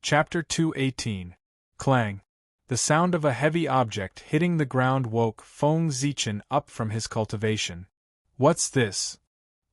Chapter 218. Clang. The sound of a heavy object hitting the ground woke Feng Zichen up from his cultivation. What's this?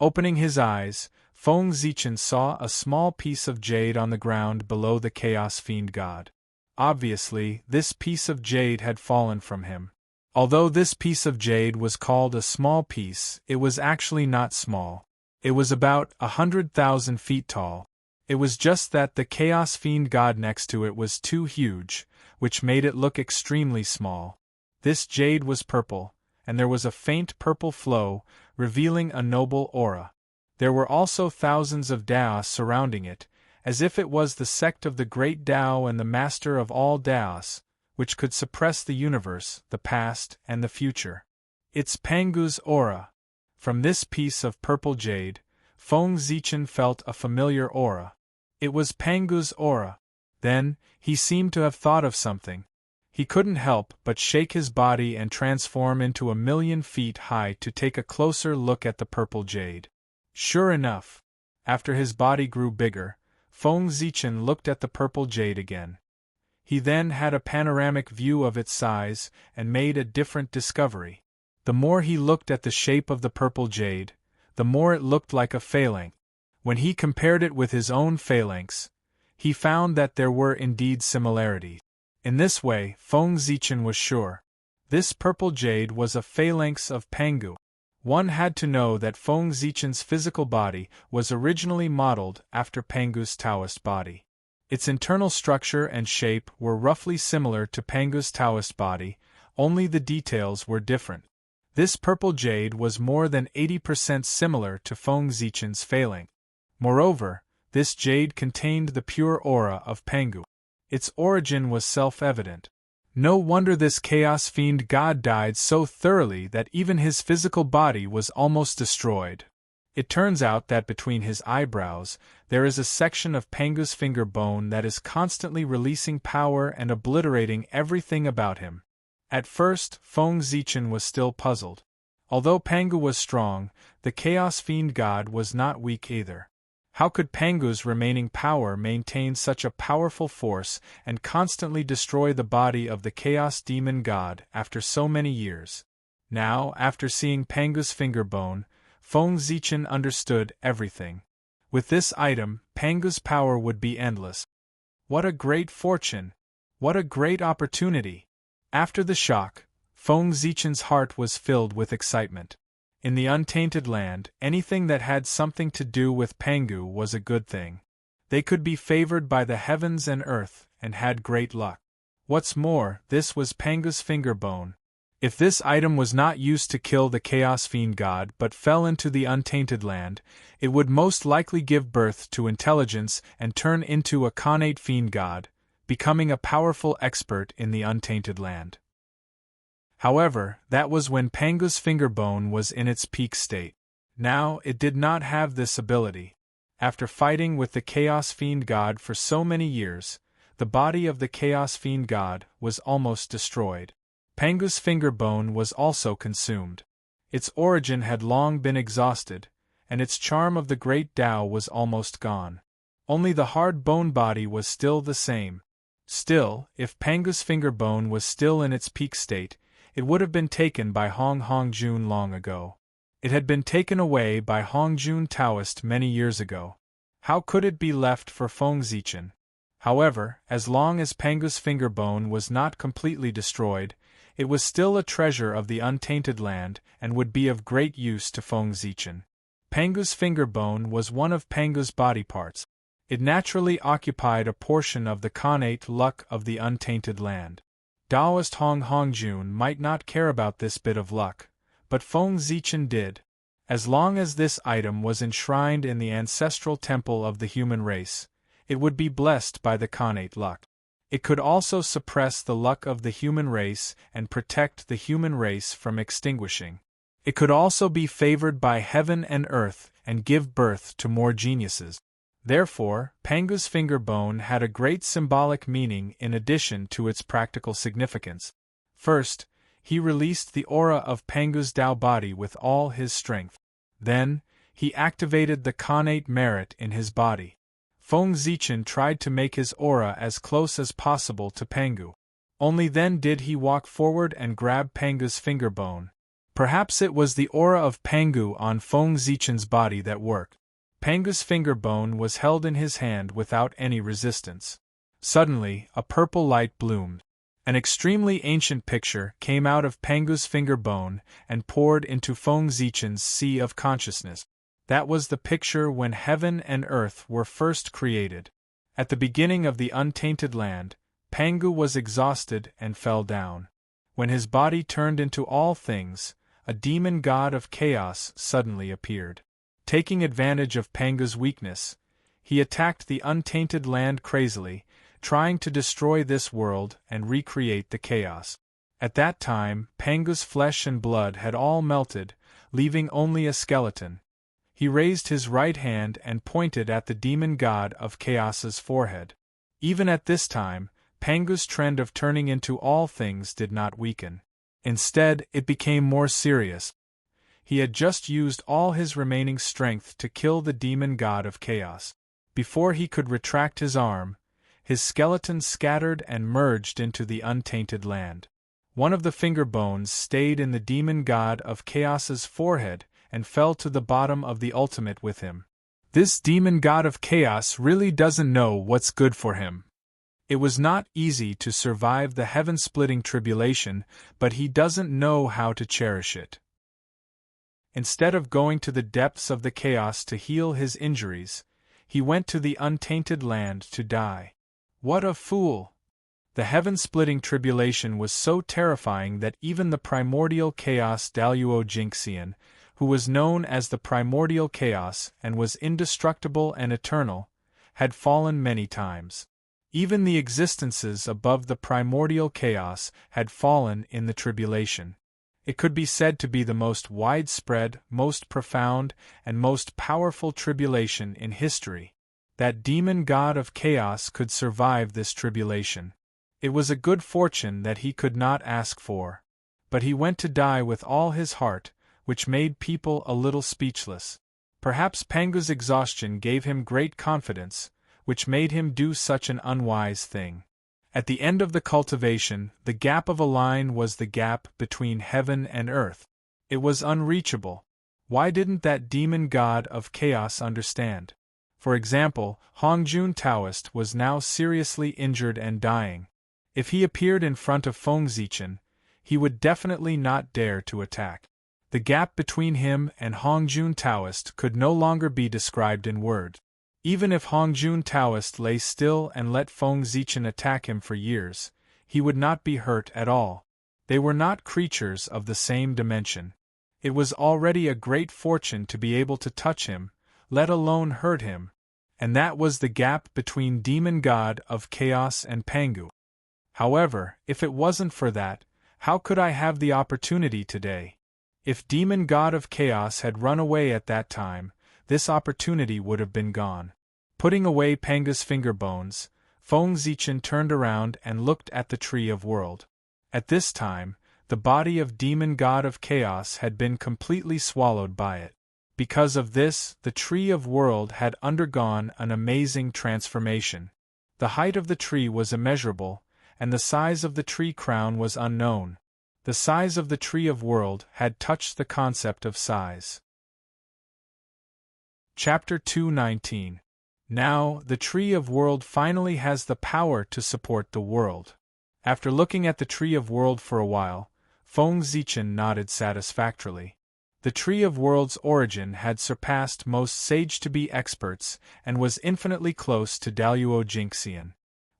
Opening his eyes, Feng Zichen saw a small piece of jade on the ground below the Chaos Fiend God. Obviously, this piece of jade had fallen from him. Although this piece of jade was called a small piece, it was actually not small. It was about 100,000 feet tall. It was just that the Chaos Fiend God next to it was too huge, which made it look extremely small. This jade was purple, and there was a faint purple flow, revealing a noble aura. There were also thousands of Daos surrounding it, as if it was the sect of the great Tao and the master of all Daos, which could suppress the universe, the past, and the future. It's Pangu's aura. From this piece of purple jade, Feng Zichen felt a familiar aura. It was Pangu's aura. Then, he seemed to have thought of something. He couldn't help but shake his body and transform into 1,000,000 feet high to take a closer look at the purple jade. Sure enough, after his body grew bigger, Feng Zichen looked at the purple jade again. He then had a panoramic view of its size and made a different discovery. The more he looked at the shape of the purple jade, the more it looked like a phalanx. When he compared it with his own phalanx, he found that there were indeed similarities. In this way, Feng Zichen was sure. This purple jade was a phalanx of Pangu. One had to know that Feng Zichen's physical body was originally modeled after Pangu's Taoist body. Its internal structure and shape were roughly similar to Pangu's Taoist body, only the details were different. This purple jade was more than 80% similar to Feng Zichen's phalanx. Moreover, this jade contained the pure aura of Pangu. Its origin was self-evident. No wonder this Chaos Fiend God died so thoroughly that even his physical body was almost destroyed. It turns out that between his eyebrows, there is a section of Pangu's finger bone that is constantly releasing power and obliterating everything about him. At first, Feng Zichen was still puzzled. Although Pangu was strong, the Chaos Fiend God was not weak either. How could Pangu's remaining power maintain such a powerful force and constantly destroy the body of the Chaos Demon God after so many years? Now, after seeing Pangu's finger bone, Feng Zichen understood everything. With this item, Pangu's power would be endless. What a great fortune! What a great opportunity! After the shock, Feng Zichen's heart was filled with excitement. In the untainted land, anything that had something to do with Pangu was a good thing. They could be favored by the heavens and earth, and had great luck. What's more, this was Pangu's finger bone. If this item was not used to kill the Chaos Fiend God but fell into the untainted land, it would most likely give birth to intelligence and turn into a Khanate Fiend God, becoming a powerful expert in the untainted land. However, that was when Pangu's finger bone was in its peak state. Now, it did not have this ability. After fighting with the Chaos Fiend God for so many years, the body of the Chaos Fiend God was almost destroyed. Pangu's finger bone was also consumed. Its origin had long been exhausted, and its charm of the great Tao was almost gone. Only the hard bone body was still the same. Still, if Pangu's finger bone was still in its peak state, it would have been taken by Hongjun long ago. It had been taken away by Hongjun Taoist many years ago. How could it be left for Feng Zichen? However, as long as Pangu's finger bone was not completely destroyed, it was still a treasure of the untainted land and would be of great use to Feng Zichen. Pangu's finger bone was one of Pangu's body parts. It naturally occupied a portion of the Khanate luck of the untainted land. Taoist Hongjun might not care about this bit of luck, but Feng Zichen did. As long as this item was enshrined in the ancestral temple of the human race, it would be blessed by the Khanate luck. It could also suppress the luck of the human race and protect the human race from extinguishing. It could also be favored by heaven and earth and give birth to more geniuses. Therefore, Pangu's finger bone had a great symbolic meaning in addition to its practical significance. First, he released the aura of Pangu's Tao body with all his strength. Then, he activated the Khanate merit in his body. Feng Zichen tried to make his aura as close as possible to Pangu. Only then did he walk forward and grab Pangu's finger bone. Perhaps it was the aura of Pangu on Feng Zichen's body that worked. Pangu's finger bone was held in his hand without any resistance. Suddenly, a purple light bloomed. An extremely ancient picture came out of Pangu's finger bone and poured into Feng Zichen's sea of consciousness. That was the picture when heaven and earth were first created. At the beginning of the untainted land, Pangu was exhausted and fell down. When his body turned into all things, a demon god of chaos suddenly appeared. Taking advantage of Pangu's weakness, he attacked the untainted land crazily, trying to destroy this world and recreate the chaos. At that time, Pangu's flesh and blood had all melted, leaving only a skeleton. He raised his right hand and pointed at the demon god of chaos's forehead. Even at this time, Pangu's trend of turning into all things did not weaken. Instead, it became more serious. He had just used all his remaining strength to kill the demon god of chaos. Before he could retract his arm, his skeleton scattered and merged into the untainted land. One of the finger bones stayed in the demon god of chaos's forehead and fell to the bottom of the ultimate with him. This demon god of chaos really doesn't know what's good for him. It was not easy to survive the heaven-splitting tribulation, but he doesn't know how to cherish it. Instead of going to the depths of the chaos to heal his injuries, he went to the untainted land to die. What a fool! The heaven-splitting tribulation was so terrifying that even the primordial chaos Daluo Jinxian, who was known as the primordial chaos and was indestructible and eternal, had fallen many times. Even the existences above the primordial chaos had fallen in the tribulation. It could be said to be the most widespread, most profound, and most powerful tribulation in history. That demon god of chaos could survive this tribulation. It was a good fortune that he could not ask for. But he went to die with all his heart, which made people a little speechless. Perhaps Pangu's exhaustion gave him great confidence, which made him do such an unwise thing. At the end of the cultivation, the gap of a line was the gap between heaven and earth. It was unreachable. Why didn't that demon god of chaos understand? For example, Hongjun Taoist was now seriously injured and dying. If he appeared in front of Feng Zichen, he would definitely not dare to attack. The gap between him and Hongjun Taoist could no longer be described in words. Even if Hongjun Taoist lay still and let Feng Zichen attack him for years, he would not be hurt at all. They were not creatures of the same dimension. It was already a great fortune to be able to touch him, let alone hurt him, and that was the gap between demon god of chaos and Pangu. However, if it wasn't for that, how could I have the opportunity today? If demon god of chaos had run away at that time, this opportunity would have been gone. Putting away Pangu's finger bones, Feng Zichen turned around and looked at the Tree of World. At this time, the body of demon god of chaos had been completely swallowed by it. Because of this, the Tree of World had undergone an amazing transformation. The height of the tree was immeasurable, and the size of the tree crown was unknown. The size of the Tree of World had touched the concept of size. Chapter 219. Now, the Tree of World finally has the power to support the world. After looking at the Tree of World for a while, Feng Zichen nodded satisfactorily. The Tree of World's origin had surpassed most sage-to-be experts and was infinitely close to Daluo Jinxian.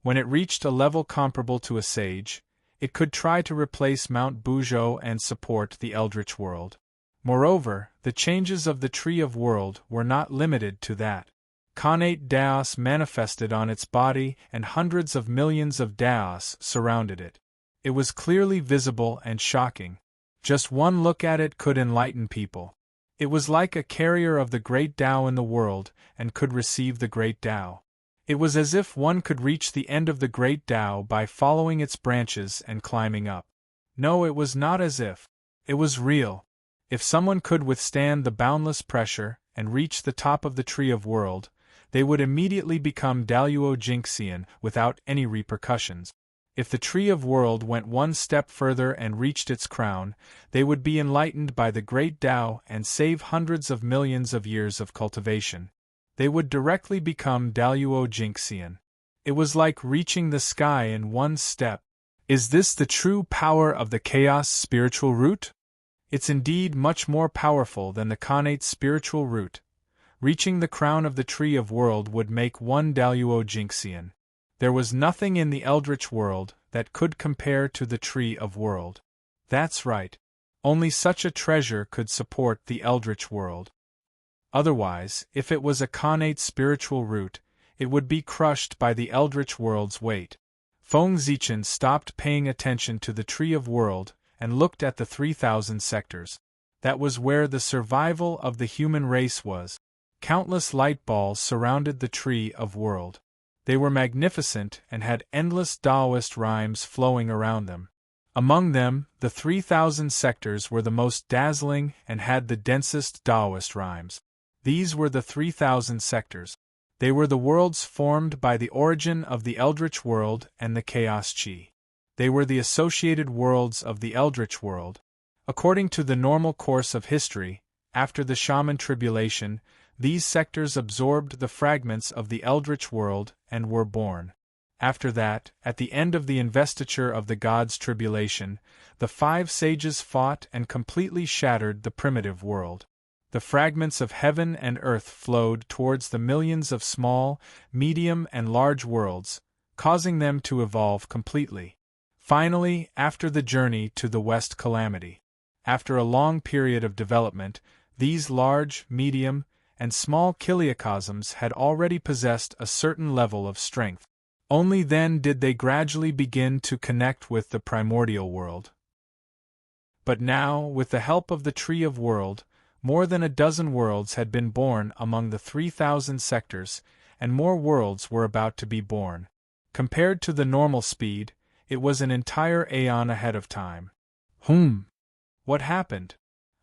When it reached a level comparable to a sage, it could try to replace Mount Buzhou and support the Eldritch World. Moreover, the changes of the Tree of World were not limited to that. Connate Daos manifested on its body and hundreds of millions of Daos surrounded it. It was clearly visible and shocking. Just one look at it could enlighten people. It was like a carrier of the great Tao in the world and could receive the great Tao. It was as if one could reach the end of the great Tao by following its branches and climbing up. No, it was not as if. It was real. If someone could withstand the boundless pressure and reach the top of the Tree of World, they would immediately become Daluo-Jinxian without any repercussions. If the Tree of World went one step further and reached its crown, they would be enlightened by the great Tao and save hundreds of millions of years of cultivation. They would directly become Daluo-Jinxian. It was like reaching the sky in one step. Is this the true power of the Chaos spiritual root? It's indeed much more powerful than the Khanate spiritual root. Reaching the crown of the Tree of World would make one Daluo-Jinxian. There was nothing in the Eldritch world that could compare to the Tree of World. That's right. Only such a treasure could support the Eldritch world. Otherwise, if it was a Khanate spiritual root, it would be crushed by the Eldritch world's weight. Feng Zichen stopped paying attention to the Tree of World and looked at the 3,000 sectors. That was where the survival of the human race was. Countless light balls surrounded the Tree of World. They were magnificent and had endless Taoist rhymes flowing around them. Among them, the 3,000 sectors were the most dazzling and had the densest Taoist rhymes. These were the 3,000 sectors. They were the worlds formed by the origin of the Eldritch world and the Chaos Chi. They were the associated worlds of the Eldritch world. According to the normal course of history, after the Shaman tribulation, these sectors absorbed the fragments of the Eldritch world and were born. After that, at the end of the investiture of the gods' tribulation, the 5 sages fought and completely shattered the primitive world. The fragments of heaven and earth flowed towards the millions of small, medium, and large worlds, causing them to evolve completely. Finally, after the journey to the West Calamity, after a long period of development, these large, medium, and small chiliocosms had already possessed a certain level of strength. Only then did they gradually begin to connect with the primordial world. But now, with the help of the Tree of World, more than a dozen worlds had been born among the 3,000 sectors, and more worlds were about to be born. Compared to the normal speed, it was an entire aeon ahead of time. What happened?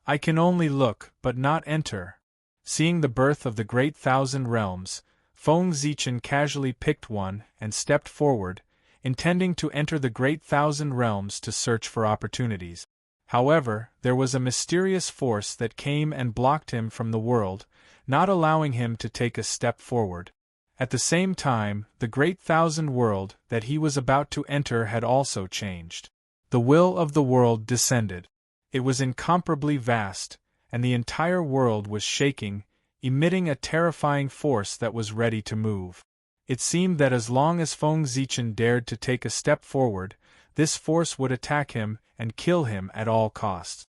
I can only look, but not enter. Seeing the birth of the great 1,000 realms, Feng Zichen casually picked one and stepped forward, intending to enter the great 1,000 realms to search for opportunities. However, there was a mysterious force that came and blocked him from the world, not allowing him to take a step forward. At the same time, the great 1,000 world that he was about to enter had also changed. The will of the world descended. It was incomparably vast, and the entire world was shaking, emitting a terrifying force that was ready to move. It seemed that as long as Feng Zichen dared to take a step forward, this force would attack him and kill him at all costs.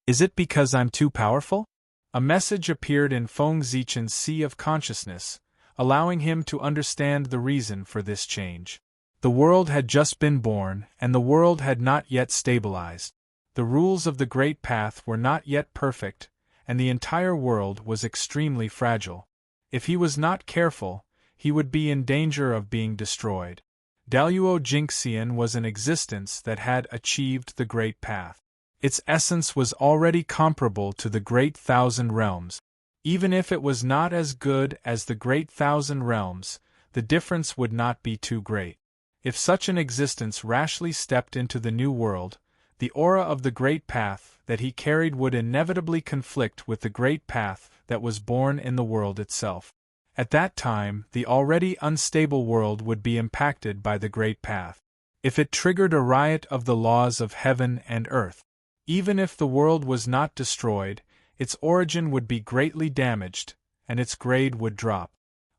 Is it because I'm too powerful? A message appeared in Feng Zichen's sea of consciousness, allowing him to understand the reason for this change. The world had just been born, and the world had not yet stabilized. The rules of the Great Path were not yet perfect, and the entire world was extremely fragile. If he was not careful, he would be in danger of being destroyed. Daluo-Jinxian was an existence that had achieved the Great Path. Its essence was already comparable to the Great 1,000 Realms. Even if it was not as good as the Great 1,000 Realms, the difference would not be too great. If such an existence rashly stepped into the new world, the aura of the Great Path that he carried would inevitably conflict with the Great Path that was born in the world itself. At that time, the already unstable world would be impacted by the Great Path. If it triggered a riot of the laws of heaven and earth, even if the world was not destroyed, its origin would be greatly damaged, and its grade would drop.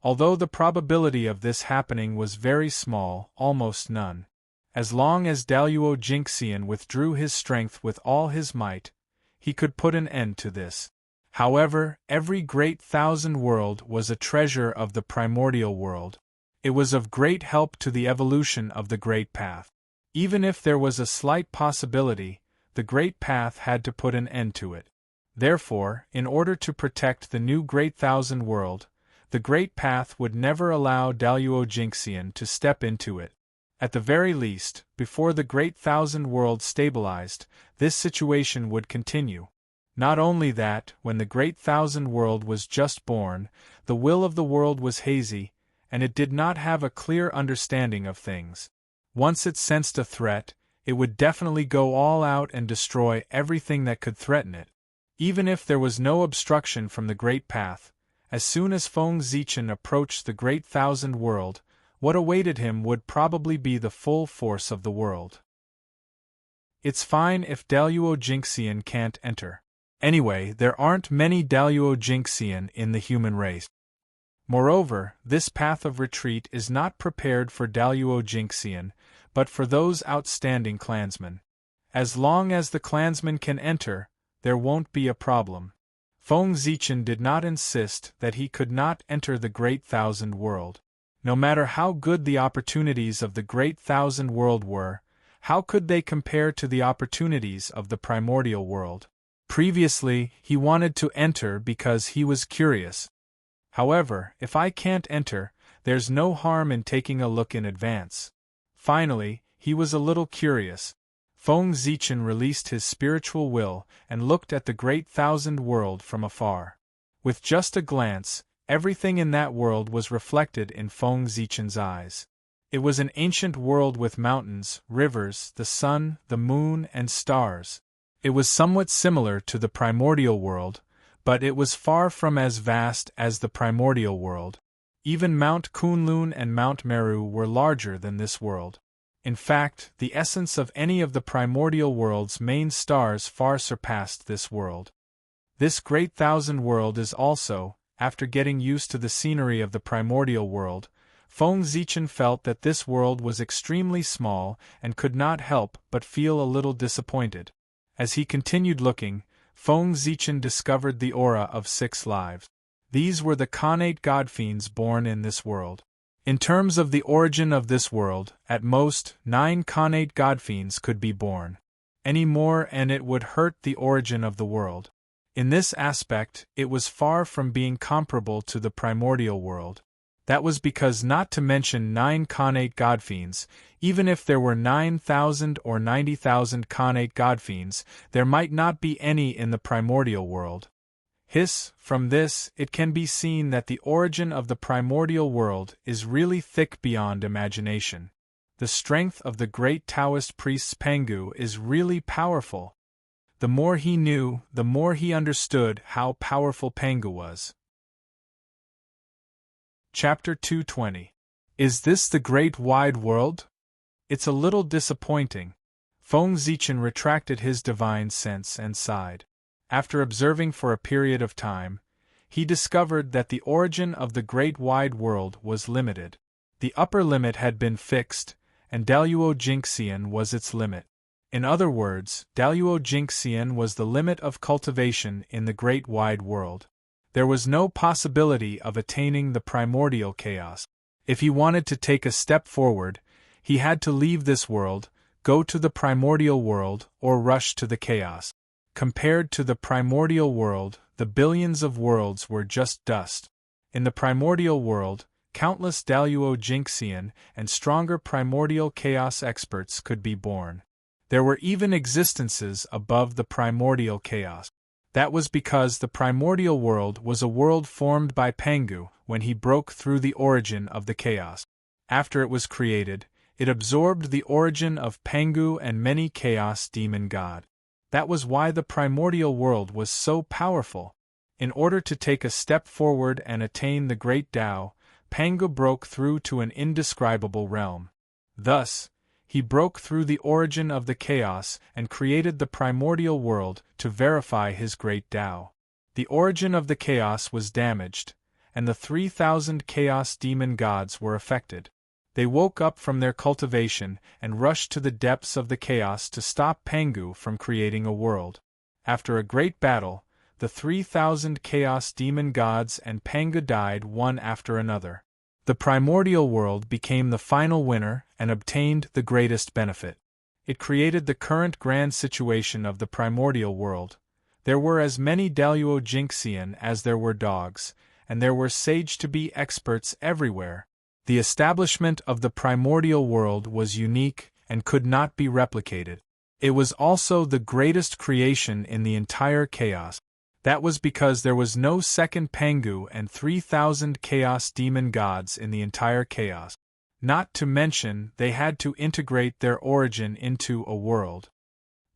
Although the probability of this happening was very small, almost none. As long as Daluo-Jinxian withdrew his strength with all his might, he could put an end to this. However, every great 1,000 world was a treasure of the primordial world. It was of great help to the evolution of the Great Path. Even if there was a slight possibility, the Great Path had to put an end to it. Therefore, in order to protect the new Great 1,000 world, the Great Path would never allow Daluo-Jinxian to step into it. At the very least, before the Great 1,000 world stabilized, this situation would continue. Not only that, when the great thousand world was just born, the will of the world was hazy, and it did not have a clear understanding of things. Once it sensed a threat, it would definitely go all out and destroy everything that could threaten it. Even if there was no obstruction from the great path, as soon as Feng Zichen approached the great thousand world, what awaited him would probably be the full force of the world. It's fine if Daluo Jingxian can't enter. Anyway, there aren't many Daluo Jingxian in the human race. Moreover, this path of retreat is not prepared for Daluo Jingxian, but for those outstanding clansmen. As long as the clansmen can enter, there won't be a problem. Feng Zichen did not insist that he could not enter the Great Thousand World. No matter how good the opportunities of the Great Thousand World were, how could they compare to the opportunities of the primordial world? Previously, he wanted to enter because he was curious. However, if I can't enter, there's no harm in taking a look in advance. Finally, he was a little curious. Feng Zichen released his spiritual will and looked at the Great Thousand World from afar. With just a glance, everything in that world was reflected in Feng Zichen's eyes. It was an ancient world with mountains, rivers, the sun, the moon, and stars. It was somewhat similar to the primordial world, but it was far from as vast as the primordial world. Even Mount Kunlun and Mount Meru were larger than this world. In fact, the essence of any of the primordial world's main stars far surpassed this world. This Great Thousand World is also, after getting used to the scenery of the primordial world, Feng Zichen felt that this world was extremely small and could not help but feel a little disappointed. As he continued looking, Feng Zichen discovered the aura of 6 lives. These were the Khanate godfiends born in this world. In terms of the origin of this world, at most, 9 Khanate godfiends could be born. Any more and it would hurt the origin of the world. In this aspect, it was far from being comparable to the primordial world. That was because, not to mention 9 Khanate godfiends, even if there were 9,000 or 90,000 Khanate godfiends, there might not be any in the primordial world. From this, it can be seen that the origin of the primordial world is really thick beyond imagination. The strength of the great Taoist priest Pangu is really powerful. The more he knew, the more he understood how powerful Pangu was. Chapter 220. Is this the great wide world? It's a little disappointing. Feng Zichen retracted his divine sense and sighed. After observing for a period of time, he discovered that the origin of the great wide world was limited. The upper limit had been fixed, and Daluo Jingxian was its limit. In other words, Daluo Jingxian was the limit of cultivation in the great wide world. There was no possibility of attaining the primordial chaos. If he wanted to take a step forward, he had to leave this world, go to the primordial world, or rush to the chaos. Compared to the primordial world, the billions of worlds were just dust. In the primordial world, countless Daluo Jingxian and stronger primordial chaos experts could be born. There were even existences above the primordial chaos. That was because the primordial world was a world formed by Pangu when he broke through the origin of the chaos. After it was created, it absorbed the origin of Pangu and many chaos demon god. That was why the primordial world was so powerful. In order to take a step forward and attain the great Tao, Pangu broke through to an indescribable realm. Thus, he broke through the origin of the chaos and created the primordial world to verify his great Tao. The origin of the chaos was damaged, and the 3,000 chaos demon gods were affected. They woke up from their cultivation and rushed to the depths of the chaos to stop Pangu from creating a world. After a great battle, the 3,000 chaos demon gods and Pangu died one after another. The primordial world became the final winner and obtained the greatest benefit. It created the current grand situation of the primordial world. There were as many Daluo Jingxian as there were dogs, and there were sage-to-be experts everywhere. The establishment of the primordial world was unique and could not be replicated. It was also the greatest creation in the entire chaos. That was because there was no second Pangu and 3,000 chaos demon gods in the entire chaos. Not to mention, they had to integrate their origin into a world.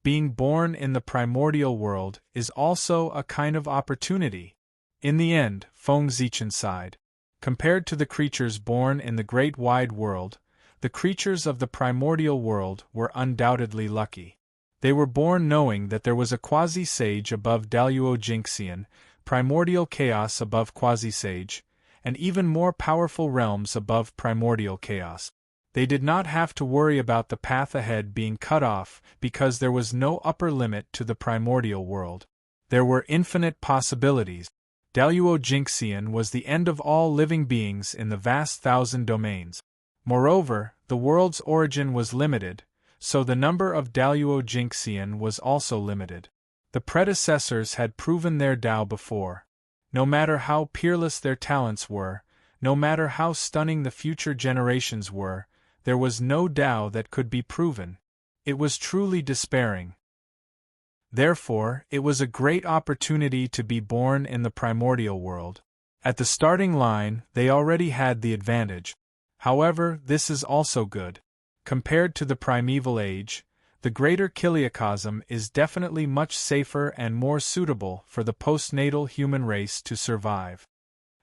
Being born in the primordial world is also a kind of opportunity. In the end, Feng Zichen sighed. Compared to the creatures born in the great wide world, the creatures of the primordial world were undoubtedly lucky. They were born knowing that there was a quasi-sage above Daluo Jinxian, primordial chaos above quasi-sage, and even more powerful realms above primordial chaos. They did not have to worry about the path ahead being cut off because there was no upper limit to the primordial world. There were infinite possibilities. Daluo Jinxian was the end of all living beings in the vast thousand domains. Moreover, the world's origin was limited, so the number of Daluo Jinxian was also limited. The predecessors had proven their Dao before. No matter how peerless their talents were, no matter how stunning the future generations were, there was no Dao that could be proven. It was truly despairing. Therefore, it was a great opportunity to be born in the primordial world. At the starting line, they already had the advantage. However, this is also good. Compared to the primeval age, the greater chiliocosm is definitely much safer and more suitable for the postnatal human race to survive.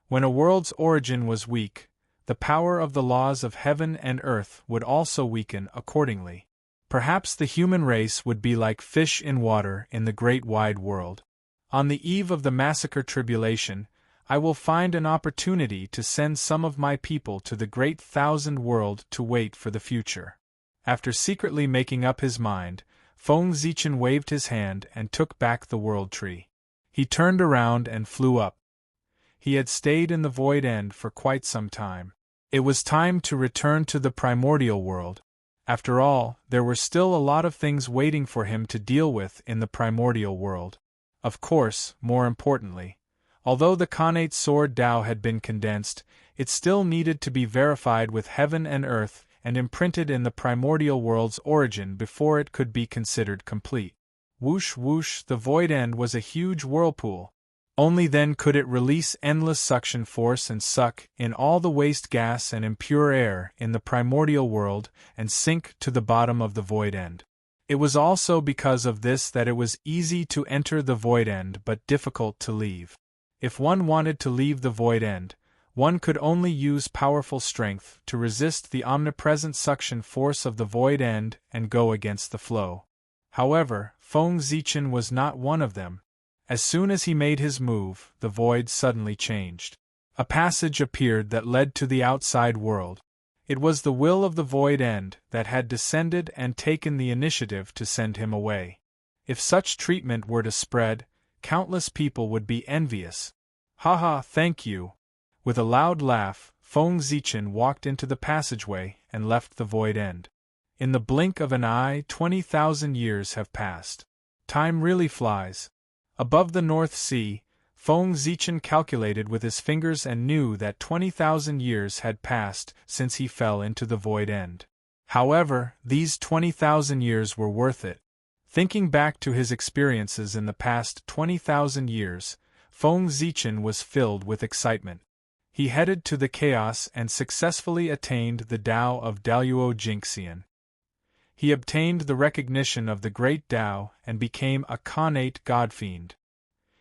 When a world's origin was weak, the power of the laws of heaven and earth would also weaken accordingly. Perhaps the human race would be like fish in water in the great wide world. On the eve of the massacre tribulation, I will find an opportunity to send some of my people to the great thousand world to wait for the future. After secretly making up his mind, Feng Zichen waved his hand and took back the world tree. He turned around and flew up. He had stayed in the void end for quite some time. It was time to return to the primordial world. After all, there were still a lot of things waiting for him to deal with in the primordial world. Of course, more importantly, although the Khanate Sword Dao had been condensed, it still needed to be verified with heaven and earth and imprinted in the primordial world's origin before it could be considered complete. Whoosh whoosh, the void end was a huge whirlpool. Only then could it release endless suction force and suck in all the waste gas and impure air in the primordial world and sink to the bottom of the void end. It was also because of this that it was easy to enter the void end but difficult to leave. If one wanted to leave the void end, one could only use powerful strength to resist the omnipresent suction force of the void end and go against the flow. However, Feng Zichen was not one of them. As soon as he made his move, the void suddenly changed. A passage appeared that led to the outside world. It was the will of the void end that had descended and taken the initiative to send him away. If such treatment were to spread, countless people would be envious. Haha, thank you. With a loud laugh, Feng Zichen walked into the passageway and left the void end. In the blink of an eye, 20,000 years have passed. Time really flies. Above the North Sea, Feng Zichen calculated with his fingers and knew that 20,000 years had passed since he fell into the void end. However, these 20,000 years were worth it. Thinking back to his experiences in the past 20,000 years, Feng Zichen was filled with excitement. He headed to the chaos and successfully attained the Tao of Daluo Jinxian. He obtained the recognition of the great Tao and became a Khanate God-fiend.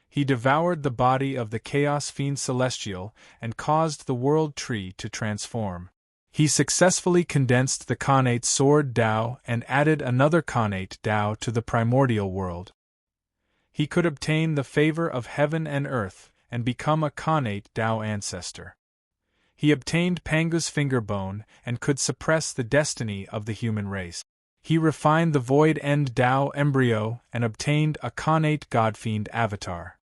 He devoured the body of the Chaos Fiend Celestial and caused the World Tree to transform. He successfully condensed the Khanate Sword Dao and added another Khanate Dao to the primordial world. He could obtain the favor of heaven and earth and become a Khanate Dao ancestor. He obtained Pangu's fingerbone and could suppress the destiny of the human race. He refined the Void End Dao embryo and obtained a Khanate Godfiend avatar.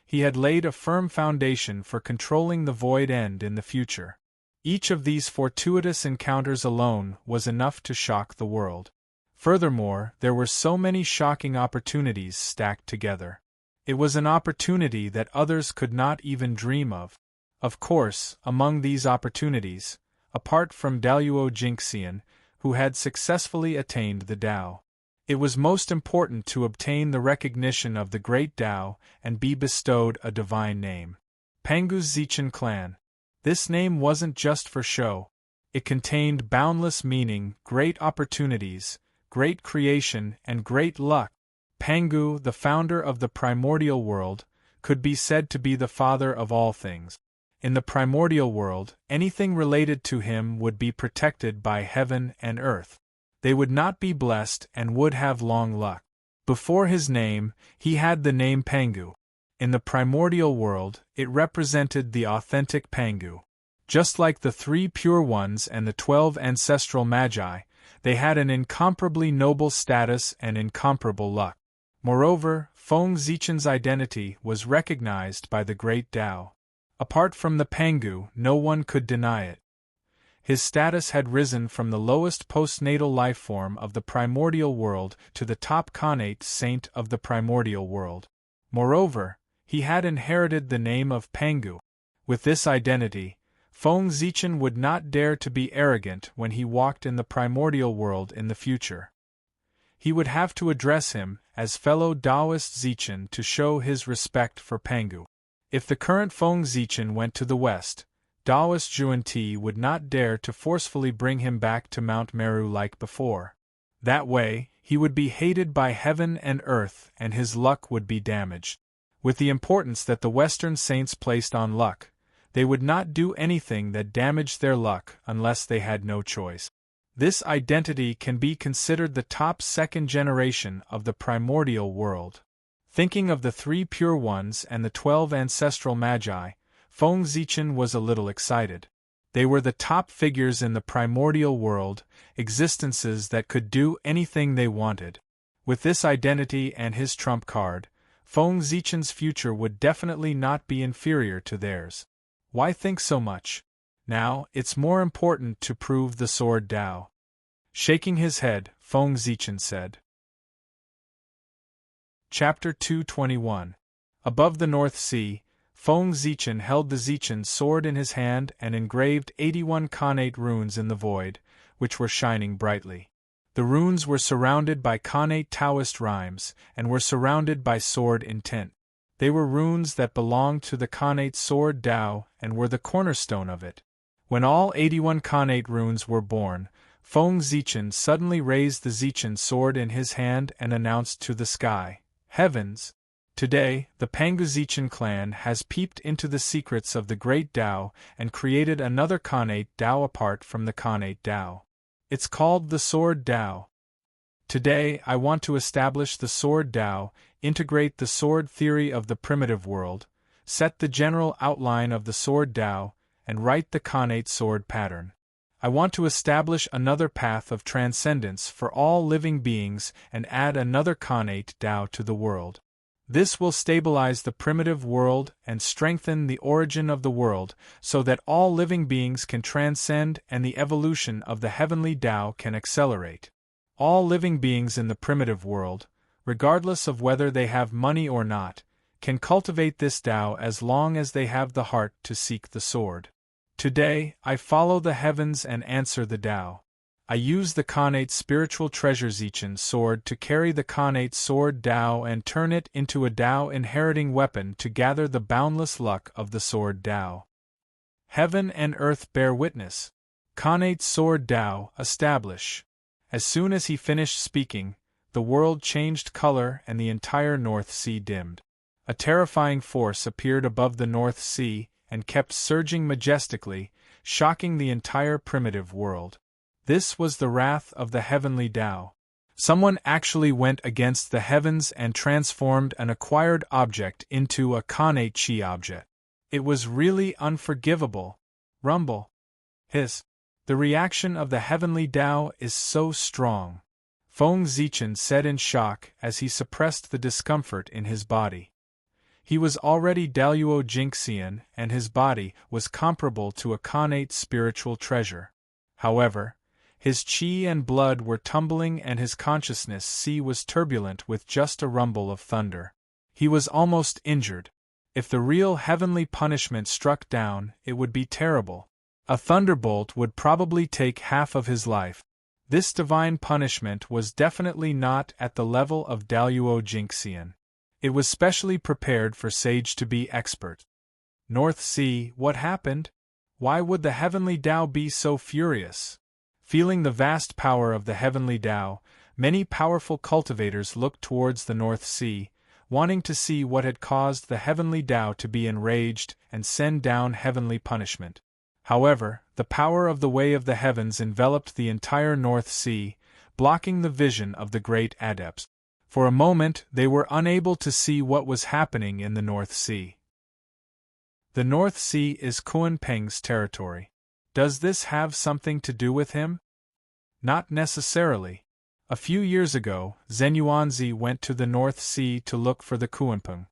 He had laid a firm foundation for controlling the Void End in the future. Each of these fortuitous encounters alone was enough to shock the world. Furthermore, there were so many shocking opportunities stacked together. It was an opportunity that others could not even dream of. Of course, among these opportunities, apart from Daluo Jinxian, who had successfully attained the Tao, It was most important to obtain the recognition of the great Tao and be bestowed a divine name. Pangu's Zichen clan. This name wasn't just for show. It contained boundless meaning, great opportunities, great creation, and great luck. Pangu, the founder of the primordial world, could be said to be the father of all things. In the primordial world, anything related to him would be protected by heaven and earth. They would not be blessed and would have long luck. Before his name, he had the name Pangu. In the primordial world, it represented the authentic Pangu. Just like the 3 pure ones and the 12 ancestral magi, they had an incomparably noble status and incomparable luck. Moreover, Feng Zichen's identity was recognized by the great Tao. Apart from the Pangu, no one could deny it. His status had risen from the lowest postnatal life form of the primordial world to the top connate saint of the primordial world. Moreover, he had inherited the name of Pangu. With this identity, Feng Zichen would not dare to be arrogant when he walked in the primordial world in the future. He would have to address him as fellow Taoist Zichen to show his respect for Pangu. If the current Feng Zichen went to the west, Taoist Zhuan would not dare to forcefully bring him back to Mount Meru like before. That way, he would be hated by heaven and earth and his luck would be damaged. With the importance that the Western saints placed on luck, they would not do anything that damaged their luck unless they had no choice. This identity can be considered the top second generation of the primordial world. Thinking of the 3 pure ones and the 12 ancestral magi, Feng Zichen was a little excited. They were the top figures in the primordial world, existences that could do anything they wanted. With this identity and his trump card, Feng Zichen's future would definitely not be inferior to theirs. Why think so much? Now, it's more important to prove the sword Tao. Shaking his head, Feng Zichen said. Chapter 221. Above the North Sea, Feng Zichen held the Zichen sword in his hand and engraved 81 connate runes in the void, which were shining brightly. The runes were surrounded by connate Taoist rhymes, and were surrounded by sword intent. They were runes that belonged to the connate sword Tao and were the cornerstone of it. When all 81 connate runes were born, Feng Zichen suddenly raised the Zichen sword in his hand and announced to the sky, "Heavens! Today, the Pangu Zichen clan has peeped into the secrets of the great Tao and created another connate Tao apart from the connate Tao. It's called the sword Tao. Today, I want to establish the sword Tao, integrate the sword theory of the primitive world, set the general outline of the sword Tao, and write the connate sword pattern. I want to establish another path of transcendence for all living beings and add another connate Tao to the world. This will stabilize the primitive world and strengthen the origin of the world so that all living beings can transcend and the evolution of the heavenly Tao can accelerate. All living beings in the primitive world, regardless of whether they have money or not, can cultivate this Tao as long as they have the heart to seek the sword. Today, I follow the heavens and answer the Tao. I use the connate spiritual treasure Zichen sword to carry the connate sword Tao and turn it into a Tao inheriting weapon to gather the boundless luck of the sword Tao. Heaven and earth bear witness. Connate sword Tao, establish." As soon as he finished speaking, the world changed color and the entire North Sea dimmed. A terrifying force appeared above the North Sea and kept surging majestically, shocking the entire primitive world. This was the wrath of the heavenly Tao. Someone actually went against the heavens and transformed an acquired object into a connate chi object. It was really unforgivable. Rumble. Hiss. The reaction of the heavenly Tao is so strong. Feng Zichen said in shock as he suppressed the discomfort in his body. He was already Daluo Jinxian and his body was comparable to a connate spiritual treasure. However, his chi and blood were tumbling and his consciousness sea was turbulent with just a rumble of thunder. He was almost injured. If the real heavenly punishment struck down, it would be terrible. A thunderbolt would probably take half of his life. This divine punishment was definitely not at the level of Daluo Jinxian. It was specially prepared for sage to be expert. North Sea, what happened? Why would the heavenly Tao be so furious? Feeling the vast power of the heavenly Tao, many powerful cultivators looked towards the North Sea, wanting to see what had caused the heavenly Tao to be enraged and send down heavenly punishment. However, the power of the Way of the Heavens enveloped the entire North Sea, blocking the vision of the great adepts. For a moment they were unable to see what was happening in the North Sea. The North Sea is Kuan Peng's territory. Does this have something to do with him? Not necessarily. A few years ago, Zhen Yuanzi went to the North Sea to look for the Kuanping.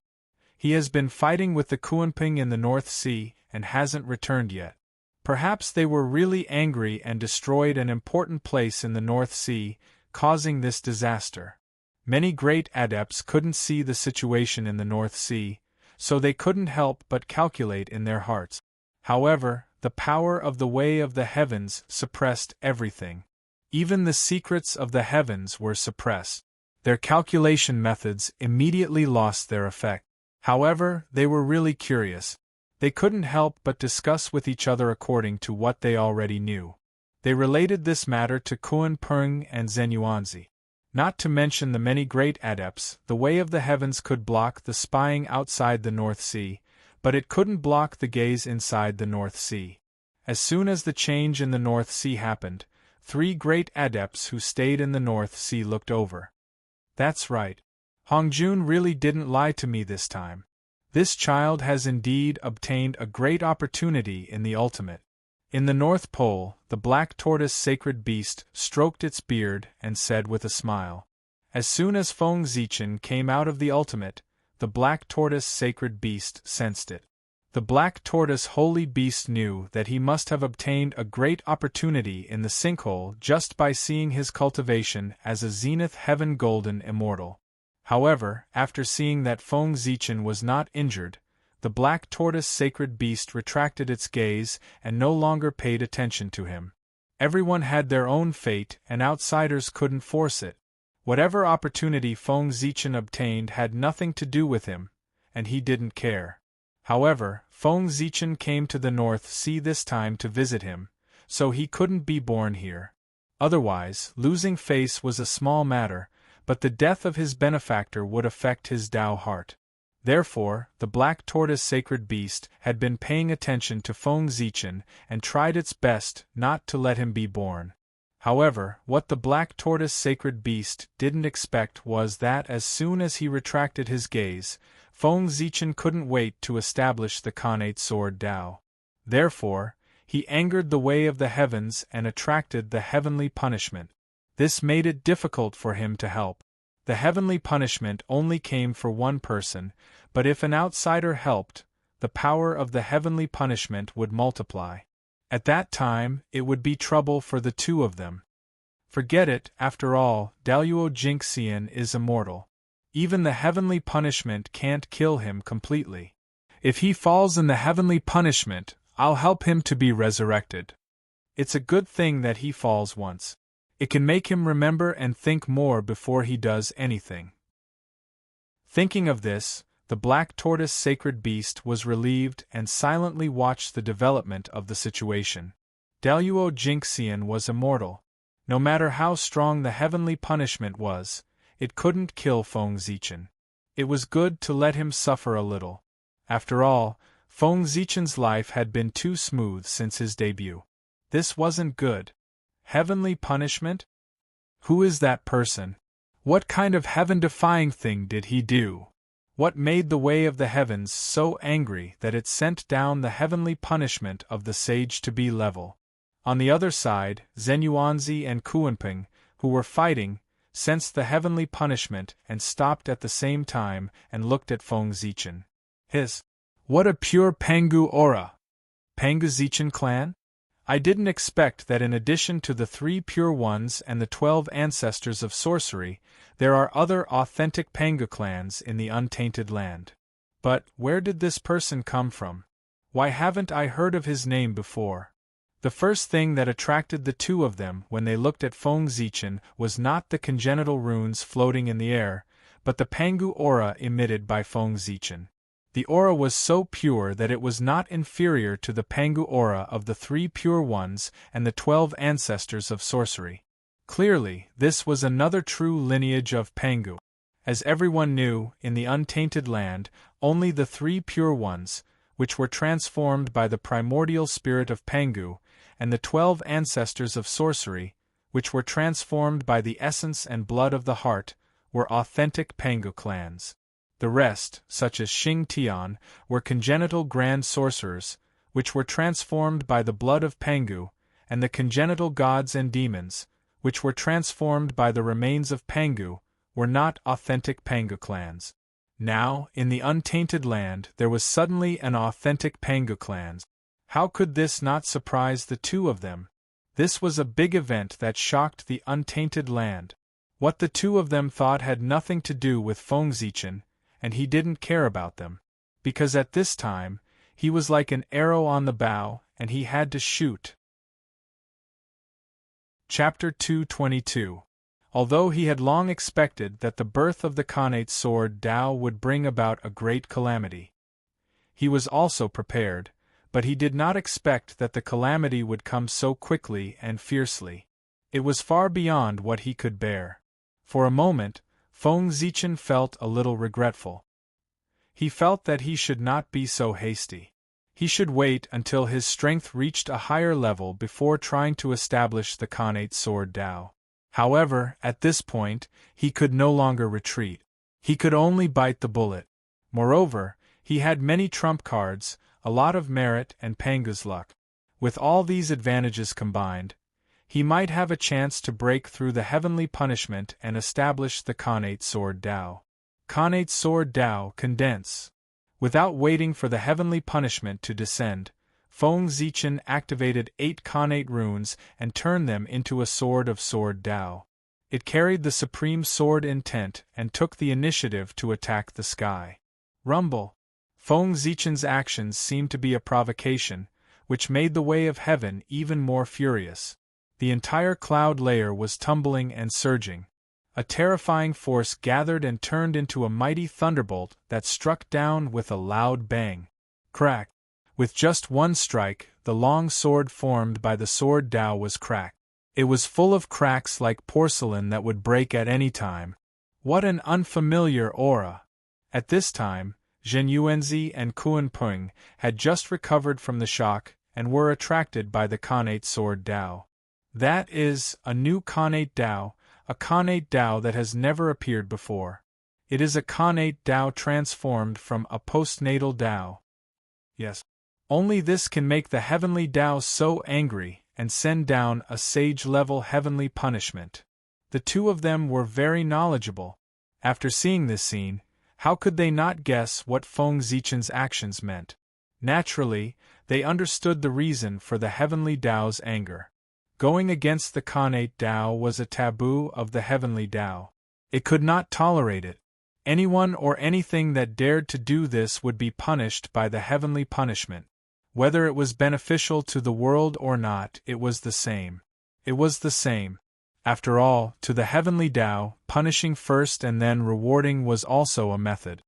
He has been fighting with the Kuanping in the North Sea and hasn't returned yet. Perhaps they were really angry and destroyed an important place in the North Sea, causing this disaster. Many great adepts couldn't see the situation in the North Sea, so they couldn't help but calculate in their hearts. However, the power of the Way of the Heavens suppressed everything. Even the secrets of the heavens were suppressed. Their calculation methods immediately lost their effect. However, they were really curious. They couldn't help but discuss with each other according to what they already knew. They related this matter to Kuan Peng and Zhen Yuanzi. Not to mention the many great adepts, the Way of the Heavens could block the spying outside the North Sea, but it couldn't block the gaze inside the North Sea. As soon as the change in the North Sea happened, 3 great adepts who stayed in the North Sea looked over. That's right. Hongjun really didn't lie to me this time. This child has indeed obtained a great opportunity in the ultimate. In the North Pole, the black tortoise sacred beast stroked its beard and said with a smile. As soon as Feng Zichen came out of the ultimate, the black tortoise sacred beast sensed it. The black tortoise holy beast knew that he must have obtained a great opportunity in the sinkhole just by seeing his cultivation as a zenith heaven golden immortal. However, after seeing that Feng Zichen was not injured, the black tortoise sacred beast retracted its gaze and no longer paid attention to him. Everyone had their own fate and outsiders couldn't force it. Whatever opportunity Feng Zichen obtained had nothing to do with him, and he didn't care. However, Feng Zichen came to the North Sea this time to visit him, so he couldn't be born here. Otherwise, losing face was a small matter, but the death of his benefactor would affect his Tao heart. Therefore, the black tortoise sacred beast had been paying attention to Feng Zichen and tried its best not to let him be born. However, what the black tortoise sacred beast didn't expect was that as soon as he retracted his gaze, Feng Zichen couldn't wait to establish the Khanate sword Tao. Therefore, he angered the Way of the Heavens and attracted the heavenly punishment. This made it difficult for him to help. The heavenly punishment only came for one person, but if an outsider helped, the power of the heavenly punishment would multiply. At that time, it would be trouble for the 2 of them. Forget it, after all, Daluo Jinxian is immortal. Even the heavenly punishment can't kill him completely. If he falls in the heavenly punishment, I'll help him to be resurrected. It's a good thing that he falls once. It can make him remember and think more before he does anything. Thinking of this, the black tortoise sacred beast was relieved and silently watched the development of the situation. Daluo Jinxian was immortal. No matter how strong the heavenly punishment was, it couldn't kill Feng Zichen. It was good to let him suffer a little. After all, Feng Zichen's life had been too smooth since his debut. This wasn't good. Heavenly punishment? Who is that person? What kind of heaven-defying thing did he do? What made the Way of the Heavens so angry that it sent down the heavenly punishment of the sage to be level? On the other side, Zhen Yuanzi and Kuanping, who were fighting, sensed the heavenly punishment and stopped at the same time and looked at Feng Zichen. What a pure Pangu aura! Pangu Zichen clan? I didn't expect that in addition to the 3 pure ones and the 12 ancestors of sorcery, there are other authentic Pangu clans in the untainted land. But where did this person come from? Why haven't I heard of his name before? The first thing that attracted the two of them when they looked at Feng Zichen was not the congenital runes floating in the air, but the Pangu aura emitted by Feng Zichen. The aura was so pure that it was not inferior to the Pangu aura of the 3 pure ones and the 12 ancestors of sorcery. Clearly, this was another true lineage of Pangu. As everyone knew, in the untainted land, only the 3 pure ones, which were transformed by the primordial spirit of Pangu, and the 12 ancestors of sorcery, which were transformed by the essence and blood of the heart, were authentic Pangu clans. The rest, such as Xing Tian, were congenital grand sorcerers, which were transformed by the blood of Pangu, and the congenital gods and demons, which were transformed by the remains of Pangu, were not authentic Pangu clans. Now, in the untainted land, there was suddenly an authentic Pangu clan. How could this not surprise the two of them? This was a big event that shocked the untainted land. What the two of them thought had nothing to do with Feng Zichen, and he didn't care about them, because at this time, he was like an arrow on the bow, and he had to shoot. Chapter 222. Although he had long expected that the birth of the Khanate sword Dao would bring about a great calamity, he was also prepared, but he did not expect that the calamity would come so quickly and fiercely. It was far beyond what he could bear. For a moment, Feng Zichen felt a little regretful. He felt that he should not be so hasty. He should wait until his strength reached a higher level before trying to establish the Khanate sword Dao. However, at this point, he could no longer retreat. He could only bite the bullet. Moreover, he had many trump cards, a lot of merit and Pangu's luck. With all these advantages combined, he might have a chance to break through the heavenly punishment and establish the Khanate sword Dao. Khanate sword Dao condense. Without waiting for the heavenly punishment to descend, Feng Zichen activated 8 Khanate runes and turned them into a sword of sword Dao. It carried the supreme sword intent and took the initiative to attack the sky. Rumble. Feng Zichen's actions seemed to be a provocation, which made the way of heaven even more furious. The entire cloud layer was tumbling and surging. A terrifying force gathered and turned into a mighty thunderbolt that struck down with a loud bang. Crack! With just one strike, the long sword formed by the sword Dao was cracked. It was full of cracks like porcelain that would break at any time. What an unfamiliar aura! At this time, Zhen Yuanzi and Kuan Peng had just recovered from the shock and were attracted by the Khanate sword Dao. That is, a new Khanate Dao, a Khanate Dao that has never appeared before. It is a Khanate Dao transformed from a postnatal Dao. Yes. Only this can make the heavenly Dao so angry and send down a sage-level heavenly punishment. The two of them were very knowledgeable. After seeing this scene, how could they not guess what Feng Zichen's actions meant? Naturally, they understood the reason for the heavenly Dao's anger. Going against the Khanate Dao was a taboo of the heavenly Dao. It could not tolerate it. Anyone or anything that dared to do this would be punished by the heavenly punishment. Whether it was beneficial to the world or not, it was the same. It was the same. After all, to the heavenly Dao, punishing first and then rewarding was also a method.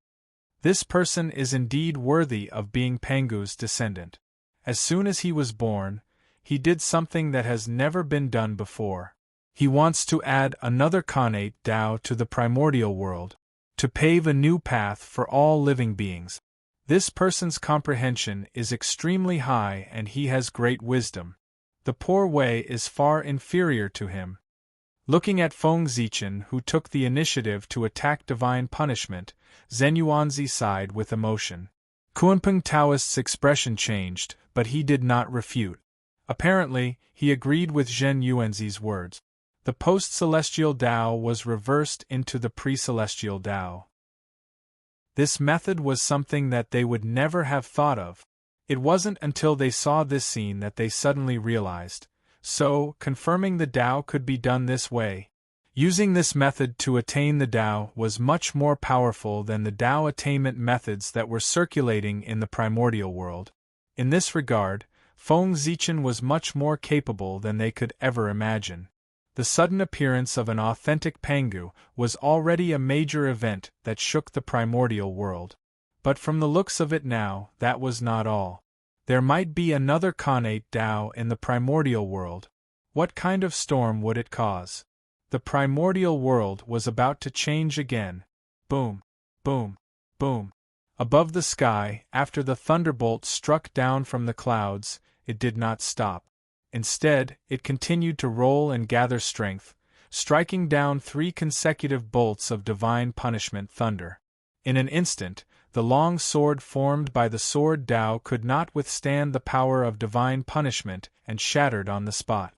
This person is indeed worthy of being Pangu's descendant. As soon as he was born, he did something that has never been done before. He wants to add another Khanate Dao to the primordial world, to pave a new path for all living beings. This person's comprehension is extremely high and he has great wisdom. The poor Wei is far inferior to him. Looking at Feng Zichen, who took the initiative to attack divine punishment, Zhen Yuanzi sighed with emotion. Kuanping Taoist's expression changed, but he did not refute. Apparently, he agreed with Zhen Yuanzi's words. The post-celestial Dao was reversed into the pre-celestial Dao. This method was something that they would never have thought of. It wasn't until they saw this scene that they suddenly realized. So, confirming the Dao could be done this way. Using this method to attain the Dao was much more powerful than the Dao attainment methods that were circulating in the primordial world. In this regard, Feng Zichen was much more capable than they could ever imagine. The sudden appearance of an authentic Pangu was already a major event that shook the primordial world. But from the looks of it now, that was not all. There might be another Khanate Dao in the primordial world. What kind of storm would it cause? The primordial world was about to change again. Boom, boom, boom. Above the sky, after the thunderbolt struck down from the clouds, it did not stop. Instead, it continued to roll and gather strength, striking down 3 consecutive bolts of divine punishment thunder. In an instant, the long sword formed by the sword Dao could not withstand the power of divine punishment and shattered on the spot.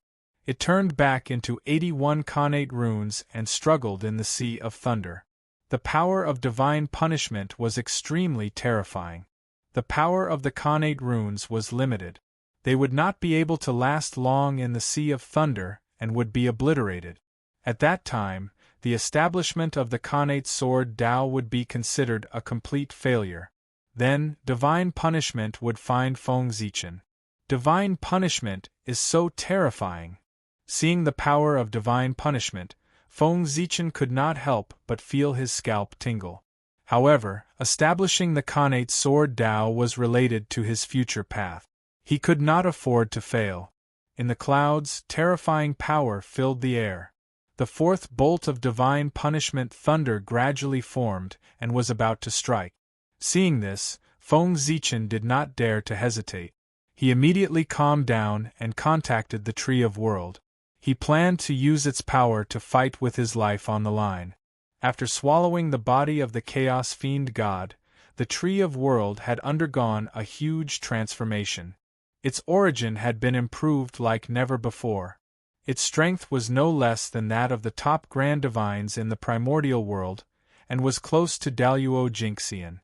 It turned back into 81 Khanate runes and struggled in the sea of thunder. The power of divine punishment was extremely terrifying. The power of the Khanate runes was limited. They would not be able to last long in the sea of thunder and would be obliterated. At that time, the establishment of the Khanate sword Dao would be considered a complete failure. Then, divine punishment would find Feng Zichen. Divine punishment is so terrifying. Seeing the power of divine punishment, Feng Zichen could not help but feel his scalp tingle. However, establishing the Khanate sword Dao was related to his future path. He could not afford to fail. In the clouds, terrifying power filled the air. The 4th bolt of divine punishment thunder gradually formed and was about to strike. Seeing this, Feng Zichen did not dare to hesitate. He immediately calmed down and contacted the Tree of World. He planned to use its power to fight with his life on the line. After swallowing the body of the Chaos Fiend God, the Tree of World had undergone a huge transformation. Its origin had been improved like never before. Its strength was no less than that of the top grand divines in the primordial world, and was close to Daluo Jinxian.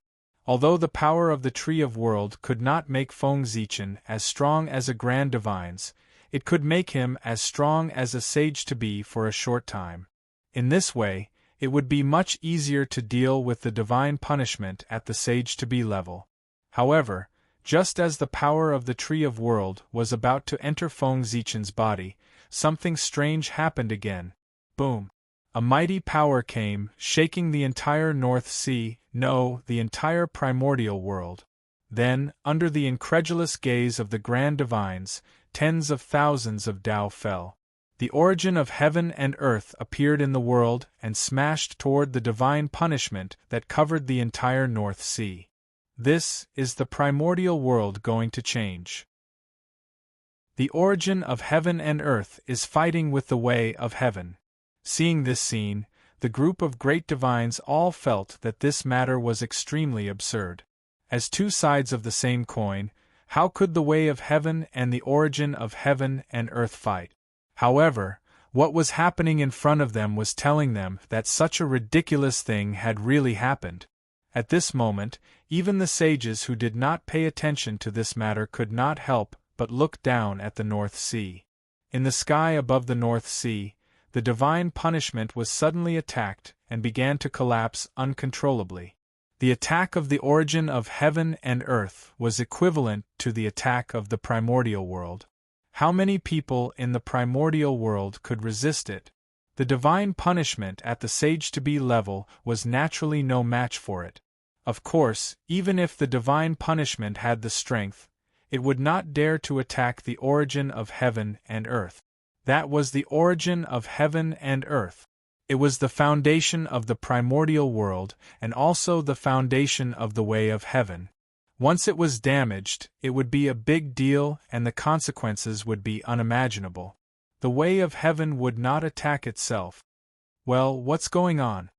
Although the power of the Tree of World could not make Feng Zichen as strong as a grand divines, it could make him as strong as a sage to be for a short time. In this way, it would be much easier to deal with the divine punishment at the sage to be level. However, just as the power of the Tree of World was about to enter Feng Zichen's body, something strange happened again. Boom! A mighty power came, shaking the entire North Sea, no, the entire primordial world. Then, under the incredulous gaze of the grand divines, tens of thousands of Dao fell. The origin of heaven and earth appeared in the world and smashed toward the divine punishment that covered the entire North Sea. This is the primordial world going to change. The origin of heaven and earth is fighting with the way of heaven. Seeing this scene, the group of great divines all felt that this matter was extremely absurd. As 2 sides of the same coin, how could the way of heaven and the origin of heaven and earth fight? However, what was happening in front of them was telling them that such a ridiculous thing had really happened. At this moment, even the sages who did not pay attention to this matter could not help but look down at the North Sea. In the sky above the North Sea, the divine punishment was suddenly attacked and began to collapse uncontrollably. The attack of the origin of heaven and earth was equivalent to the attack of the primordial world. How many people in the primordial world could resist it? The divine punishment at the sage-to-be level was naturally no match for it. Of course, even if the divine punishment had the strength, it would not dare to attack the origin of heaven and earth. That was the origin of heaven and earth. It was the foundation of the primordial world and also the foundation of the way of heaven. Once it was damaged, it would be a big deal and the consequences would be unimaginable. The way of heaven would not attack itself. Well, what's going on?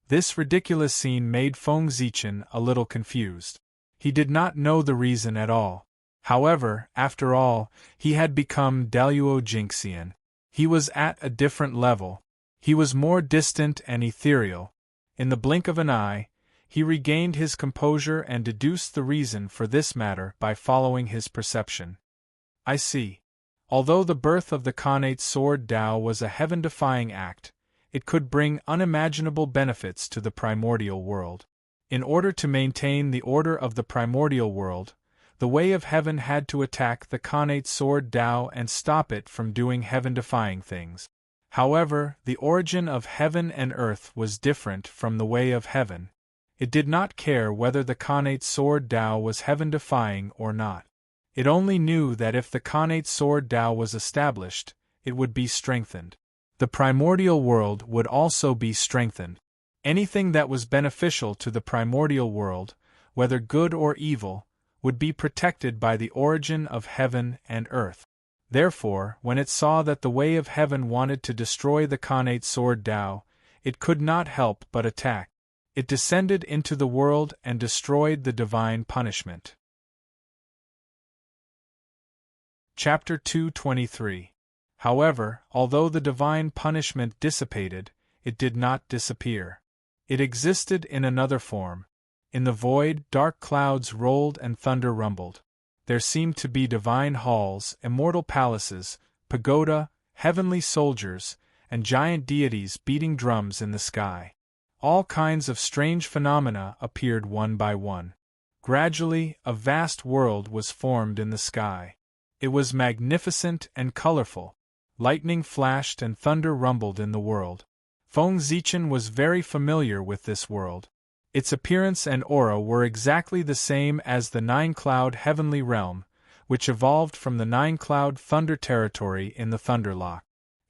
This ridiculous scene made Feng Zichen a little confused. He did not know the reason at all. However, after all, he had become Daluo Jinxian. He was at a different level. He was more distant and ethereal. In the blink of an eye, he regained his composure and deduced the reason for this matter by following his perception. I see. Although the birth of the Khanate sword Dao was a heaven-defying act, it could bring unimaginable benefits to the primordial world. In order to maintain the order of the primordial world, The way of heaven had to attack the Khanate sword Tao and stop it from doing heaven-defying things. However, the origin of heaven and earth was different from the way of heaven. It did not care whether the Khanate sword Tao was heaven-defying or not. It only knew that if the Khanate sword Tao was established, it would be strengthened. The primordial world would also be strengthened. Anything that was beneficial to the primordial world, whether good or evil, would be protected by the origin of heaven and earth. Therefore, when it saw that the way of heaven wanted to destroy the Khanate sword Tao, it could not help but attack. It descended into the world and destroyed the divine punishment. Chapter 223. However, although the divine punishment dissipated, it did not disappear. It existed in another form. In the void, dark clouds rolled and thunder rumbled. There seemed to be divine halls, immortal palaces, pagoda, heavenly soldiers, and giant deities beating drums in the sky. All kinds of strange phenomena appeared one by one. Gradually, a vast world was formed in the sky. It was magnificent and colorful. Lightning flashed and thunder rumbled in the world. Feng Zichen was very familiar with this world. Its appearance and aura were exactly the same as the nine-cloud heavenly realm, which evolved from the nine-cloud thunder territory in the Thunderlock.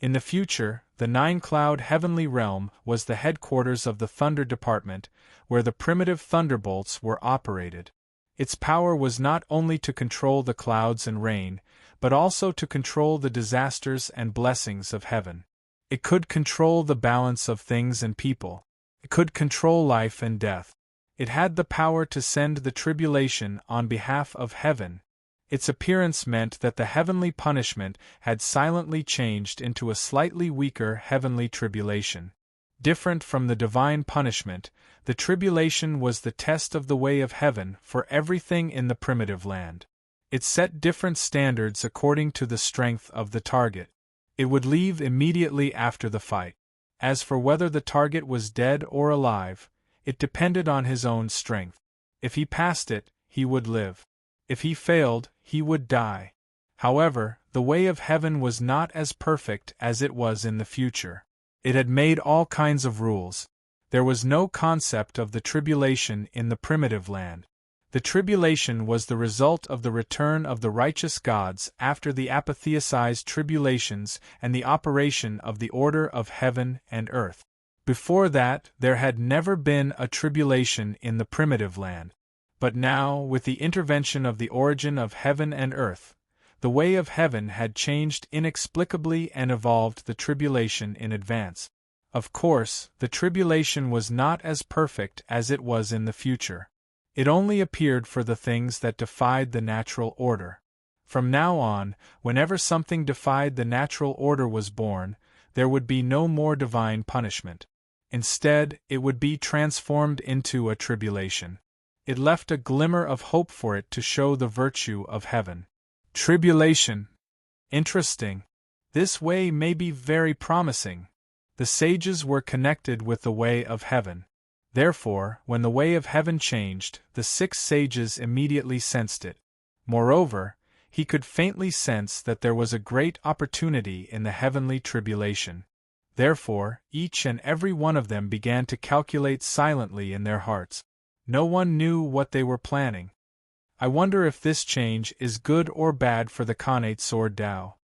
In the future, the nine-cloud heavenly realm was the headquarters of the Thunder Department, where the primitive thunderbolts were operated. Its power was not only to control the clouds and rain, but also to control the disasters and blessings of heaven. It could control the balance of things and people. It could control life and death. It had the power to send the tribulation on behalf of heaven. Its appearance meant that the heavenly punishment had silently changed into a slightly weaker heavenly tribulation. Different from the divine punishment, the tribulation was the test of the way of heaven for everything in the primitive land. It set different standards according to the strength of the target. It would leave immediately after the fight. As for whether the target was dead or alive, it depended on his own strength. If he passed it, he would live. If he failed, he would die. However, the way of heaven was not as perfect as it was in the future. It had made all kinds of rules. There was no concept of the tribulation in the primitive land. The tribulation was the result of the return of the righteous gods after the apotheosized tribulations and the operation of the order of heaven and earth. Before that, there had never been a tribulation in the primitive land. But now, with the intervention of the origin of heaven and earth, the way of heaven had changed inexplicably and evolved the tribulation in advance. Of course, the tribulation was not as perfect as it was in the future. It only appeared for the things that defied the natural order. From now on, whenever something defied the natural order was born, there would be no more divine punishment. Instead, it would be transformed into a tribulation. It left a glimmer of hope for it to show the virtue of heaven. Tribulation. Interesting. This way may be very promising. The sages were connected with the way of heaven. Therefore, when the way of heaven changed, the 6 sages immediately sensed it. Moreover, he could faintly sense that there was a great opportunity in the heavenly tribulation. Therefore, each and every one of them began to calculate silently in their hearts. No one knew what they were planning. I wonder if this change is good or bad for the Khanate sword Tao.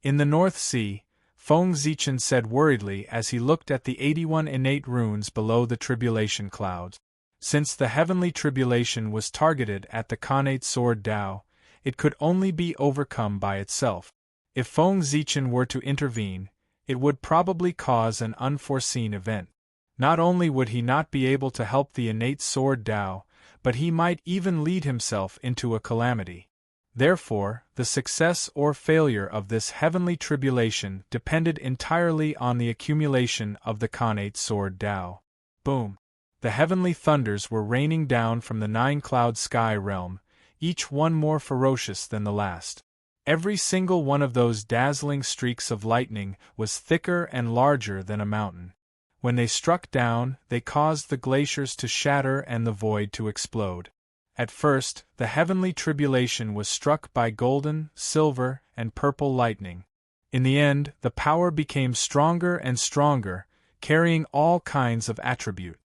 In the North Sea, Feng Zichen said worriedly as he looked at the 81 innate runes below the tribulation clouds. Since the heavenly tribulation was targeted at the Khanate sword Tao, it could only be overcome by itself. If Feng Zichen were to intervene, it would probably cause an unforeseen event. Not only would he not be able to help the innate sword Tao, but he might even lead himself into a calamity. Therefore, the success or failure of this heavenly tribulation depended entirely on the accumulation of the Khanate sword Tao. Boom! The heavenly thunders were raining down from the 9-cloud sky realm, each one more ferocious than the last. Every single one of those dazzling streaks of lightning was thicker and larger than a mountain. When they struck down, they caused the glaciers to shatter and the void to explode. At first, the heavenly tribulation was struck by golden, silver, and purple lightning. In the end, the power became stronger and stronger, carrying all kinds of attribute.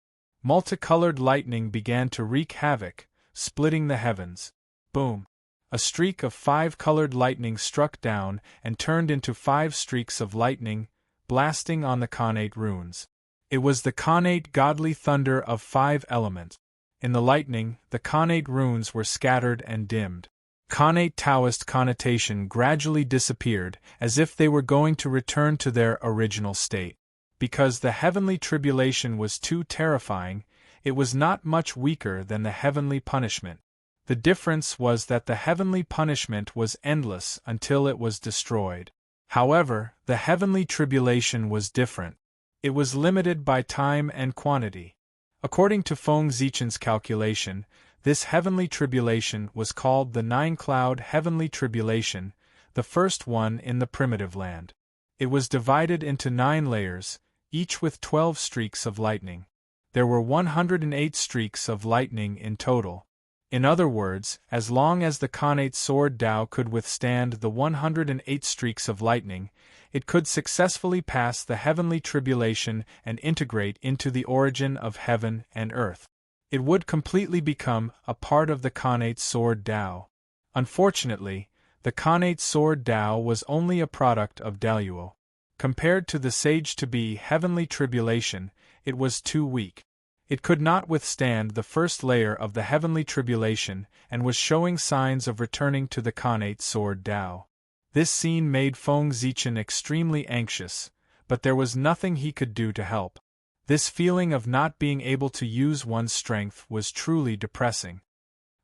Multicolored lightning began to wreak havoc, splitting the heavens. Boom! A streak of 5 colored lightning struck down and turned into 5 streaks of lightning, blasting on the Khanate runes. It was the Khanate godly thunder of 5 elements. In the lightning, the Khanate runes were scattered and dimmed. Khanate Taoist connotation gradually disappeared, as if they were going to return to their original state. Because the heavenly tribulation was too terrifying, it was not much weaker than the heavenly punishment. The difference was that the heavenly punishment was endless until it was destroyed. However, the heavenly tribulation was different. It was limited by time and quantity. According to Feng Zichen's calculation, this heavenly tribulation was called the 9-cloud heavenly tribulation, the first one in the primitive land. It was divided into 9 layers, each with 12 streaks of lightning. There were 108 streaks of lightning in total. In other words, as long as the Khanate sword Tao could withstand the 108 streaks of lightning, it could successfully pass the heavenly tribulation and integrate into the origin of heaven and earth. It would completely become a part of the Khanate sword Tao. Unfortunately, the Khanate sword Tao was only a product of Daluo. Compared to the sage-to-be heavenly tribulation, it was too weak. It could not withstand the first layer of the heavenly tribulation and was showing signs of returning to the Khanate sword Tao. This scene made Feng Zichen extremely anxious, but there was nothing he could do to help. This feeling of not being able to use one's strength was truly depressing.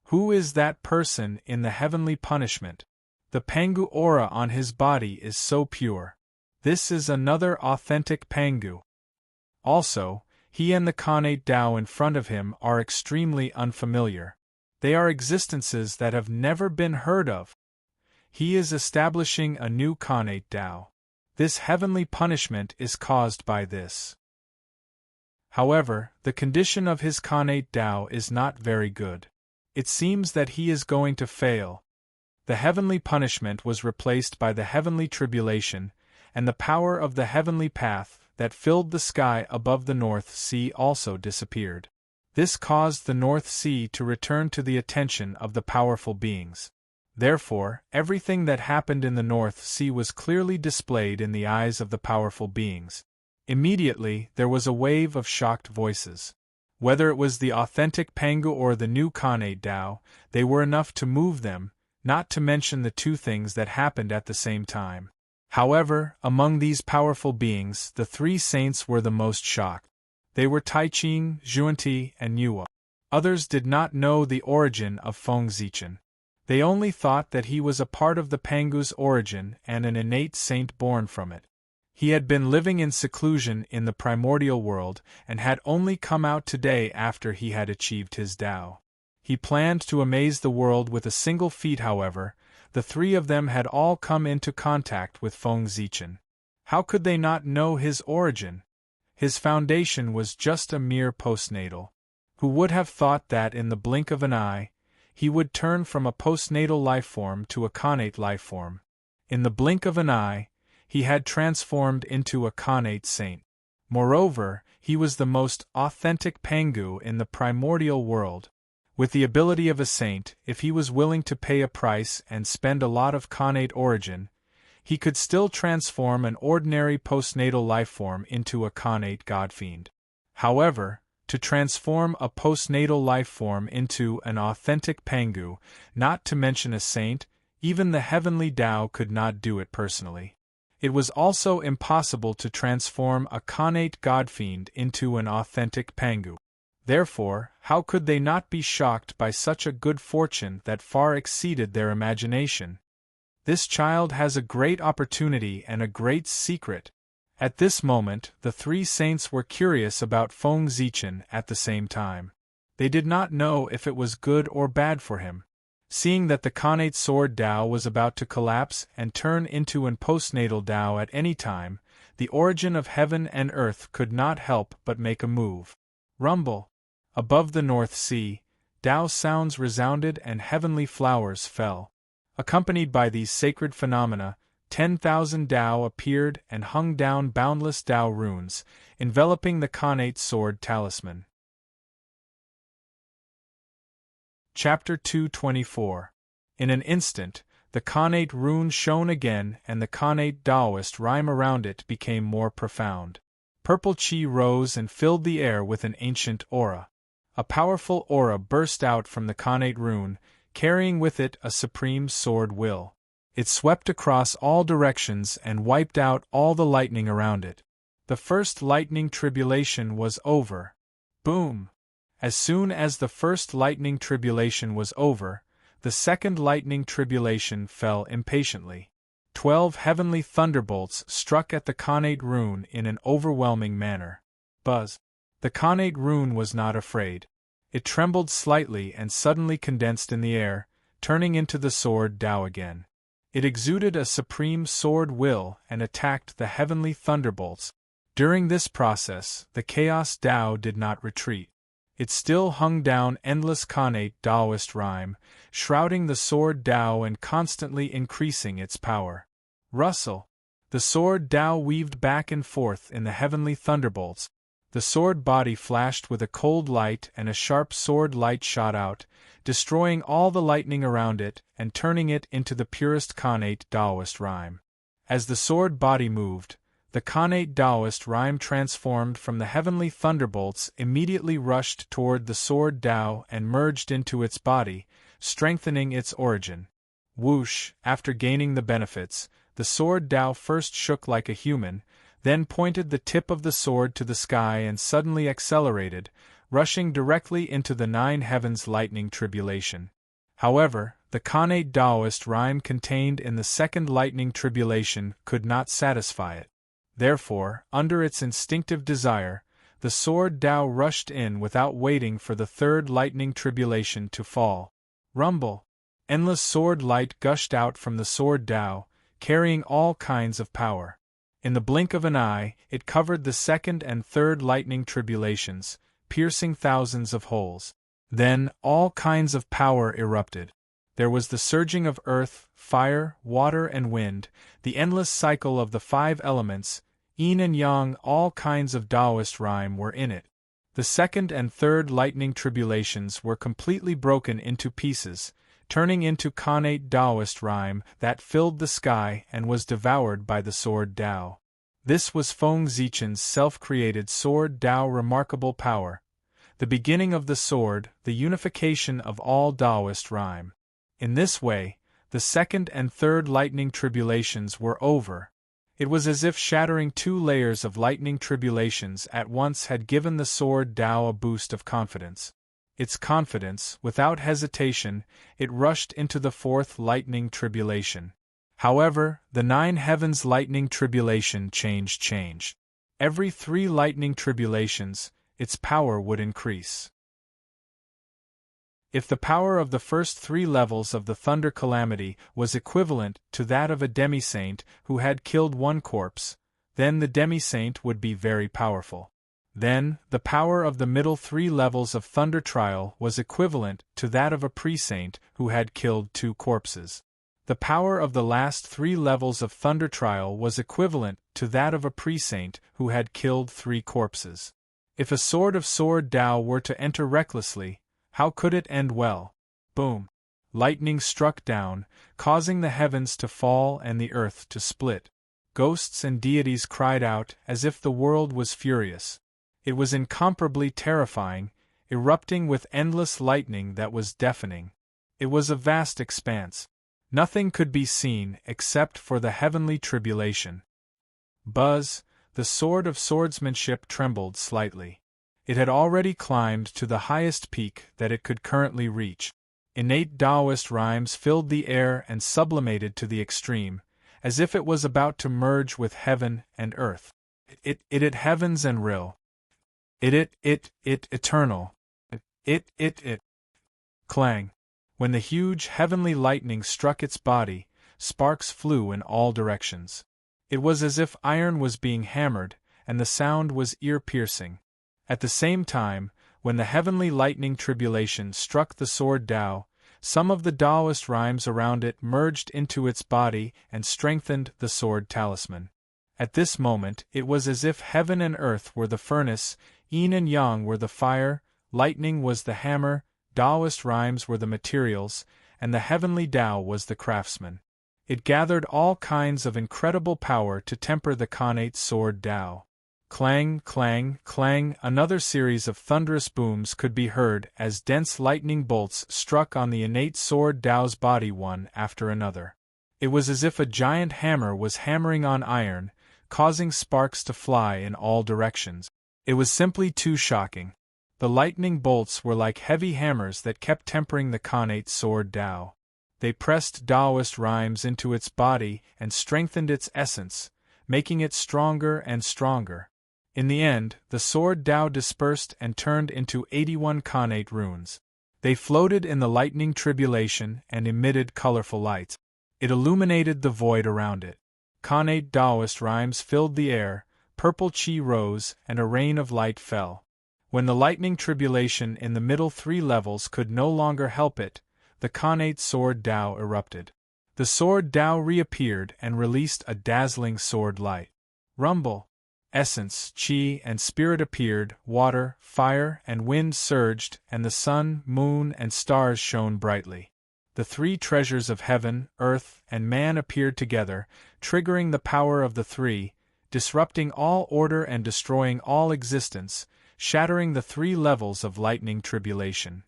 Who is that person in the heavenly punishment? The Pangu aura on his body is so pure. This is another authentic Pangu. Also, he and the Khanate Tao in front of him are extremely unfamiliar. They are existences that have never been heard of. He is establishing a new Khanate Tao. This heavenly punishment is caused by this. However, the condition of his Khanate Tao is not very good. It seems that he is going to fail. The heavenly punishment was replaced by the heavenly tribulation, and the power of the heavenly path that filled the sky above the North Sea also disappeared. This caused the North Sea to return to the attention of the powerful beings. Therefore, everything that happened in the North Sea was clearly displayed in the eyes of the powerful beings. Immediately, there was a wave of shocked voices. Whether it was the authentic Pangu or the new Khanate Tao, they were enough to move them, not to mention the 2 things that happened at the same time. However, among these powerful beings, the 3 saints were the most shocked. They were Taiqing, Zhuanti, and Yua. Others did not know the origin of Feng Zichen. They only thought that he was a part of the Pangu's origin and an innate saint born from it. He had been living in seclusion in the primordial world and had only come out today after he had achieved his Tao. He planned to amaze the world with a single feat. However, the 3 of them had all come into contact with Feng Zichen. How could they not know his origin? His foundation was just a mere postnatal. Who would have thought that in the blink of an eye, he would turn from a postnatal lifeform to a Khanate lifeform? In the blink of an eye, he had transformed into a Khanate saint. Moreover, he was the most authentic Pangu in the primordial world. With the ability of a saint, if he was willing to pay a price and spend a lot of Khanate origin, he could still transform an ordinary postnatal lifeform into a Khanate godfiend. However, to transform a postnatal lifeform into an authentic Pangu, not to mention a saint, even the heavenly Tao could not do it personally. It was also impossible to transform a Khanate godfiend into an authentic Pangu. Therefore, how could they not be shocked by such a good fortune that far exceeded their imagination? This child has a great opportunity and a great secret. At this moment, the 3 saints were curious about Feng Zichen at the same time. They did not know if it was good or bad for him. Seeing that the Khanate sword Tao was about to collapse and turn into an postnatal Tao at any time, the origin of heaven and earth could not help but make a move. Rumble! Above the North Sea, Tao sounds resounded and heavenly flowers fell. Accompanied by these sacred phenomena, 10,000 Tao appeared and hung down boundless Tao runes, enveloping the Khanate sword talisman. Chapter 224. In an instant, the Khanate rune shone again and the Khanate Taoist rhyme around it became more profound. Purple chi rose and filled the air with an ancient aura. A powerful aura burst out from the Khanate rune, carrying with it a supreme sword will. It swept across all directions and wiped out all the lightning around it. The first lightning tribulation was over. Boom! As soon as the first lightning tribulation was over, the second lightning tribulation fell impatiently. 12 heavenly thunderbolts struck at the Khanate rune in an overwhelming manner. Buzz! The Khanate rune was not afraid. It trembled slightly and suddenly condensed in the air, turning into the sword Tao again. It exuded a supreme sword will and attacked the heavenly thunderbolts. During this process, the chaos Tao did not retreat. It still hung down endless Khanate Taoist rhyme, shrouding the sword Tao and constantly increasing its power. Rustle! The sword Tao weaved back and forth in the heavenly thunderbolts. The sword body flashed with a cold light and a sharp sword light shot out, destroying all the lightning around it and turning it into the purest Khanate Taoist rhyme. As the sword body moved, the Khanate Taoist rhyme transformed from the heavenly thunderbolts immediately rushed toward the sword Tao and merged into its body, strengthening its origin. Whoosh! After gaining the benefits, the sword Tao first shook like a human, then pointed the tip of the sword to the sky and suddenly accelerated, rushing directly into the 9 heavens lightning tribulation. However, the Khanate Taoist rhyme contained in the second lightning tribulation could not satisfy it. Therefore, under its instinctive desire, the sword Tao rushed in without waiting for the third lightning tribulation to fall. Rumble! Endless sword light gushed out from the sword Tao, carrying all kinds of power. In the blink of an eye, it covered the second and third lightning tribulations, piercing thousands of holes. Then, all kinds of power erupted. There was the surging of earth, fire, water and wind, the endless cycle of the 5 elements, yin and yang, all kinds of Taoist rhyme were in it. The second and third lightning tribulations were completely broken into pieces, turning into Khanate Taoist rhyme that filled the sky and was devoured by the sword Tao. This was Feng Zichen's self-created sword Tao remarkable power, the beginning of the sword, the unification of all Taoist rhyme. In this way, the second and third lightning tribulations were over. It was as if shattering 2 layers of lightning tribulations at once had given the sword Tao a boost of confidence. Its confidence, without hesitation, it rushed into the 4th lightning tribulation. However, the 9 heavens lightning tribulation changed. Every 3 lightning tribulations, its power would increase. If the power of the first 3 levels of the thunder calamity was equivalent to that of a demi-saint who had killed 1 corpse, then the demi-saint would be very powerful. Then, the power of the middle 3 levels of thunder trial was equivalent to that of a pre-saint who had killed 2 corpses. The power of the last 3 levels of thunder trial was equivalent to that of a pre-saint who had killed 3 corpses. If a sword of sword Tao were to enter recklessly, how could it end well? Boom! Lightning struck down, causing the heavens to fall and the earth to split. Ghosts and deities cried out as if the world was furious. It was incomparably terrifying, erupting with endless lightning that was deafening. It was a vast expanse. Nothing could be seen except for the heavenly tribulation. Buzz! The sword of swordsmanship trembled slightly. It had already climbed to the highest peak that it could currently reach. Innate Taoist rhymes filled the air and sublimated to the extreme, as if it was about to merge with heaven and earth. It heavens and rill. It eternal. It. Clang. When the huge heavenly lightning struck its body, sparks flew in all directions. It was as if iron was being hammered, and the sound was ear-piercing. At the same time, when the heavenly lightning tribulation struck the sword Tao, some of the Taoist rhymes around it merged into its body and strengthened the sword talisman. At this moment, it was as if heaven and earth were the furnace, yin and yang were the fire, lightning was the hammer, Taoist rhymes were the materials, and the heavenly Tao was the craftsman. It gathered all kinds of incredible power to temper the Khanate sword Tao. Clang, clang, clang, another series of thunderous booms could be heard as dense lightning bolts struck on the innate sword Tao's body one after another. It was as if a giant hammer was hammering on iron, causing sparks to fly in all directions. It was simply too shocking. The lightning bolts were like heavy hammers that kept tempering the Khanate sword Tao. They pressed Taoist rhymes into its body and strengthened its essence, making it stronger and stronger. In the end, the sword Tao dispersed and turned into 81 Khanate runes. They floated in the lightning tribulation and emitted colorful lights. It illuminated the void around it. Khanate Taoist rhymes filled the air, purple chi rose, and a rain of light fell. When the lightning tribulation in the middle 3 levels could no longer help it, the Khanate sword Tao erupted. The sword Tao reappeared and released a dazzling sword light. Rumble! Essence, chi, and spirit appeared, water, fire, and wind surged, and the sun, moon, and stars shone brightly. The 3 treasures of heaven, earth, and man appeared together, triggering the power of the 3, disrupting all order and destroying all existence, shattering the 3 levels of lightning tribulation.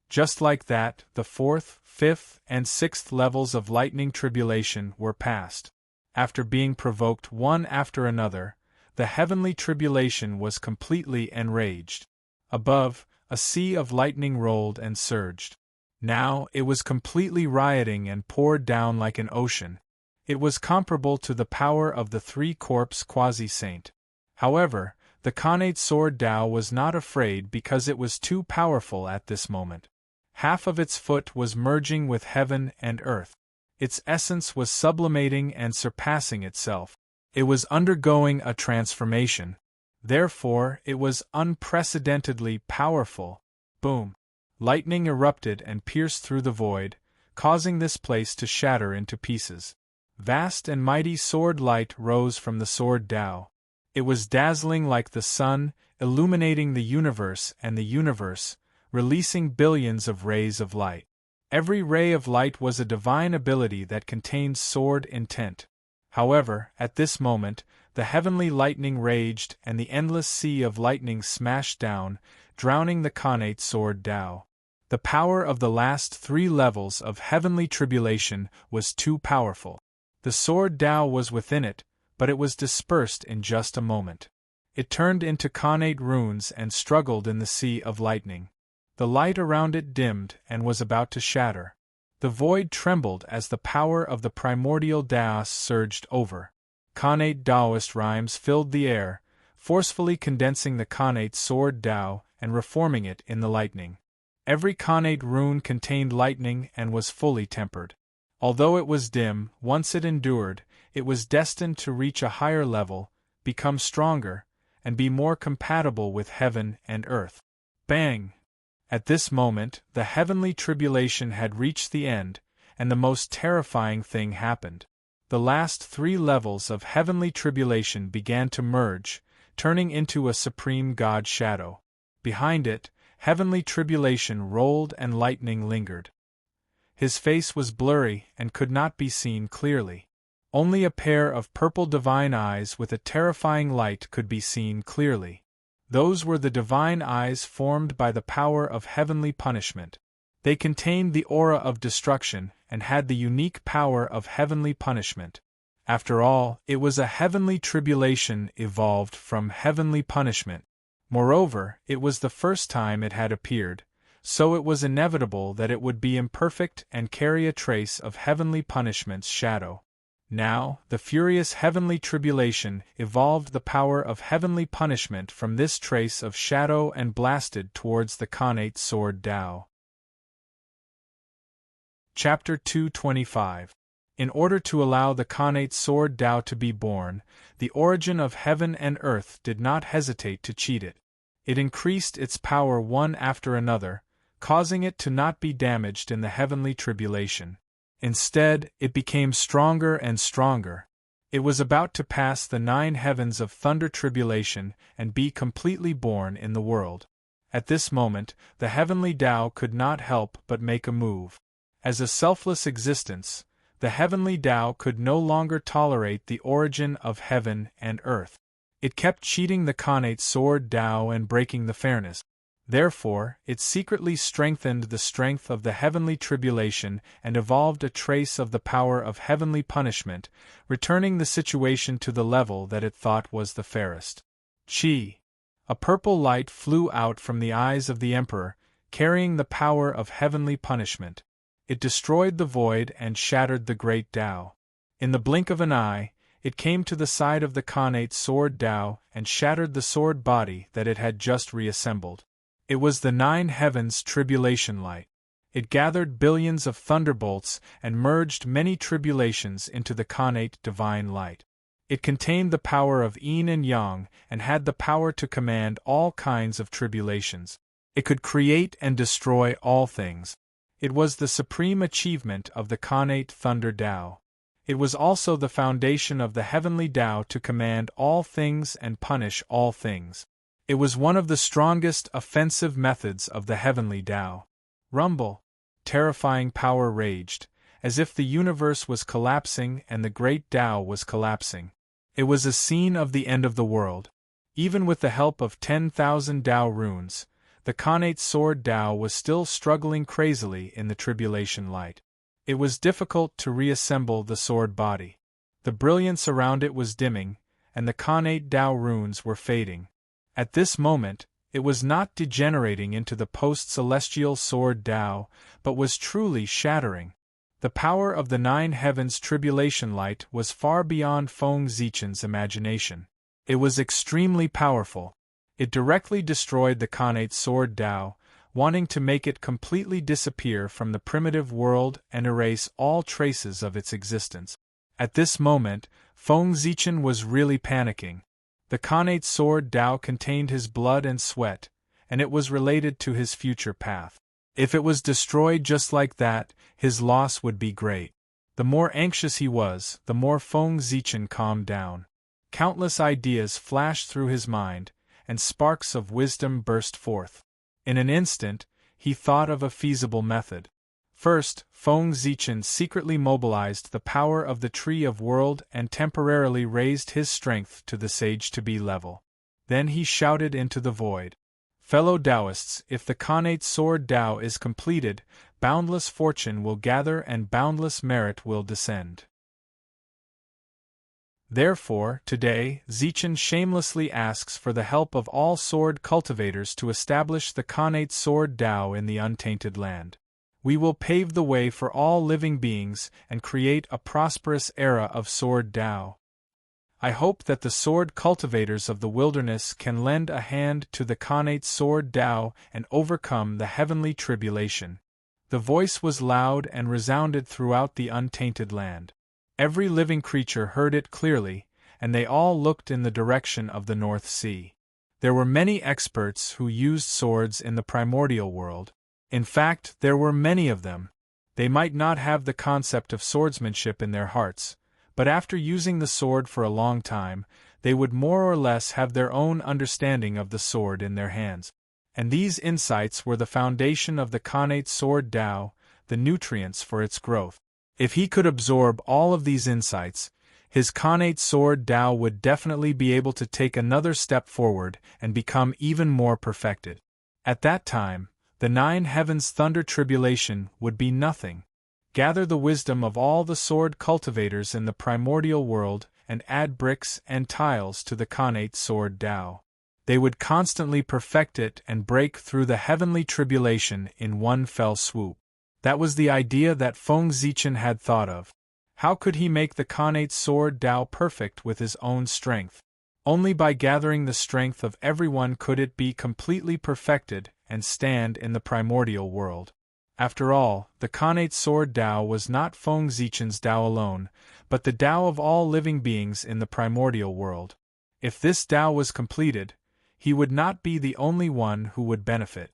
Just like that, the 4th, 5th, and 6th levels of lightning tribulation were passed. After being provoked one after another, the heavenly tribulation was completely enraged. Above, a sea of lightning rolled and surged. Now it was completely rioting and poured down like an ocean. It was comparable to the power of the 3-corpse quasi-saint. However, the Khanate sword Tao was not afraid because it was too powerful at this moment. Half of its foot was merging with heaven and earth. Its essence was sublimating and surpassing itself. It was undergoing a transformation. Therefore, it was unprecedentedly powerful. Boom! Lightning erupted and pierced through the void, causing this place to shatter into pieces. Vast and mighty sword light rose from the sword Tao. It was dazzling like the sun, illuminating the universe, releasing billions of rays of light. Every ray of light was a divine ability that contained sword intent. However, at this moment, the heavenly lightning raged and the endless sea of lightning smashed down, drowning the Khanate sword Tao. The power of the last 3 levels of heavenly tribulation was too powerful. The sword Tao was within it, but it was dispersed in just a moment. It turned into Khanate runes and struggled in the sea of lightning. The light around it dimmed and was about to shatter. The void trembled as the power of the primordial Taos surged over. Khanate Taoist rhymes filled the air, forcefully condensing the Khanate sword Tao and reforming it in the lightning. Every Khanate rune contained lightning and was fully tempered. Although it was dim, once it endured, it was destined to reach a higher level, become stronger, and be more compatible with heaven and earth. Bang! At this moment, the heavenly tribulation had reached the end, and the most terrifying thing happened. The last 3 levels of heavenly tribulation began to merge, turning into a supreme God shadow. Behind it, heavenly tribulation rolled and lightning lingered. His face was blurry and could not be seen clearly. Only a pair of purple divine eyes with a terrifying light could be seen clearly. Those were the divine eyes formed by the power of heavenly punishment. They contained the aura of destruction and had the unique power of heavenly punishment. After all, it was a heavenly tribulation evolved from heavenly punishment. Moreover, it was the first time it had appeared, so it was inevitable that it would be imperfect and carry a trace of heavenly punishment's shadow. Now, the furious heavenly tribulation evolved the power of heavenly punishment from this trace of shadow and blasted towards the Khanate sword Tao. Chapter 225. In order to allow the Khanate sword Tao to be born, the origin of heaven and earth did not hesitate to cheat it. It increased its power one after another, causing it to not be damaged in the heavenly tribulation. Instead, it became stronger and stronger. It was about to pass the 9 heavens of thunder tribulation and be completely born in the world. At this moment, the heavenly Tao could not help but make a move. As a selfless existence, the heavenly Tao could no longer tolerate the origin of heaven and earth. It kept cheating the Khanate sword Tao and breaking the fairness. Therefore, it secretly strengthened the strength of the heavenly tribulation and evolved a trace of the power of heavenly punishment, returning the situation to the level that it thought was the fairest. Chi. A purple light flew out from the eyes of the Emperor, carrying the power of heavenly punishment. It destroyed the void and shattered the great Tao. In the blink of an eye, it came to the side of the Khanate sword Tao and shattered the sword body that it had just reassembled. It was the 9 heavens tribulation light. It gathered billions of thunderbolts and merged many tribulations into the Khanate divine light. It contained the power of yin and yang and had the power to command all kinds of tribulations. It could create and destroy all things. It was the supreme achievement of the Khanate Thunder Tao. It was also the foundation of the heavenly Tao to command all things and punish all things. It was one of the strongest offensive methods of the heavenly Tao. Rumble. Terrifying power raged, as if the universe was collapsing and the great Tao was collapsing. It was a scene of the end of the world. Even with the help of 10,000 Tao runes, the Khanate sword Tao was still struggling crazily in the tribulation light. It was difficult to reassemble the sword body. The brilliance around it was dimming, and the Khanate Tao runes were fading. At this moment, it was not degenerating into the post-celestial sword Tao, but was truly shattering. The power of the 9 heavens tribulation light was far beyond Feng Zichen's imagination. It was extremely powerful. It directly destroyed the Khanate sword Tao, wanting to make it completely disappear from the primitive world and erase all traces of its existence. At this moment, Feng Zichen was really panicking. The Khanate sword Tao contained his blood and sweat, and it was related to his future path. If it was destroyed just like that, his loss would be great. The more anxious he was, the more Feng Zichen calmed down. Countless ideas flashed through his mind, and sparks of wisdom burst forth. In an instant, he thought of a feasible method. First, Feng Zichen secretly mobilized the power of the Tree of World and temporarily raised his strength to the Sage-to-be level. Then he shouted into the void. Fellow Taoists, if the Khanate sword Tao is completed, boundless fortune will gather and boundless merit will descend. Therefore, today, Zichen shamelessly asks for the help of all sword cultivators to establish the Khanate sword Tao in the untainted land. We will pave the way for all living beings and create a prosperous era of sword Tao. I hope that the sword cultivators of the wilderness can lend a hand to the Khanate sword Tao and overcome the heavenly tribulation. The voice was loud and resounded throughout the untainted land. Every living creature heard it clearly, and they all looked in the direction of the North Sea. There were many experts who used swords in the primordial world. In fact, there were many of them. They might not have the concept of swordsmanship in their hearts, but after using the sword for a long time, they would more or less have their own understanding of the sword in their hands. And these insights were the foundation of the Khanate sword Tao, the nutrients for its growth. If he could absorb all of these insights, his Khanate sword Tao would definitely be able to take another step forward and become even more perfected. At that time, the 9 heavens thunder tribulation would be nothing. Gather the wisdom of all the sword cultivators in the primordial world and add bricks and tiles to the Khanate sword Tao. They would constantly perfect it and break through the heavenly tribulation in one fell swoop. That was the idea that Feng Zichen had thought of. How could he make the Khanate sword Tao perfect with his own strength? Only by gathering the strength of everyone could it be completely perfected and stand in the primordial world. After all, the Khanate sword Tao was not Feng Zichen's Tao alone, but the Tao of all living beings in the primordial world. If this Tao was completed, he would not be the only one who would benefit.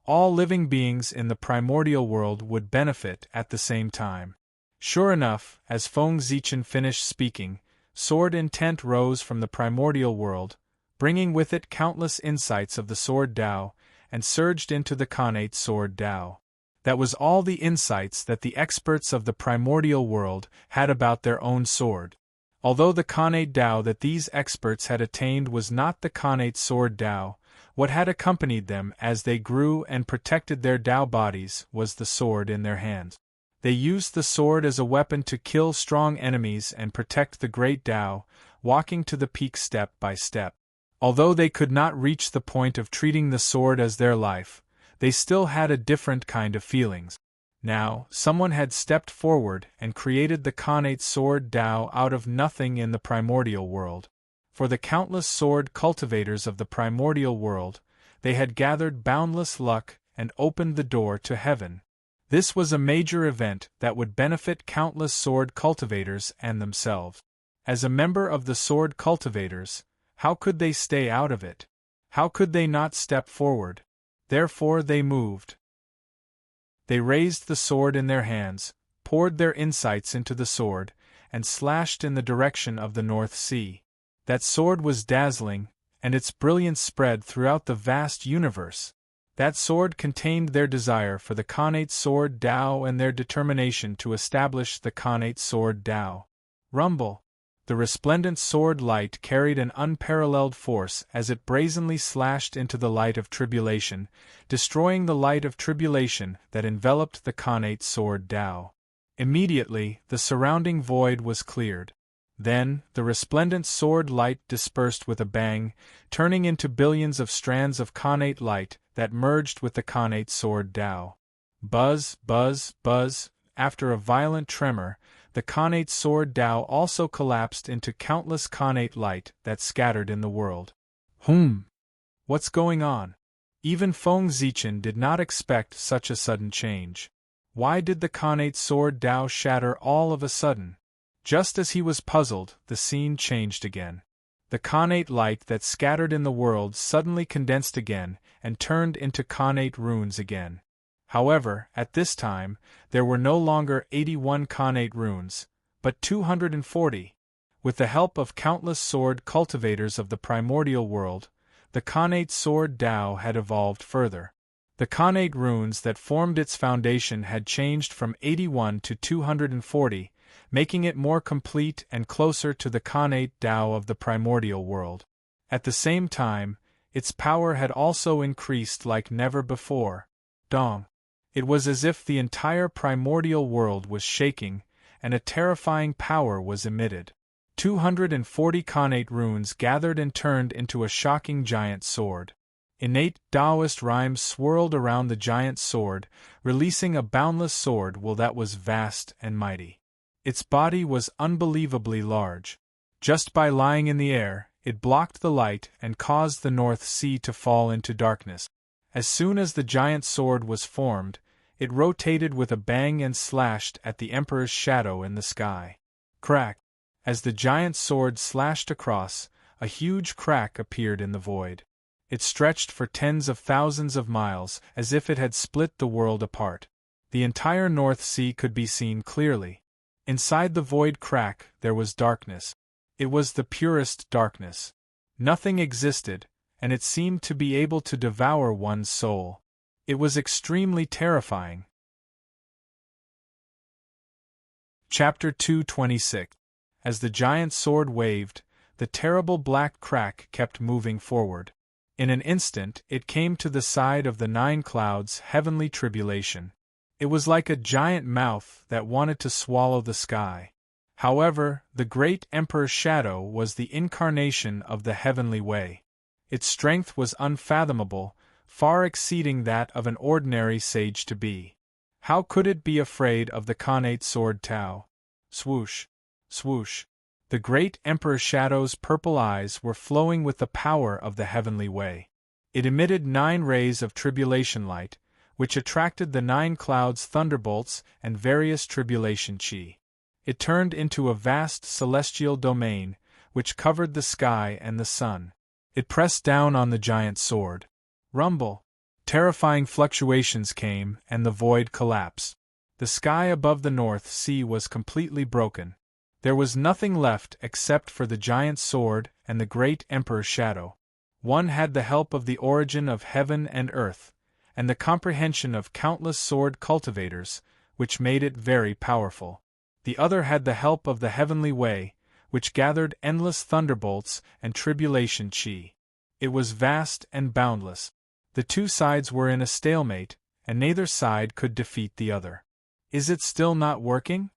All living beings in the primordial world would benefit at the same time. Sure enough, as Feng Zichen finished speaking, sword intent rose from the primordial world, bringing with it countless insights of the sword Tao, and surged into the Khanate sword Tao. That was all the insights that the experts of the primordial world had about their own sword. Although the Khanate Tao that these experts had attained was not the Khanate sword Tao, what had accompanied them as they grew and protected their Tao bodies was the sword in their hands. They used the sword as a weapon to kill strong enemies and protect the great Tao, walking to the peak step by step. Although they could not reach the point of treating the sword as their life, they still had a different kind of feelings. Now, someone had stepped forward and created the Khanate sword Tao out of nothing in the primordial world. For the countless sword cultivators of the primordial world, they had gathered boundless luck and opened the door to heaven. This was a major event that would benefit countless sword cultivators and themselves. As a member of the sword cultivators, how could they stay out of it? How could they not step forward? Therefore they moved. They raised the sword in their hands, poured their insights into the sword, and slashed in the direction of the North Sea. That sword was dazzling, and its brilliance spread throughout the vast universe. That sword contained their desire for the Khanate sword Tao and their determination to establish the Khanate sword Tao. Rumble! The resplendent sword light carried an unparalleled force as it brazenly slashed into the light of tribulation, destroying the light of tribulation that enveloped the Khanate sword Tao. Immediately, the surrounding void was cleared. Then, the resplendent sword light dispersed with a bang, turning into billions of strands of Khanate light that merged with the Khanate sword Tao. Buzz, buzz, buzz. After a violent tremor, the Khanate sword Tao also collapsed into countless Khanate light that scattered in the world. What's going on? Even Feng Zichen did not expect such a sudden change. Why did the Khanate sword Tao shatter all of a sudden? Just as he was puzzled, the scene changed again. The Khanate light that scattered in the world suddenly condensed again and turned into Khanate runes again. However, at this time, there were no longer 81 Khanate runes, but 240. With the help of countless sword cultivators of the primordial world, the Khanate sword Tao had evolved further. The Khanate runes that formed its foundation had changed from 81 to 240, making it more complete and closer to the Khanate Tao of the primordial world. At the same time, its power had also increased like never before. Dong! It was as if the entire primordial world was shaking, and a terrifying power was emitted. 240 Khanate runes gathered and turned into a shocking giant sword. Innate Taoist rhymes swirled around the giant sword, releasing a boundless sword will that was vast and mighty. Its body was unbelievably large. Just by lying in the air, it blocked the light and caused the North Sea to fall into darkness. As soon as the giant sword was formed, it rotated with a bang and slashed at the Emperor's shadow in the sky. Crack! As the giant sword slashed across, a huge crack appeared in the void. It stretched for tens of thousands of miles, as if it had split the world apart. The entire North Sea could be seen clearly. Inside the void crack there was darkness. It was the purest darkness. Nothing existed, and it seemed to be able to devour one's soul. It was extremely terrifying. Chapter 226. As the giant sword waved, the terrible black crack kept moving forward. In an instant it came to the side of the 9 clouds' heavenly tribulation. It was like a giant mouth that wanted to swallow the sky. However, the great Emperor's shadow was the incarnation of the heavenly way. Its strength was unfathomable, far exceeding that of an ordinary sage to be. How could it be afraid of the Khanate sword Tao? Swoosh! Swoosh! The great Emperor's shadow's purple eyes were flowing with the power of the heavenly way. It emitted 9 rays of tribulation light, which attracted the 9 clouds' thunderbolts and various tribulation chi. It turned into a vast celestial domain, which covered the sky and the sun. It pressed down on the giant sword. Rumble. Terrifying fluctuations came, and the void collapsed. The sky above the North Sea was completely broken. There was nothing left except for the giant sword and the great Emperor's shadow. One had the help of the origin of heaven and earth, and the comprehension of countless sword cultivators, which made it very powerful. The other had the help of the heavenly way, which gathered endless thunderbolts and tribulation chi. It was vast and boundless. The two sides were in a stalemate, and neither side could defeat the other. Is it still not working?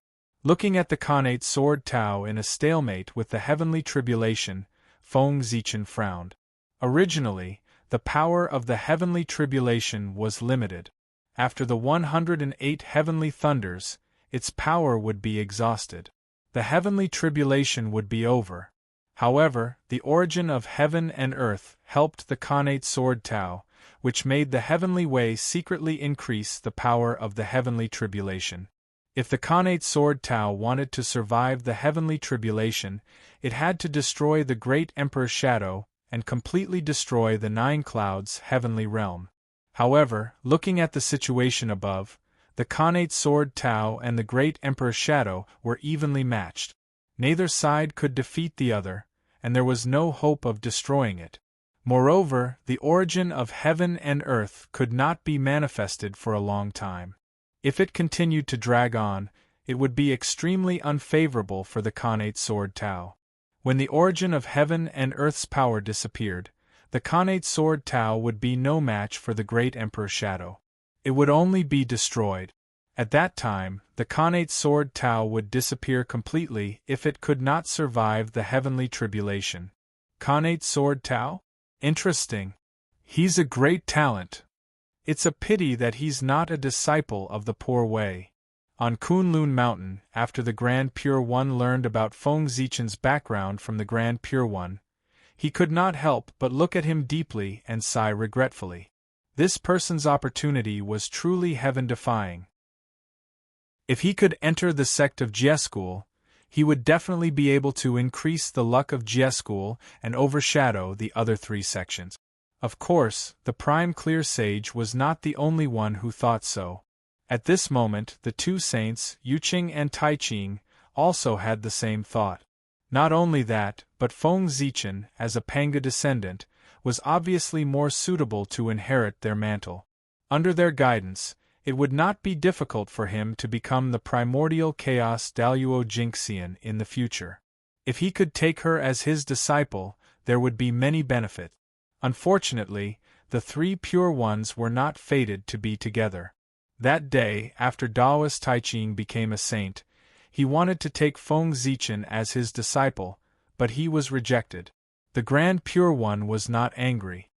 Looking at the Khanate sword Tao in a stalemate with the heavenly tribulation, Feng Zichen frowned. Originally, the power of the heavenly tribulation was limited. After the 108 heavenly thunders, its power would be exhausted. The heavenly tribulation would be over. However, the origin of heaven and earth helped the Khanate sword Tao, which made the heavenly way secretly increase the power of the heavenly tribulation. If the Khanate sword Tao wanted to survive the heavenly tribulation, it had to destroy the great Emperor's shadow and completely destroy the Nine Clouds' heavenly realm. However, looking at the situation above, the Khanate sword Tao and the great Emperor's shadow were evenly matched. Neither side could defeat the other, and there was no hope of destroying it. Moreover, the origin of heaven and earth could not be manifested for a long time. If it continued to drag on, it would be extremely unfavorable for the Khanate sword Tao. When the origin of heaven and earth's power disappeared, the Khanate sword Tao would be no match for the great Emperor's shadow. It would only be destroyed. At that time, the Khanate sword Tao would disappear completely if it could not survive the heavenly tribulation. Khanate sword Tao? Interesting. He's a great talent. It's a pity that he's not a disciple of the Poor Way. On Kunlun Mountain, after the Grand Pure One learned about Feng Zichen's background from the Grand Pure One, he could not help but look at him deeply and sigh regretfully. This person's opportunity was truly heaven-defying. If he could enter the sect of Jie School, he would definitely be able to increase the luck of Jie School and overshadow the other three sections. Of course, the Prime Clear Sage was not the only one who thought so. At this moment, the two saints, Yuqing and Taiqing, also had the same thought. Not only that, but Feng Zichen, as a Panga descendant, was obviously more suitable to inherit their mantle. Under their guidance, it would not be difficult for him to become the primordial chaos Daluo Jinxian in the future. If he could take her as his disciple, there would be many benefits. Unfortunately, the three pure ones were not fated to be together. That day, after Daoist Taiqing became a saint, he wanted to take Feng Zichen as his disciple, but he was rejected. The Grand Pure One was not angry.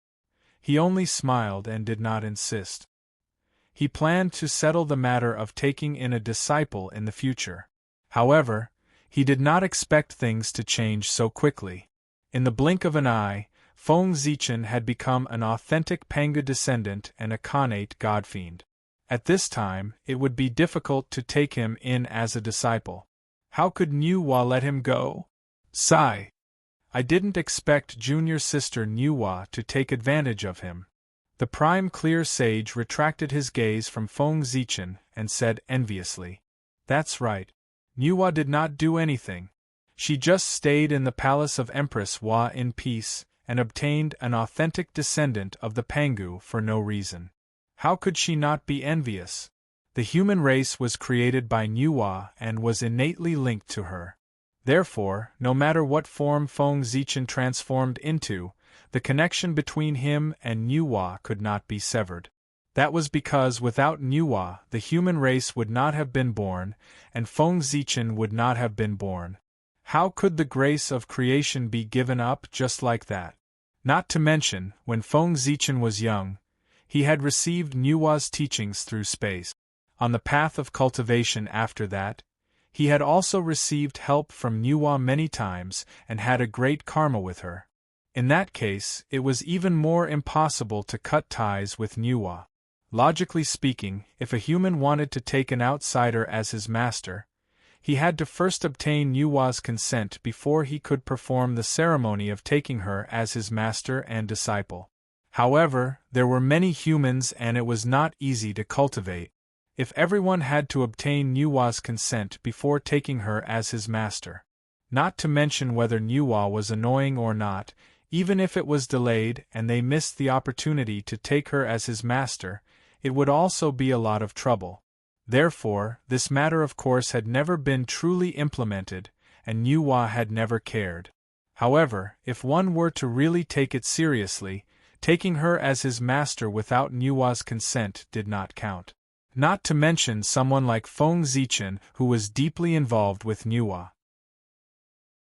He only smiled and did not insist. He planned to settle the matter of taking in a disciple in the future. However, he did not expect things to change so quickly. In the blink of an eye, Feng Zichen had become an authentic Panga descendant and a Khanate godfiend. At this time, it would be difficult to take him in as a disciple. How could Nuwa let him go? Sigh. I didn't expect junior sister Nuwa to take advantage of him. The Prime Clear Sage retracted his gaze from Feng Zichen and said enviously, "That's right. Nuwa did not do anything. She just stayed in the palace of Empress Hua in peace, and obtained an authentic descendant of the Pangu for no reason. How could she not be envious? The human race was created by Nuwa and was innately linked to her. Therefore, no matter what form Feng Zichen transformed into, the connection between him and Nuwa could not be severed. That was because without Nuwa, the human race would not have been born, and Feng Zichen would not have been born. How could the grace of creation be given up just like that? Not to mention, when Feng Zichen was young, he had received Nuwa's teachings through space. On the path of cultivation after that, he had also received help from Nuwa many times and had a great karma with her. In that case, it was even more impossible to cut ties with Nuwa. Logically speaking, if a human wanted to take an outsider as his master, he had to first obtain Nuwa's consent before he could perform the ceremony of taking her as his master and disciple. However, there were many humans and it was not easy to cultivate. If everyone had to obtain Nuwa's consent before taking her as his master. Not to mention whether Nuwa was annoying or not, even if it was delayed and they missed the opportunity to take her as his master, it would also be a lot of trouble. Therefore, this matter of course had never been truly implemented, and Nuwa had never cared. However, if one were to really take it seriously, taking her as his master without Nuwa's consent did not count. Not to mention someone like Feng Zichen who was deeply involved with Nuwa.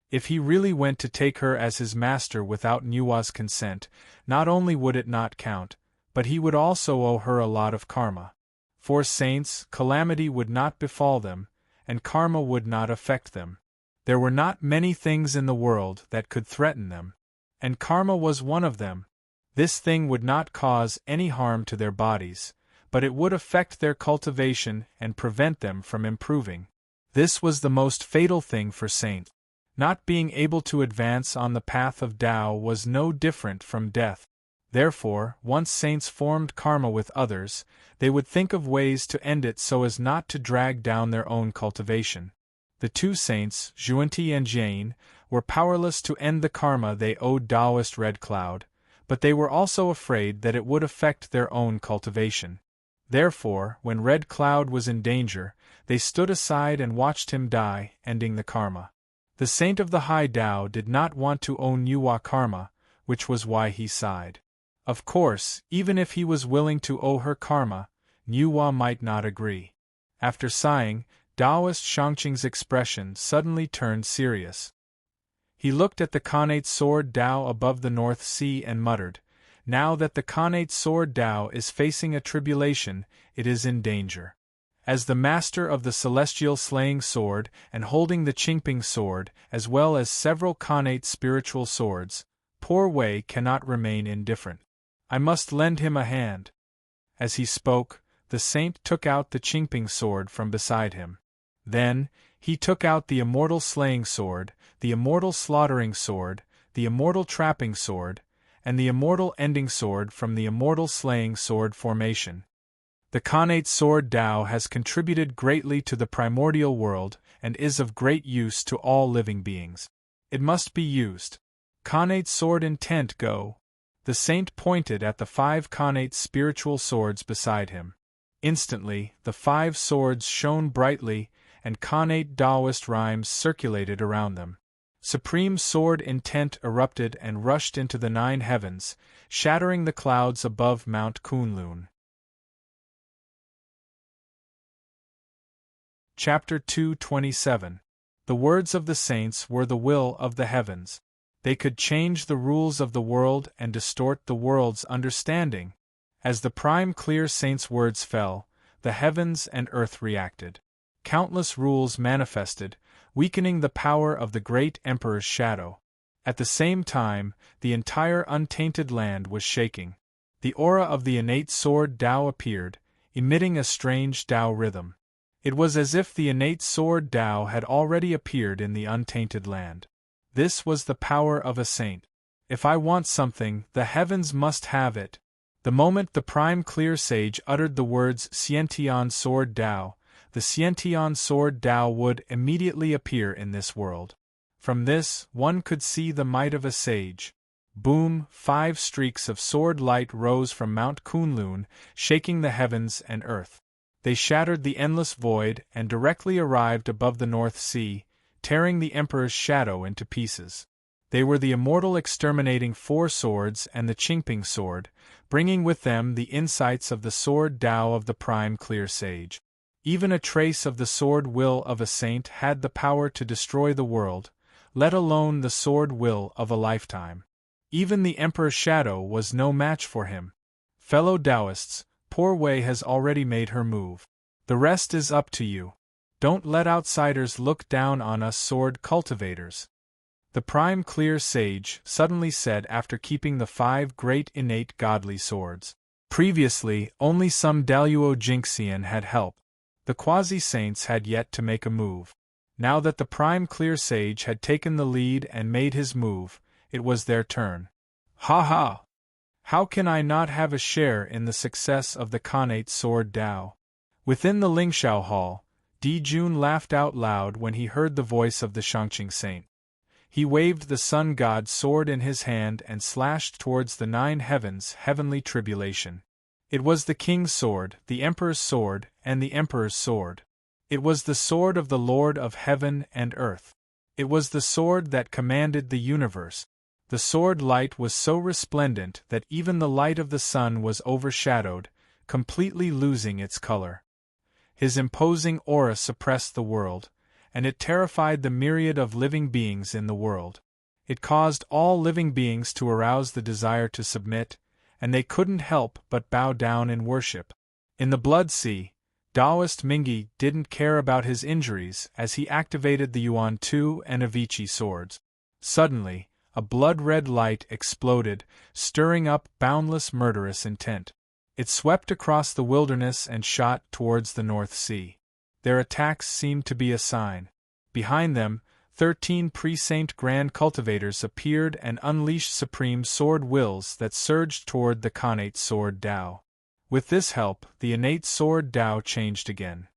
If he really went to take her as his master without Nuwa's consent, not only would it not count, but he would also owe her a lot of karma. For saints, calamity would not befall them, and karma would not affect them. There were not many things in the world that could threaten them, and karma was one of them. This thing would not cause any harm to their bodies, but it would affect their cultivation and prevent them from improving. This was the most fatal thing for saints. Not being able to advance on the path of Tao was no different from death. Therefore, once saints formed karma with others, they would think of ways to end it so as not to drag down their own cultivation. The two saints, Xuanti and Jane, were powerless to end the karma they owed Taoist Red Cloud, but they were also afraid that it would affect their own cultivation. Therefore, when Red Cloud was in danger, they stood aside and watched him die, ending the karma. The saint of the high Tao did not want to own Nuwa karma, which was why he sighed. Of course, even if he was willing to owe her karma, Nuwa might not agree. After sighing, Taoist Shangqing's expression suddenly turned serious. He looked at the Khanate sword Tao above the North Sea and muttered, "Now that the Khanate sword Tao is facing a tribulation, it is in danger. As the master of the celestial slaying sword and holding the Qingping sword, as well as several Khanate spiritual swords, poor Wei cannot remain indifferent. I must lend him a hand." As he spoke, the saint took out the Qingping sword from beside him. Then, he took out the immortal slaying sword, the immortal slaughtering sword, the immortal trapping sword, and the immortal ending sword from the immortal slaying sword formation. The Khanate sword Tao has contributed greatly to the primordial world and is of great use to all living beings. It must be used. Khanate sword intent go. The saint pointed at the 5 Khanate spiritual swords beside him. Instantly, the 5 swords shone brightly, and Khanate Taoist rhymes circulated around them. Supreme sword intent erupted and rushed into the 9 heavens, shattering the clouds above Mount Kunlun. Chapter 227. The words of the saints were the will of the heavens. They could change the rules of the world and distort the world's understanding. As the prime clear saint's words fell, the heavens and earth reacted. Countless rules manifested, weakening the power of the great emperor's shadow. At the same time, the entire untainted land was shaking. The aura of the innate sword Tao appeared, emitting a strange Tao rhythm. It was as if the innate sword Tao had already appeared in the untainted land. This was the power of a saint. If I want something, the heavens must have it. The moment the prime clear sage uttered the words Xiantian sword Tao, the Xiantian sword Tao would immediately appear in this world. From this, one could see the might of a sage. Boom! 5 streaks of sword light rose from Mount Kunlun, shaking the heavens and earth. They shattered the endless void and directly arrived above the North Sea, tearing the Emperor's shadow into pieces. They were the immortal exterminating 4 swords and the Qingping sword, bringing with them the insights of the sword Tao of the prime clear sage. Even a trace of the sword will of a saint had the power to destroy the world, let alone the sword will of a lifetime. Even the Emperor's shadow was no match for him. Fellow Taoists, poor Wei has already made her move. The rest is up to you. Don't let outsiders look down on us sword cultivators. The prime clear sage suddenly said after keeping the 5 great innate godly swords. Previously, only some Daluo Jinxian had helped. The quasi-saints had yet to make a move. Now that the prime clear sage had taken the lead and made his move, it was their turn. Ha ha! How can I not have a share in the success of the Khanate Sword Dao? Within the Lingshao Hall, Di Jun laughed out loud when he heard the voice of the Shangqing saint. He waved the sun god's sword in his hand and slashed towards the 9 heavens' heavenly tribulation. It was the king's sword, the emperor's sword, and the emperor's sword. It was the sword of the Lord of heaven and earth. It was the sword that commanded the universe. The sword light was so resplendent that even the light of the sun was overshadowed, completely losing its color. His imposing aura suppressed the world, and it terrified the myriad of living beings in the world. It caused all living beings to arouse the desire to submit, and they couldn't help but bow down in worship. In the Blood Sea, Taoist Mingi didn't care about his injuries as he activated the Yuan Tu and Avici swords. Suddenly, a blood-red light exploded, stirring up boundless murderous intent. It swept across the wilderness and shot towards the North Sea. Their attacks seemed to be a sign. Behind them, 13 pre-saint grand cultivators appeared and unleashed supreme sword wills that surged toward the Khanate Sword Dao. With this help, the innate Sword Dao changed again.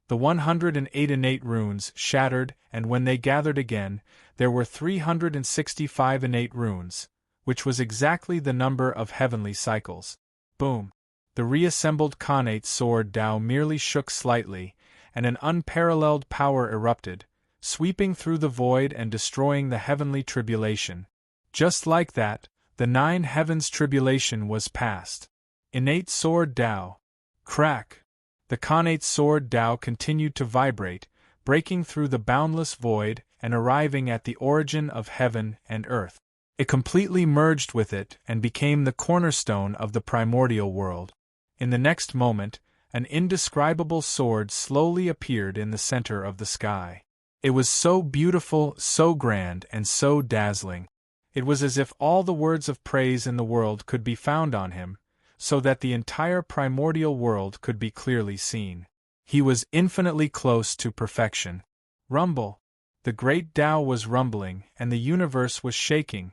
The 108 innate runes shattered, and when they gathered again, there were 365 innate runes, which was exactly the number of heavenly cycles. Boom! The reassembled Khanate Sword Dao merely shook slightly, and an unparalleled power erupted, sweeping through the void and destroying the heavenly tribulation. Just like that, the 9 heavens' tribulation was past. Innate Sword Dao. Crack! The Khanate Sword Dao continued to vibrate, breaking through the boundless void and arriving at the origin of heaven and earth. It completely merged with it and became the cornerstone of the primordial world. In the next moment, an indescribable sword slowly appeared in the center of the sky. It was so beautiful, so grand, and so dazzling. It was as if all the words of praise in the world could be found on him, so that the entire primordial world could be clearly seen. He was infinitely close to perfection. Rumble! The great Tao was rumbling, and the universe was shaking.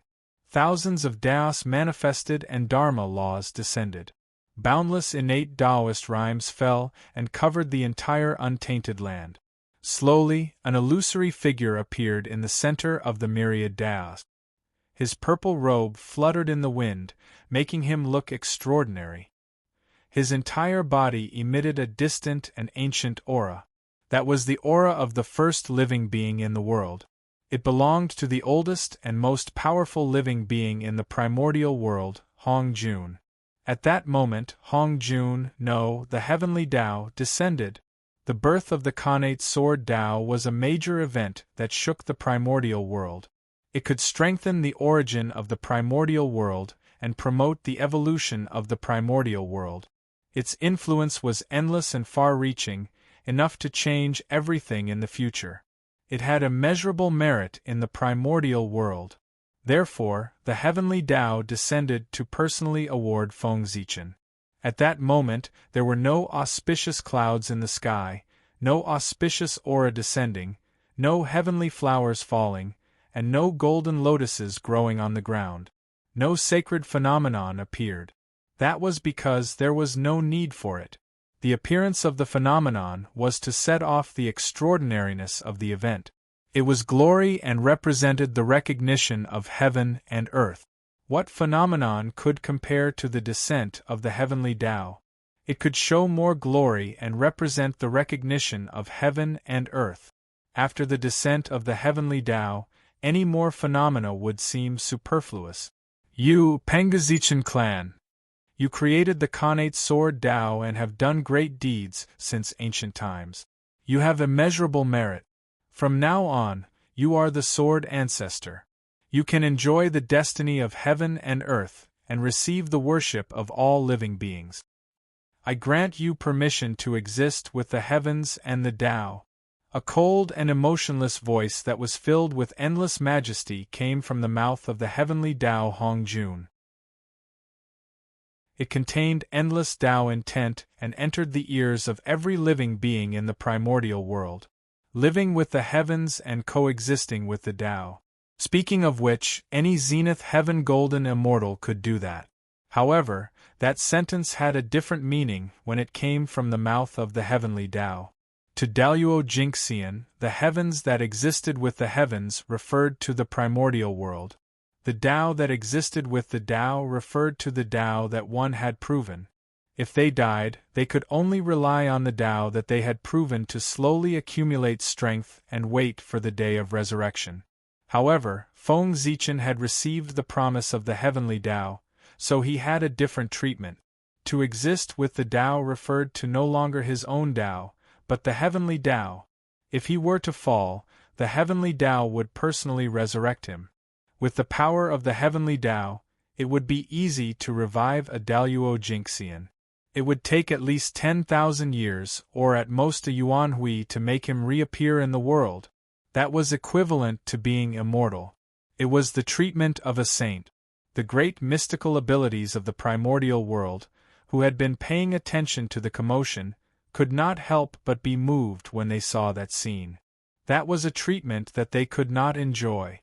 Thousands of Daos manifested and Dharma laws descended. Boundless innate Taoist rhymes fell and covered the entire untainted land. Slowly, an illusory figure appeared in the center of the myriad Daos. His purple robe fluttered in the wind, making him look extraordinary. His entire body emitted a distant and ancient aura. That was the aura of the first living being in the world. It belonged to the oldest and most powerful living being in the primordial world, Hong Jun. At that moment, Hong Jun, no, the heavenly Tao, descended. The birth of the Khanate Sword Dao was a major event that shook the primordial world. It could strengthen the origin of the primordial world and promote the evolution of the primordial world. Its influence was endless and far-reaching, enough to change everything in the future. It had immeasurable merit in the primordial world. Therefore, the heavenly Tao descended to personally award Feng Zichen. At that moment, there were no auspicious clouds in the sky, no auspicious aura descending, no heavenly flowers falling, and no golden lotuses growing on the ground. No sacred phenomenon appeared. That was because there was no need for it. The appearance of the phenomenon was to set off the extraordinariness of the event. It was glory and represented the recognition of heaven and earth. What phenomenon could compare to the descent of the heavenly Tao? It could show more glory and represent the recognition of heaven and earth. After the descent of the heavenly Tao, any more phenomena would seem superfluous. You, Pengazichen clan! You created the Khanate Sword Dao and have done great deeds since ancient times. You have immeasurable merit. From now on, you are the Sword Ancestor. You can enjoy the destiny of heaven and earth, and receive the worship of all living beings. I grant you permission to exist with the heavens and the Tao. A cold and emotionless voice that was filled with endless majesty came from the mouth of the heavenly Tao Hong Jun. It contained endless Tao intent and entered the ears of every living being in the primordial world, living with the heavens and coexisting with the Tao. Speaking of which, any zenith heaven golden immortal could do that. However, that sentence had a different meaning when it came from the mouth of the heavenly Tao. To Daluo Jingxian, the heavens that existed with the heavens referred to the primordial world. The Tao that existed with the Tao referred to the Tao that one had proven. If they died, they could only rely on the Tao that they had proven to slowly accumulate strength and wait for the day of resurrection. However, Feng Zichen had received the promise of the heavenly Tao, so he had a different treatment. To exist with the Tao referred to no longer his own Tao, but the heavenly Tao. If he were to fall, the heavenly Tao would personally resurrect him. With the power of the heavenly Tao, it would be easy to revive a Daluo Jingxian. It would take at least 10,000 years, or at most a Yuan Hui, to make him reappear in the world. That was equivalent to being immortal. It was the treatment of a saint. The great mystical abilities of the primordial world, who had been paying attention to the commotion, could not help but be moved when they saw that scene. That was a treatment that they could not enjoy.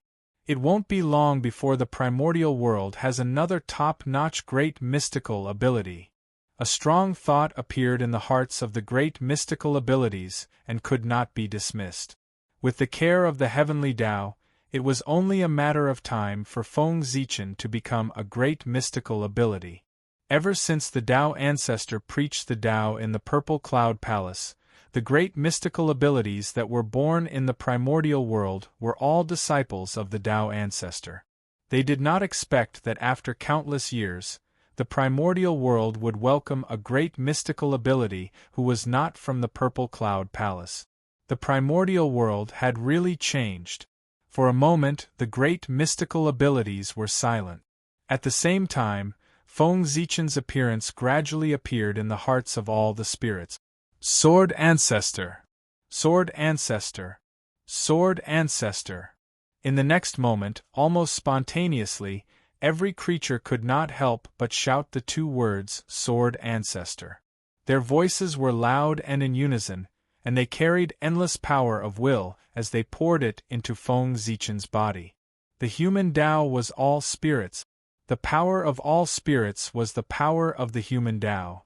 It won't be long before the primordial world has another top-notch great mystical ability. A strong thought appeared in the hearts of the great mystical abilities and could not be dismissed. With the care of the heavenly Tao, it was only a matter of time for Feng Zichen to become a great mystical ability. Ever since the Tao ancestor preached the Tao in the Purple Cloud Palace, the great mystical abilities that were born in the primordial world were all disciples of the Tao ancestor. They did not expect that after countless years, the primordial world would welcome a great mystical ability who was not from the Purple Cloud Palace. The primordial world had really changed. For a moment, the great mystical abilities were silent. At the same time, Feng Zichen's appearance gradually appeared in the hearts of all the spirits. Sword Ancestor! Sword Ancestor! Sword Ancestor! In the next moment, almost spontaneously, every creature could not help but shout the two words, Sword Ancestor. Their voices were loud and in unison, and they carried endless power of will as they poured it into Feng Zichen's body. The human Tao was all spirits. The power of all spirits was the power of the human Tao.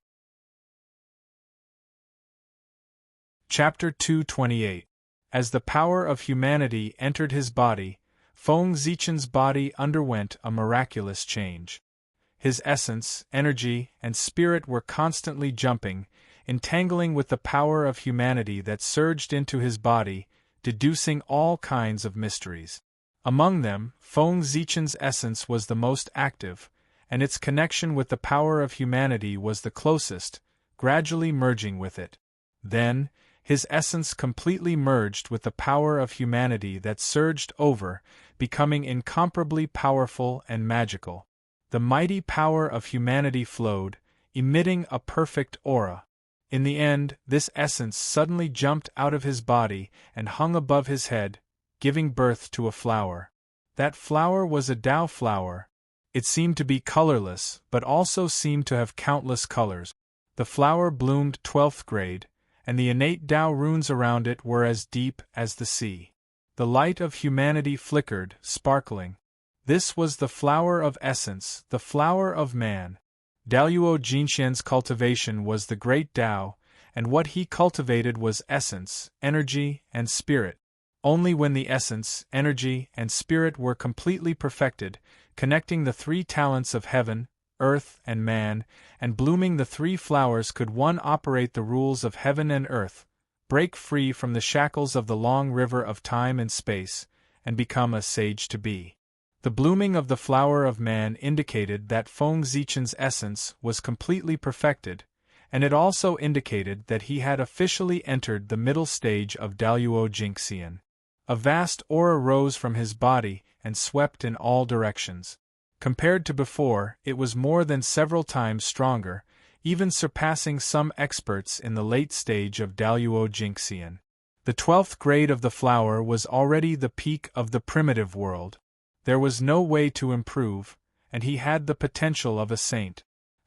Chapter 228. As the power of humanity entered his body, Feng Zichen's body underwent a miraculous change. His essence, energy, and spirit were constantly jumping, entangling with the power of humanity that surged into his body, deducing all kinds of mysteries. Among them, Feng Zichen's essence was the most active, and its connection with the power of humanity was the closest, gradually merging with it. Then, his essence completely merged with the power of humanity that surged over, becoming incomparably powerful and magical. The mighty power of humanity flowed, emitting a perfect aura. In the end, this essence suddenly jumped out of his body and hung above his head, giving birth to a flower. That flower was a Tao flower. It seemed to be colorless, but also seemed to have countless colors. The flower bloomed 12th grade, and the innate Tao runes around it were as deep as the sea. The light of humanity flickered, sparkling. This was the flower of essence, the flower of man. Daluo Jinxian's cultivation was the great Tao, and what he cultivated was essence, energy, and spirit. Only when the essence, energy, and spirit were completely perfected, connecting the three talents of heaven, earth, and man, and blooming the three flowers could one operate the rules of heaven and earth, break free from the shackles of the long river of time and space, and become a sage to be. The blooming of the flower of man indicated that Feng Zichen's essence was completely perfected, and it also indicated that he had officially entered the middle stage of Daluo Jingxian. A vast aura rose from his body and swept in all directions. Compared to before, it was more than several times stronger, even surpassing some experts in the late stage of Daluo Jingxian. The 12th grade of the flower was already the peak of the primitive world. There was no way to improve, and he had the potential of a saint.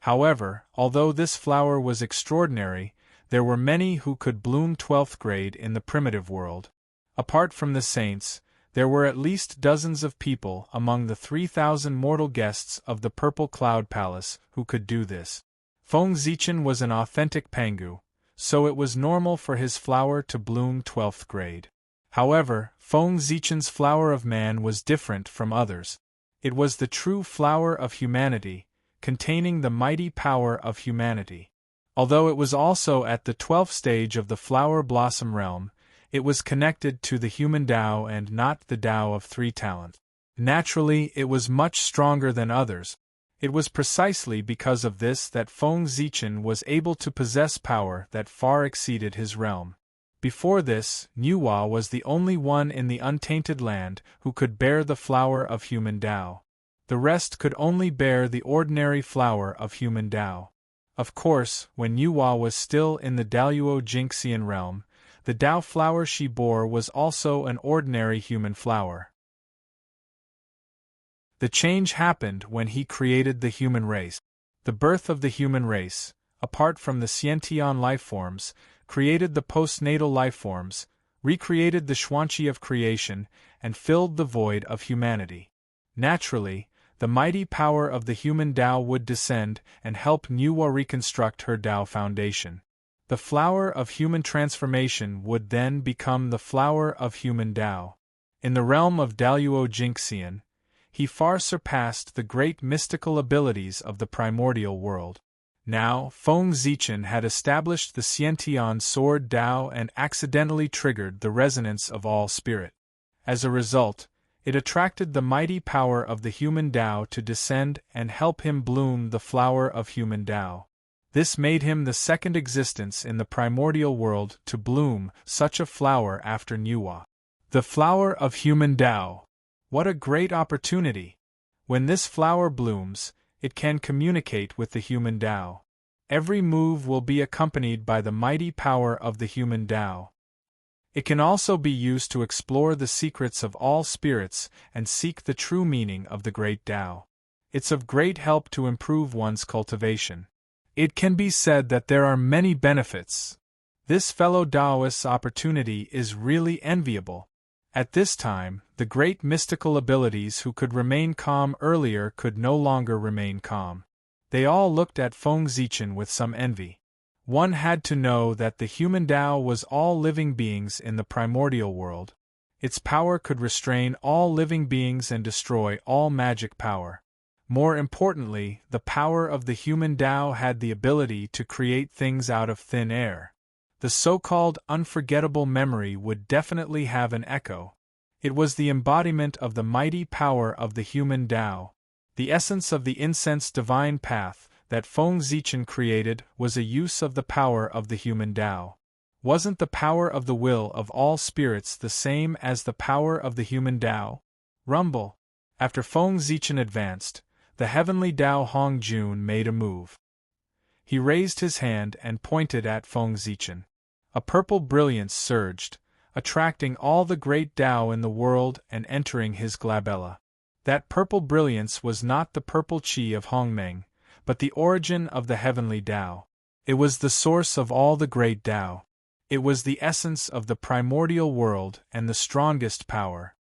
However, although this flower was extraordinary, there were many who could bloom 12th grade in the primitive world. Apart from the saints, there were at least dozens of people among the 3,000 mortal guests of the Purple Cloud Palace who could do this. Feng Zichen was an authentic Pangu, so it was normal for his flower to bloom 12th grade. However, Feng Zichen's flower of man was different from others. It was the true flower of humanity, containing the mighty power of humanity. Although it was also at the 12th stage of the flower blossom realm, it was connected to the human Tao and not the Tao of 3 talents. Naturally, it was much stronger than others. It was precisely because of this that Feng Zichen was able to possess power that far exceeded his realm. Before this, Nuwa was the only one in the untainted land who could bear the flower of human Tao. The rest could only bear the ordinary flower of human Tao. Of course, when Nuwa was still in the Daluo Jinxian realm, the Tao flower she bore was also an ordinary human flower. The change happened when he created the human race. The birth of the human race, apart from the Xiantian lifeforms, created the postnatal lifeforms, recreated the Xuanqi of creation, and filled the void of humanity. Naturally, the mighty power of the human Tao would descend and help Nuwa reconstruct her Tao foundation. The flower of human transformation would then become the flower of human Tao. In the realm of Daluo Jinxian, he far surpassed the great mystical abilities of the primordial world. Now, Feng Zichen had established the Xiantian sword Tao and accidentally triggered the resonance of all spirit. As a result, it attracted the mighty power of the human Tao to descend and help him bloom the flower of human Tao. This made him the second existence in the primordial world to bloom such a flower after Nuwa. The flower of human Tao. What a great opportunity! When this flower blooms, it can communicate with the human Tao. Every move will be accompanied by the mighty power of the human Tao. It can also be used to explore the secrets of all spirits and seek the true meaning of the great Tao. It's of great help to improve one's cultivation. It can be said that there are many benefits. This fellow Taoist's opportunity is really enviable. At this time, the great mystical abilities who could remain calm earlier could no longer remain calm. They all looked at Feng Zichen with some envy. One had to know that the human Tao was all living beings in the primordial world. Its power could restrain all living beings and destroy all magic power. More importantly, the power of the human Tao had the ability to create things out of thin air. The so-called unforgettable memory would definitely have an echo. It was the embodiment of the mighty power of the human Tao. The essence of the incense divine path that Feng Zichen created was a use of the power of the human Tao. Wasn't the power of the will of all spirits the same as the power of the human Tao? Rumble. After Feng Zichen advanced, the heavenly Tao Hongjun made a move. He raised his hand and pointed at Feng Zichen. A purple brilliance surged, attracting all the great Tao in the world and entering his glabella. That purple brilliance was not the purple qi of Hongmeng, but the origin of the heavenly Tao. It was the source of all the great Tao. It was the essence of the primordial world and the strongest power.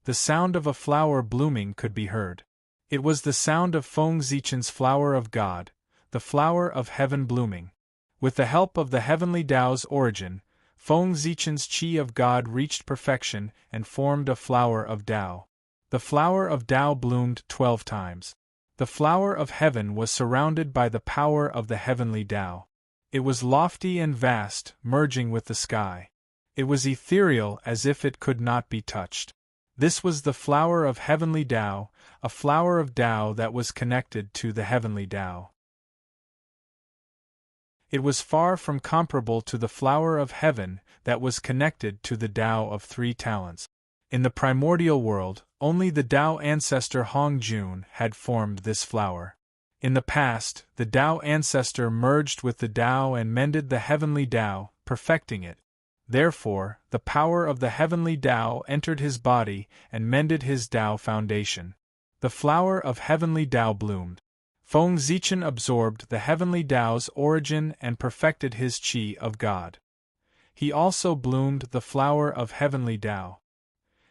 The sound of a flower blooming could be heard. It was the sound of Feng Zichen's flower of God, the flower of heaven blooming. With the help of the heavenly Tao's origin, Feng Zichen's qi of God reached perfection and formed a flower of Tao. The flower of Tao bloomed 12 times. The flower of heaven was surrounded by the power of the heavenly Tao. It was lofty and vast, merging with the sky. It was ethereal as if it could not be touched. This was the flower of heavenly Tao, a flower of Tao that was connected to the heavenly Tao. It was far from comparable to the flower of heaven that was connected to the Tao of 3 talents. In the primordial world, only the Tao ancestor Hongjun had formed this flower. In the past, the Tao ancestor merged with the Tao and mended the heavenly Tao, perfecting it. Therefore, the power of the heavenly Tao entered his body and mended his Tao foundation. The flower of heavenly Tao bloomed. Feng Zichen absorbed the heavenly Tao's origin and perfected his qi of God. He also bloomed the flower of heavenly Tao.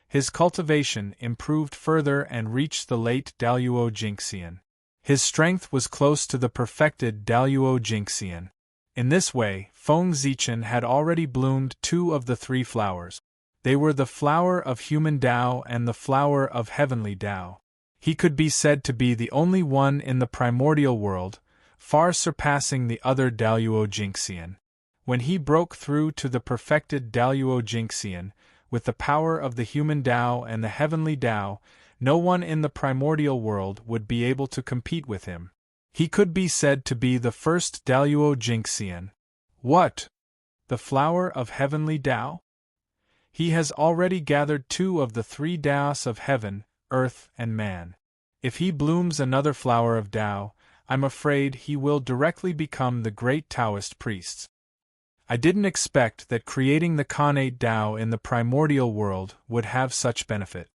His cultivation improved further and reached the late Daluo Jingxian. His strength was close to the perfected Daluo Jingxian. In this way, Feng Zichen had already bloomed 2 of the 3 flowers. They were the flower of human Tao and the flower of heavenly Tao. He could be said to be the only one in the primordial world, far surpassing the other Daluo Jingxian. When he broke through to the perfected Daluo Jingxian, with the power of the human Tao and the heavenly Tao, no one in the primordial world would be able to compete with him. He could be said to be the first Daluo Jingxian. What? The flower of heavenly Tao? He has already gathered 2 of the 3 Taos of heaven, earth, and man. If he blooms another flower of Tao, I'm afraid he will directly become the great Taoist priests. I didn't expect that creating the connate Tao in the primordial world would have such benefit.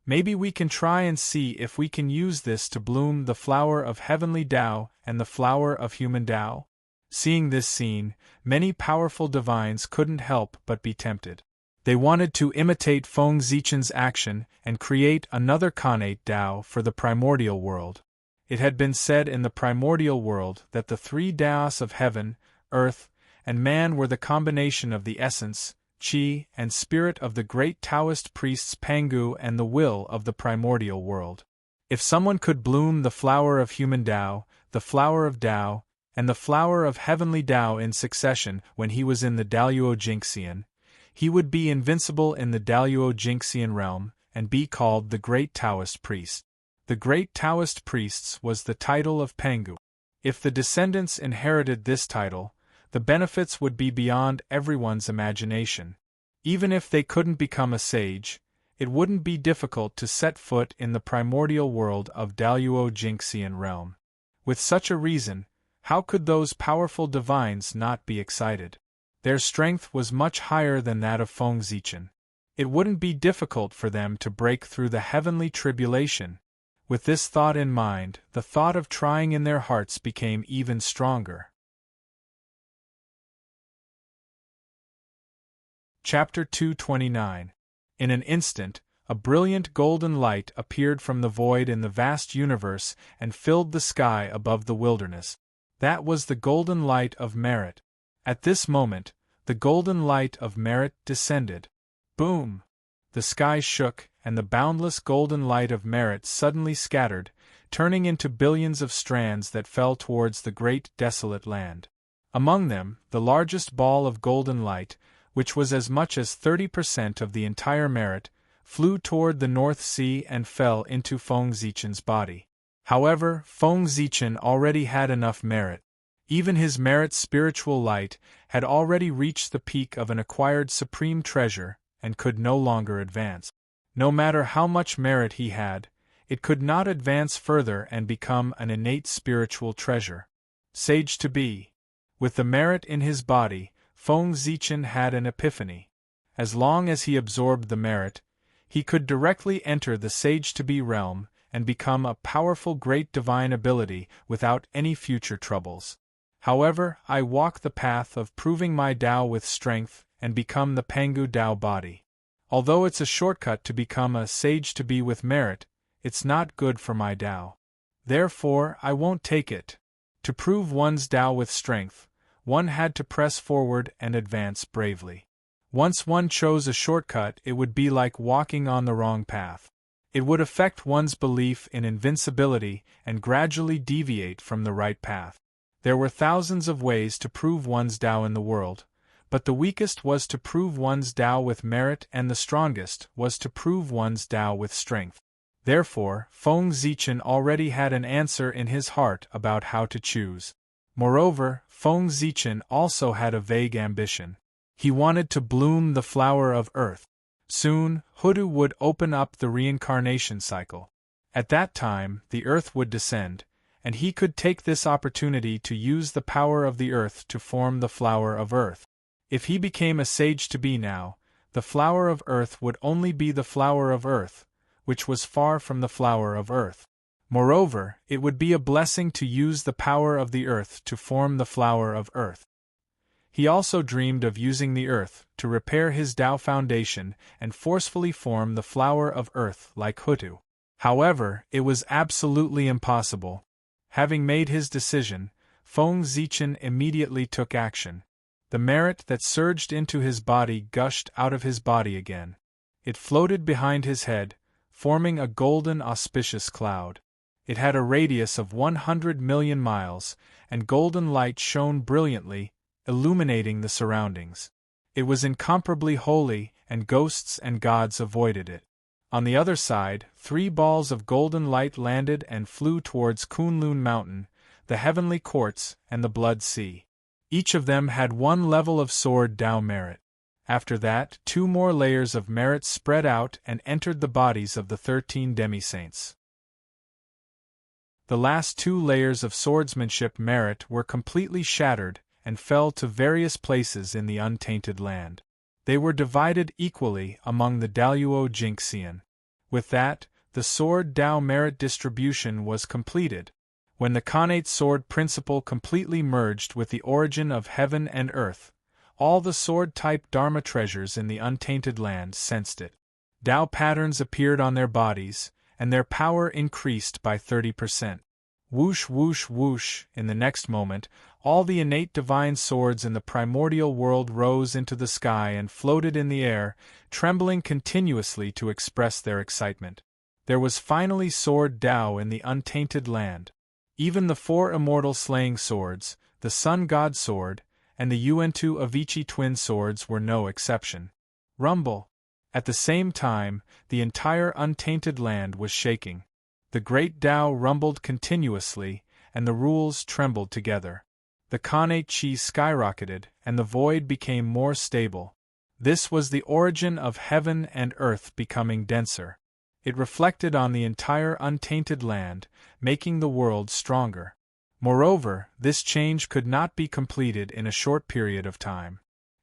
Maybe we can try and see if we can use this to bloom the flower of heavenly Tao and the flower of human Tao. Seeing this scene, many powerful divines couldn't help but be tempted. They wanted to imitate Feng Zichen's action and create another connate Tao for the primordial world. It had been said in the primordial world that the 3 Taos of heaven, earth, and man were the combination of the essence, qi, and spirit of the great Taoist priests Pangu and the will of the primordial world. If someone could bloom the flower of human Tao, the flower of Tao, and the flower of heavenly Tao in succession when he was in the Daluo Jingxian, he would be invincible in the Daluo Jingxian realm and be called the great Taoist priest. The great Taoist priests was the title of Pangu. If the descendants inherited this title, the benefits would be beyond everyone's imagination. Even if they couldn't become a sage, it wouldn't be difficult to set foot in the primordial world of Daluo Jingxian realm. With such a reason, how could those powerful divines not be excited? Their strength was much higher than that of Feng Zichen. It wouldn't be difficult for them to break through the heavenly tribulation. With this thought in mind, the thought of trying in their hearts became even stronger. Chapter 229. In an instant, a brilliant golden light appeared from the void in the vast universe and filled the sky above the wilderness. That was the golden light of merit. At this moment, the golden light of merit descended. Boom! The sky shook, and the boundless golden light of merit suddenly scattered, turning into billions of strands that fell towards the great desolate land. Among them, the largest ball of golden light, which was as much as 30% of the entire merit, flew toward the North Sea and fell into Feng Zichen's body. However, Feng Zichen already had enough merit. Even his merit's spiritual light had already reached the peak of an acquired supreme treasure and could no longer advance. No matter how much merit he had, it could not advance further and become an innate spiritual treasure. Sage to be. With the merit in his body, Feng Zichen had an epiphany. As long as he absorbed the merit, he could directly enter the sage-to-be realm and become a powerful great divine ability without any future troubles. However, I walk the path of proving my Tao with strength and become the Pangu Tao body. Although it's a shortcut to become a sage-to-be with merit, it's not good for my Tao. Therefore, I won't take it. To prove one's Tao with strength, one had to press forward and advance bravely. Once one chose a shortcut, it would be like walking on the wrong path. It would affect one's belief in invincibility and gradually deviate from the right path. There were thousands of ways to prove one's Tao in the world, but the weakest was to prove one's Tao with merit and the strongest was to prove one's Tao with strength. Therefore, Feng Zichen already had an answer in his heart about how to choose. Moreover, Feng Zichen also had a vague ambition. He wanted to bloom the flower of earth. Soon, Hudu would open up the reincarnation cycle. At that time, the earth would descend, and he could take this opportunity to use the power of the earth to form the flower of earth. If he became a sage-to-be now, the flower of earth would only be the flower of earth, which was far from the flower of earth. Moreover, it would be a blessing to use the power of the earth to form the flower of earth. He also dreamed of using the earth to repair his Tao foundation and forcefully form the flower of earth like Hutu. However, it was absolutely impossible. Having made his decision, Feng Zichen immediately took action. The merit that surged into his body gushed out of his body again. It floated behind his head, forming a golden auspicious cloud. It had a radius of 100 million miles, and golden light shone brilliantly, illuminating the surroundings. It was incomparably holy, and ghosts and gods avoided it. On the other side, 3 balls of golden light landed and flew towards Kunlun Mountain, the heavenly courts, and the Blood Sea. Each of them had 1 level of sword Tao merit. After that, 2 more layers of merit spread out and entered the bodies of the 13 demi-saints. The last 2 layers of swordsmanship merit were completely shattered and fell to various places in the untainted land. They were divided equally among the Daluo Jinxian. With that, the sword Tao merit distribution was completed. When the Khanate sword principle completely merged with the origin of heaven and earth, all the sword-type Dharma treasures in the untainted land sensed it. Tao patterns appeared on their bodies, and their power increased by 30%. Whoosh whoosh whoosh, in the next moment, all the innate divine swords in the primordial world rose into the sky and floated in the air, trembling continuously to express their excitement. There was finally sword Tao in the untainted land. Even the 4 immortal slaying swords, the Sun God sword, and the Yuan-Tu Avicii twin swords were no exception. Rumble! At the same time, the entire untainted land was shaking. The great Tao rumbled continuously, and the rules trembled together. The Khanate Chi skyrocketed, and the void became more stable. This was the origin of heaven and earth becoming denser. It reflected on the entire untainted land, making the world stronger. Moreover, this change could not be completed in a short period of time.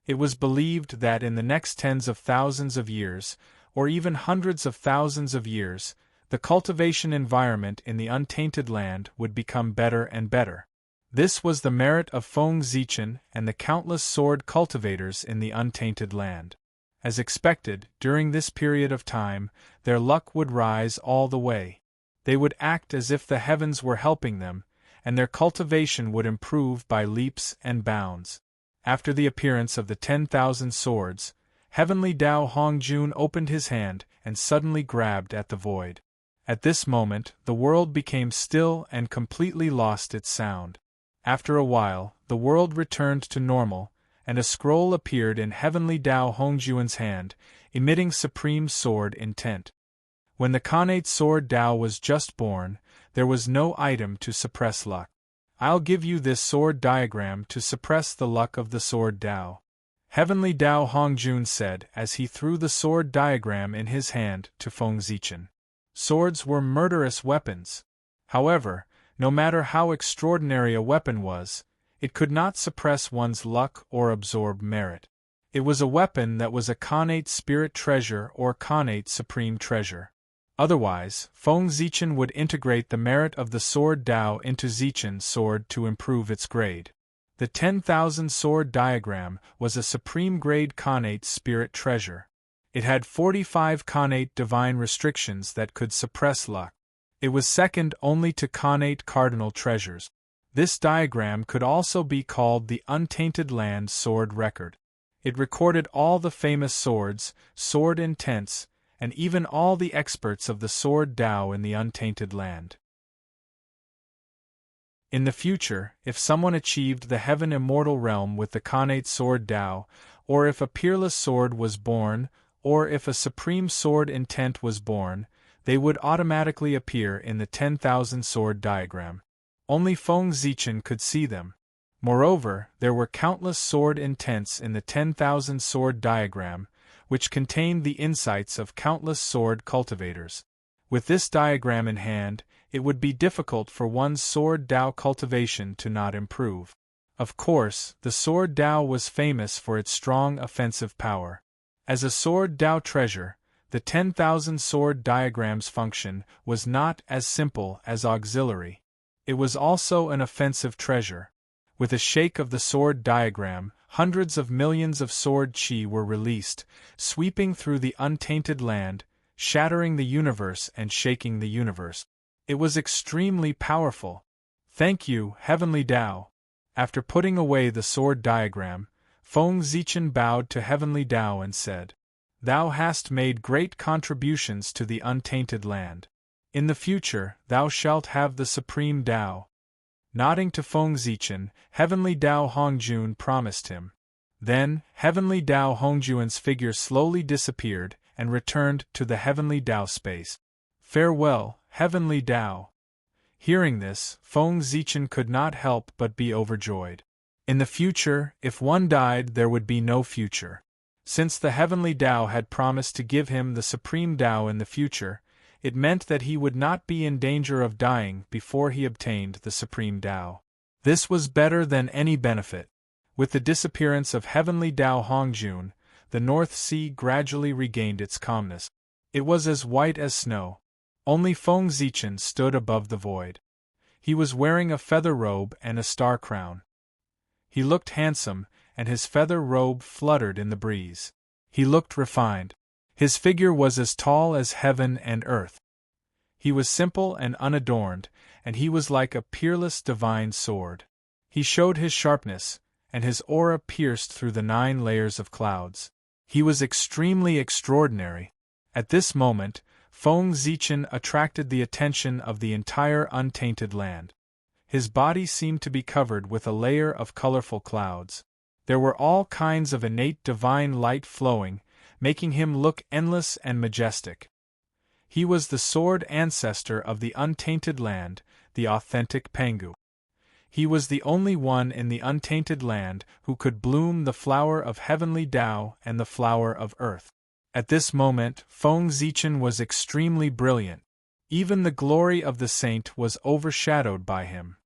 It was believed that in the next tens of thousands of years, or even hundreds of thousands of years, the cultivation environment in the untainted land would become better and better. This was the merit of Feng Zichen and the countless sword cultivators in the untainted land. As expected, during this period of time, their luck would rise all the way. They would act as if the heavens were helping them, and their cultivation would improve by leaps and bounds. After the appearance of the 10,000 swords, Heavenly Tao Hongjun opened his hand and suddenly grabbed at the void. At this moment, the world became still and completely lost its sound. After a while, the world returned to normal, and a scroll appeared in Heavenly Tao Hongjun's hand, emitting supreme sword intent. When the Khanate sword Tao was just born, there was no item to suppress luck. I'll give you this sword diagram to suppress the luck of the sword Tao. Heavenly Tao Hongjun said as he threw the sword diagram in his hand to Feng Zichen. Swords were murderous weapons. However, no matter how extraordinary a weapon was, it could not suppress one's luck or absorb merit. It was a weapon that was a Khanate spirit treasure or Khanate supreme treasure. Otherwise, Feng Zichen would integrate the merit of the sword Tao into Zichen's sword to improve its grade. The 10,000 sword diagram was a supreme grade Khanate spirit treasure. It had 45 Khanate divine restrictions that could suppress luck. It was second only to Khanate cardinal treasures. This diagram could also be called the Untainted Land Sword Record. It recorded all the famous swords, sword intents, and even all the experts of the sword Tao in the Untainted Land. In the future, if someone achieved the heaven immortal realm with the Khanate sword Tao, or if a peerless sword was born, or if a supreme sword intent was born, they would automatically appear in the 10,000 sword diagram. Only Feng Zichen could see them. Moreover, there were countless sword intents in the 10,000 sword diagram, which contained the insights of countless sword cultivators. With this diagram in hand, it would be difficult for one's sword Tao cultivation to not improve. Of course, the sword Tao was famous for its strong offensive power. As a sword Tao treasure, The 10,000 sword diagram's function was not as simple as auxiliary. It was also an offensive treasure. With a shake of the sword diagram, hundreds of millions of sword chi were released, sweeping through the untainted land, shattering the universe and shaking the universe. It was extremely powerful. Thank you, Heavenly Tao. After putting away the sword diagram, Feng Zichen bowed to Heavenly Tao and said, "Thou hast made great contributions to the untainted land. In the future, thou shalt have the supreme Tao." Nodding to Feng Zichen, Heavenly Tao Hongjun promised him. Then, Heavenly Tao Hongjuan's figure slowly disappeared and returned to the Heavenly Tao space. "Farewell, Heavenly Tao." Hearing this, Feng Zichen could not help but be overjoyed. In the future, if one died, there would be no future. Since the Heavenly Tao had promised to give him the Supreme Tao in the future, it meant that he would not be in danger of dying before he obtained the Supreme Tao. This was better than any benefit. With the disappearance of Heavenly Tao Hongjun, the North Sea gradually regained its calmness. It was as white as snow. Only Feng Zichen stood above the void. He was wearing a feather robe and a star crown. He looked handsome, and his feather robe fluttered in the breeze. He looked refined. His figure was as tall as heaven and earth. He was simple and unadorned, and he was like a peerless divine sword. He showed his sharpness, and his aura pierced through the 9 layers of clouds. He was extremely extraordinary. At this moment, Feng Zichen attracted the attention of the entire untainted land. His body seemed to be covered with a layer of colorful clouds. There were all kinds of innate divine light flowing, making him look endless and majestic. He was the sword ancestor of the untainted land, the authentic Pengu. He was the only one in the untainted land who could bloom the flower of Heavenly Tao and the flower of earth. At this moment, Feng Zichen was extremely brilliant. Even the glory of the saint was overshadowed by him.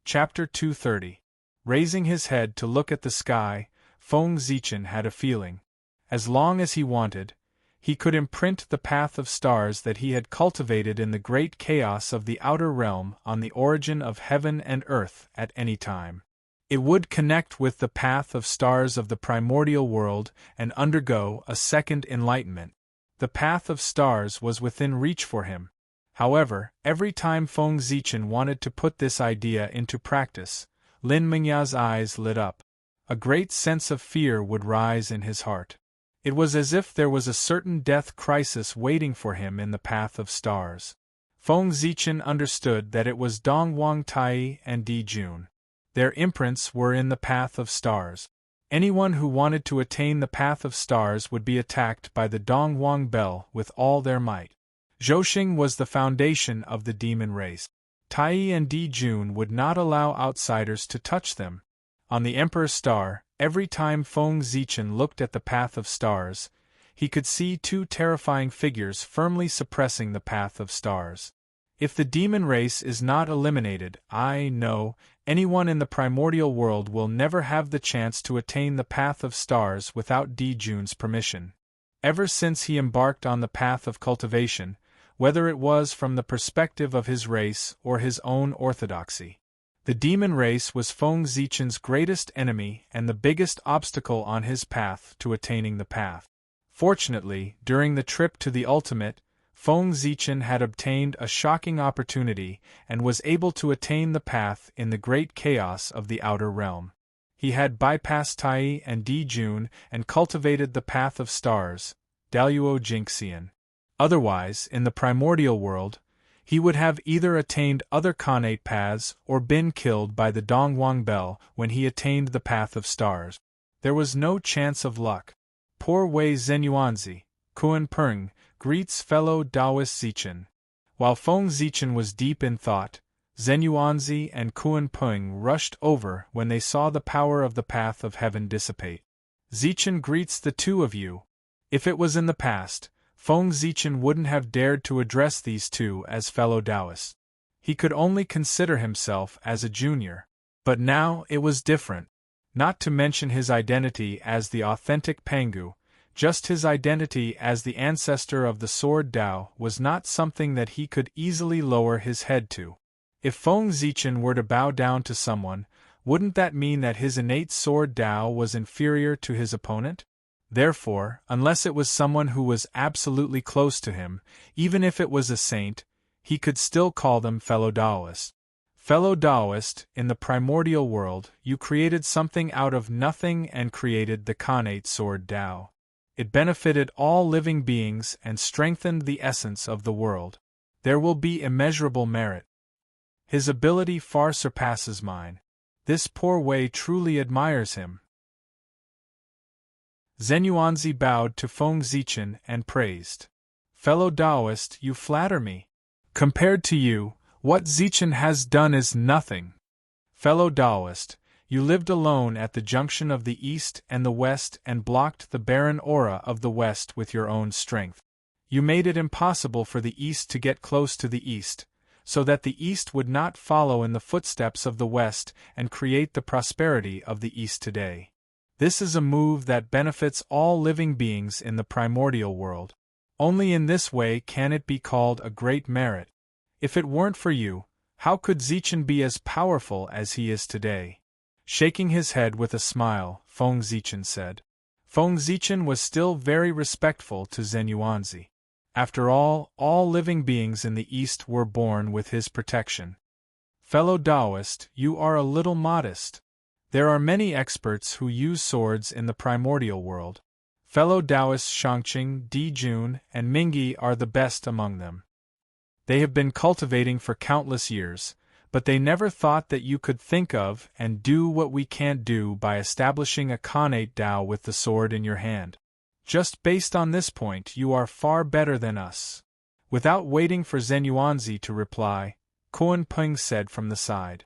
Chapter 230. Raising his head to look at the sky, Feng Zichen had a feeling. As long as he wanted, he could imprint the path of stars that he had cultivated in the great chaos of the outer realm on the origin of heaven and earth at any time. It would connect with the path of stars of the primordial world and undergo a second enlightenment. The path of stars was within reach for him. However, every time Feng Zichen wanted to put this idea into practice, Lin Mingya's eyes lit up. A great sense of fear would rise in his heart. It was as if there was a certain death crisis waiting for him in the path of stars. Feng Zichen understood that it was Dongwang Tai and Di Jun. Their imprints were in the path of stars. Anyone who wanted to attain the path of stars would be attacked by the Dongwang Bell with all their might. Zhouxing was the foundation of the demon race. Tai and Di Jun would not allow outsiders to touch them. On the Emperor's Star, every time Feng Zichen looked at the path of stars, he could see 2 terrifying figures firmly suppressing the path of stars. If the demon race is not eliminated, I know, anyone in the primordial world will never have the chance to attain the path of stars without Di Jun's permission. Ever since he embarked on the path of cultivation, whether it was from the perspective of his race or his own orthodoxy, the demon race was Feng Zichen's greatest enemy and the biggest obstacle on his path to attaining the path. Fortunately, during the trip to the ultimate, Feng Zichen had obtained a shocking opportunity and was able to attain the path in the great chaos of the outer realm. He had bypassed Tai and Di Jun and cultivated the path of stars, Daluo Jinxian. Otherwise, in the primordial world, he would have either attained other Khanate paths or been killed by the Dongwang Bell when he attained the path of stars. There was no chance of luck. Poor Wei Zenyuanzi, Kuan Peng, greets fellow Taoist Zichen. While Feng Zichen was deep in thought, Zenyuanzi and Kuan Peng rushed over when they saw the power of the path of heaven dissipate. Zichen greets the 2 of you. If it was in the past, Feng Zichen wouldn't have dared to address these 2 as fellow Taoists. He could only consider himself as a junior. But now it was different. not to mention his identity as the authentic Pangu. Just his identity as the ancestor of the Sword Tao was not something that he could easily lower his head to. If Feng Zichen were to bow down to someone, wouldn't that mean that his innate Sword Tao was inferior to his opponent? Therefore, unless it was someone who was absolutely close to him, even if it was a saint, he could still call them fellow Taoist. Fellow Taoist, in the primordial world, you created something out of nothing and created the Khanate Sword Tao. It benefited all living beings and strengthened the essence of the world. There will be immeasurable merit. His ability far surpasses mine. This poor Wei truly admires him. Zenyuanzi bowed to Feng Zichen and praised. Fellow Taoist, you flatter me. Compared to you, what Zichen has done is nothing. Fellow Taoist, you lived alone at the junction of the East and the West and blocked the barren aura of the West with your own strength. You made it impossible for the East to get close to the East, so that the East would not follow in the footsteps of the West and create the prosperity of the East today. This is a move that benefits all living beings in the primordial world. Only in this way can it be called a great merit. If it weren't for you, how could Zichen be as powerful as he is today? Shaking his head with a smile, Feng Zichen said. Feng Zichen was still very respectful to Zenyuanzi. After all living beings in the East were born with his protection. Fellow Taoist, you are a little modest. There are many experts who use swords in the primordial world. Fellow Taoists Shangqing, Dijun, and Mingyi are the best among them. They have been cultivating for countless years, but they never thought that you could think of and do what we can't do by establishing a Khanate Tao with the sword in your hand. Just based on this point, you are far better than us. Without waiting for Zenyuanzi to reply, Kuan Peng said from the side.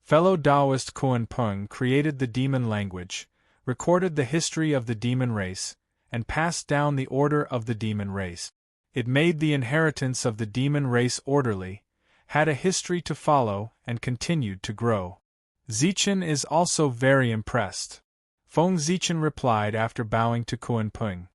Fellow Taoist Kuan Peng created the demon language, recorded the history of the demon race, and passed down the order of the demon race. It made the inheritance of the demon race orderly, had a history to follow, and continued to grow. Zichen is also very impressed. Feng Zichen replied after bowing to Kuan Peng.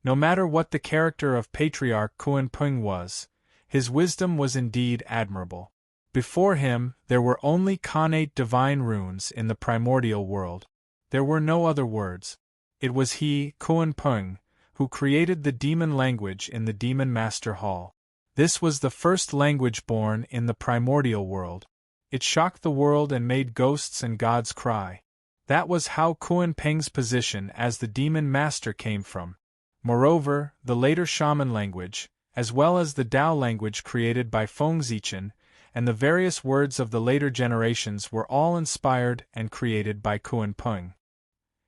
No matter what the character of Patriarch Kuan Peng was, his wisdom was indeed admirable. Before him, there were only Khanate divine runes in the primordial world. There were no other words. It was he, Kuan Peng, who created the demon language in the Demon Master Hall. This was the first language born in the primordial world. It shocked the world and made ghosts and gods cry. That was how Kuan Peng's position as the demon master came from. Moreover, the later shaman language, as well as the Tao language created by Feng Zichen, and the various words of the later generations were all inspired and created by Kuan Peng.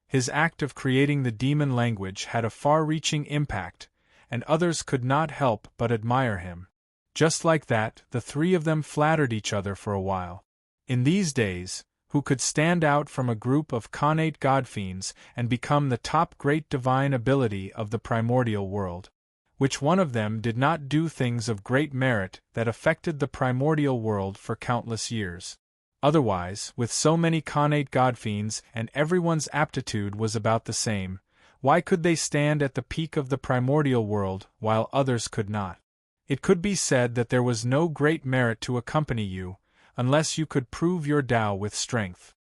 His act of creating the demon language had a far-reaching impact, and others could not help but admire him. Just like that, the three of them flattered each other for a while. In these days, who could stand out from a group of Khanate godfiends and become the top great divine ability of the primordial world? Which one of them did not do things of great merit that affected the primordial world for countless years? Otherwise, with so many Khanate godfiends and everyone's aptitude was about the same, why could they stand at the peak of the primordial world while others could not? It could be said that there was no great merit to accompany you, unless you could prove your Tao with strength.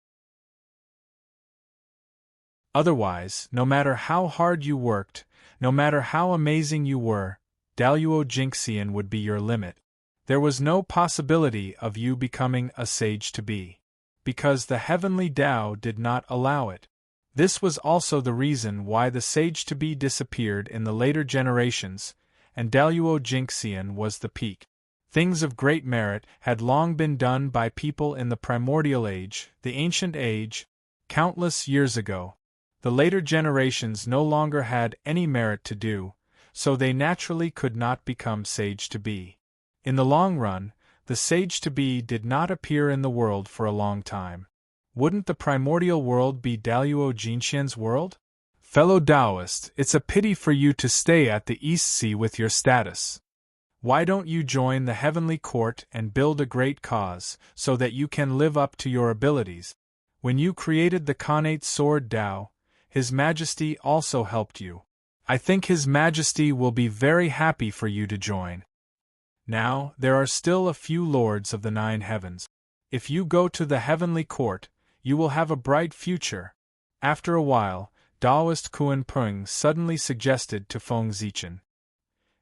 Otherwise, no matter how hard you worked, no matter how amazing you were, Daluo Jingxian would be your limit. There was no possibility of you becoming a sage to be, because the heavenly Tao did not allow it. This was also the reason why the sage to be disappeared in the later generations, and Daluo Jingxian was the peak. Things of great merit had long been done by people in the primordial age, the ancient age, countless years ago. The later generations no longer had any merit to do, so they naturally could not become sage to be. In the long run, the sage to be did not appear in the world for a long time. Wouldn't the primordial world be Daluo Jingxian's world? Fellow Taoist, it's a pity for you to stay at the East Sea with your status. Why don't you join the heavenly court and build a great cause, so that you can live up to your abilities? When you created the Khanate Sword Tao, His Majesty also helped you. I think His Majesty will be very happy for you to join. Now, there are still a few lords of the 9 heavens. If you go to the heavenly court, you will have a bright future. After a while, Taoist Kuan Peng suddenly suggested to Feng Zichen.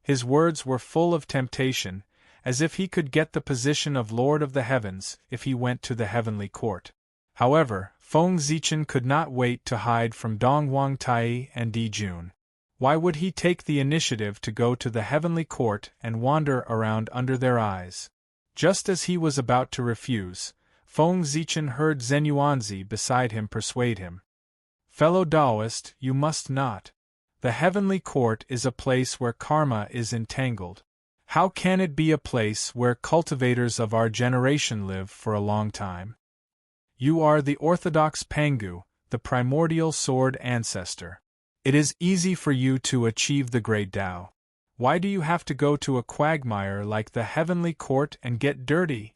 His words were full of temptation, as if he could get the position of Lord of the Heavens if he went to the heavenly court. However, Feng Zichen could not wait to hide from Dongwang Tai and Di Jun. Why would he take the initiative to go to the heavenly court and wander around under their eyes? Just as he was about to refuse, Feng Zichen heard Zhen Yuanzi beside him persuade him. Fellow Taoist, you must not. The heavenly court is a place where karma is entangled. How can it be a place where cultivators of our generation live for a long time? You are the orthodox Pangu, the primordial sword ancestor. It is easy for you to achieve the great Tao. Why do you have to go to a quagmire like the heavenly court and get dirty?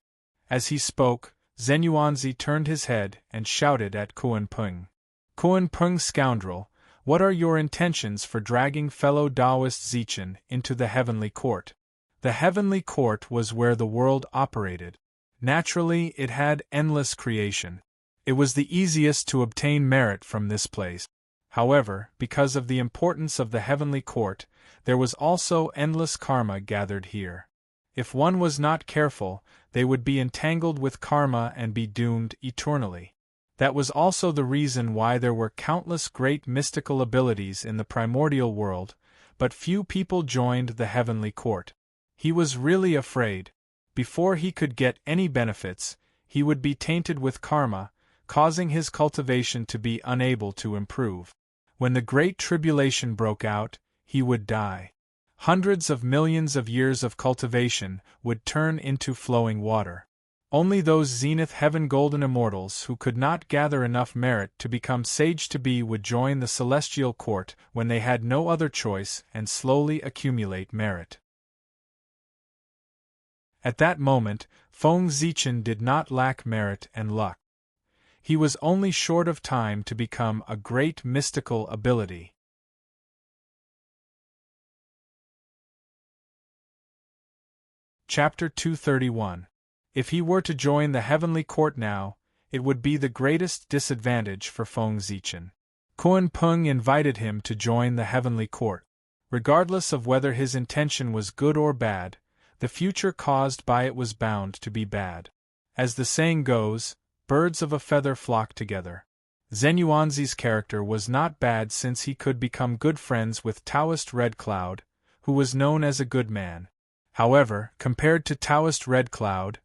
As he spoke, Zhen Yuanzi turned his head and shouted at Kuan Peng. Kuan Peng scoundrel, what are your intentions for dragging fellow Taoist Zichen into the heavenly court? The heavenly court was where the world operated. Naturally, it had endless creation. It was the easiest to obtain merit from this place. However, because of the importance of the heavenly court, there was also endless karma gathered here. If one was not careful, they would be entangled with karma and be doomed eternally. That was also the reason why there were countless great mystical abilities in the primordial world, but few people joined the heavenly court. He was really afraid. Before he could get any benefits, he would be tainted with karma, causing his cultivation to be unable to improve. When the Great Tribulation broke out, he would die. Hundreds of millions of years of cultivation would turn into flowing water. Only those zenith heaven golden immortals who could not gather enough merit to become sage to be would join the celestial court when they had no other choice and slowly accumulate merit. At that moment, Feng Zichen did not lack merit and luck. He was only short of time to become a great mystical ability. Chapter 231. If he were to join the heavenly court now, it would be the greatest disadvantage for Feng Zichen. Kuan Peng invited him to join the heavenly court. Regardless of whether his intention was good or bad, the future caused by it was bound to be bad. As the saying goes, birds of a feather flock together. Zhen Yuanzi's character was not bad since he could become good friends with Taoist Red Cloud, who was known as a good man. However, compared to Taoist Red Cloud,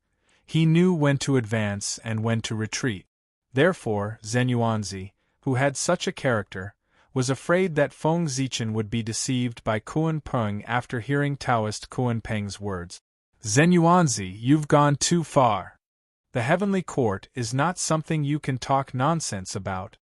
he knew when to advance and when to retreat. Therefore, Zhen Yuanzi, who had such a character, was afraid that Feng Zichen would be deceived by Kuan Peng after hearing Taoist Kuan Peng's words. Zhen Yuanzi, you've gone too far. The heavenly court is not something you can talk nonsense about.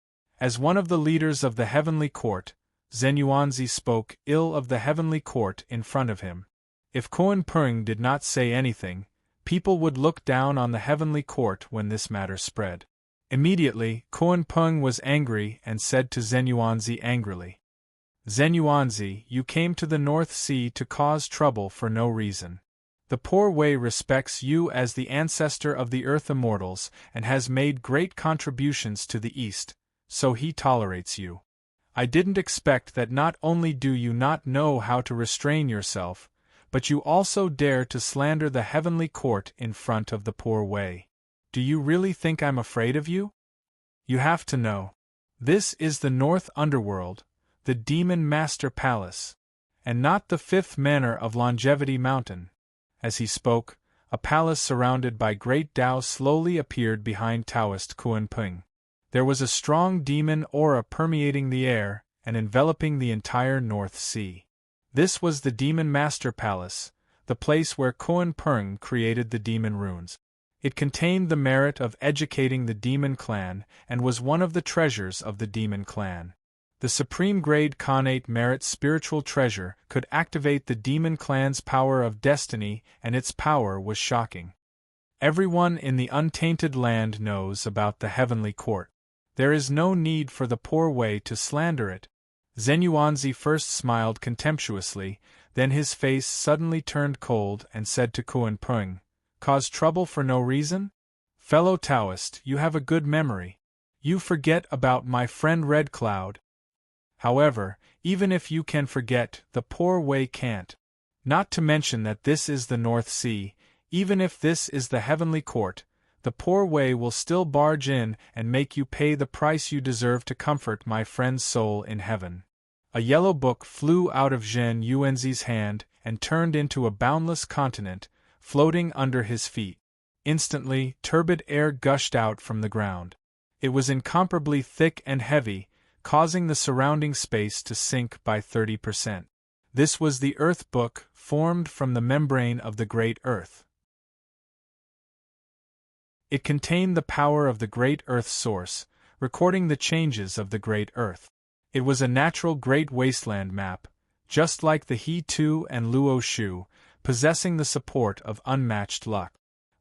As one of the leaders of the heavenly court, Zhen Yuanzi spoke ill of the heavenly court in front of him. If Kuan Peng did not say anything, people would look down on the heavenly court when this matter spread. Immediately, Kuan Peng was angry and said to Zhen Yuanzi angrily, Zhen Yuanzi, you came to the North Sea to cause trouble for no reason. The Poor Way respects you as the ancestor of the Earth Immortals and has made great contributions to the East, so he tolerates you. I didn't expect that not only do you not know how to restrain yourself, but you also dare to slander the heavenly court in front of the Poor Way. Do you really think I'm afraid of you? You have to know. This is the North Underworld, the Demon Master Palace, and not the fifth manor of Longevity Mountain. As he spoke, a palace surrounded by great Tao slowly appeared behind Taoist Kuan Peng. There was a strong demon aura permeating the air and enveloping the entire North Sea. This was the Demon Master Palace, the place where Kuan Peng created the demon runes. It contained the merit of educating the demon clan and was one of the treasures of the demon clan. The supreme grade Khanate merit spiritual treasure could activate the demon clan's power of destiny, and its power was shocking. Everyone in the untainted land knows about the heavenly court. There is no need for the poor way to slander it. Zenuanzi first smiled contemptuously, then his face suddenly turned cold and said to Kuan-Pung, "Cause trouble for no reason? Fellow Taoist, you have a good memory. You forget about my friend Red Cloud. However, even if you can forget, the poor way can't. Not to mention that this is the North Sea, even if this is the heavenly court, the poor way will still barge in and make you pay the price you deserve to comfort my friend's soul in heaven." A yellow book flew out of Zhen Yuanzi's hand and turned into a boundless continent, floating under his feet. Instantly, turbid air gushed out from the ground. It was incomparably thick and heavy, causing the surrounding space to sink by 30%. This was the Earth Book, formed from the membrane of the Great Earth. It contained the power of the Great Earth Source, recording the changes of the Great Earth. It was a natural Great Wasteland map, just like the He-Tu and Luo Shu, possessing the support of unmatched luck.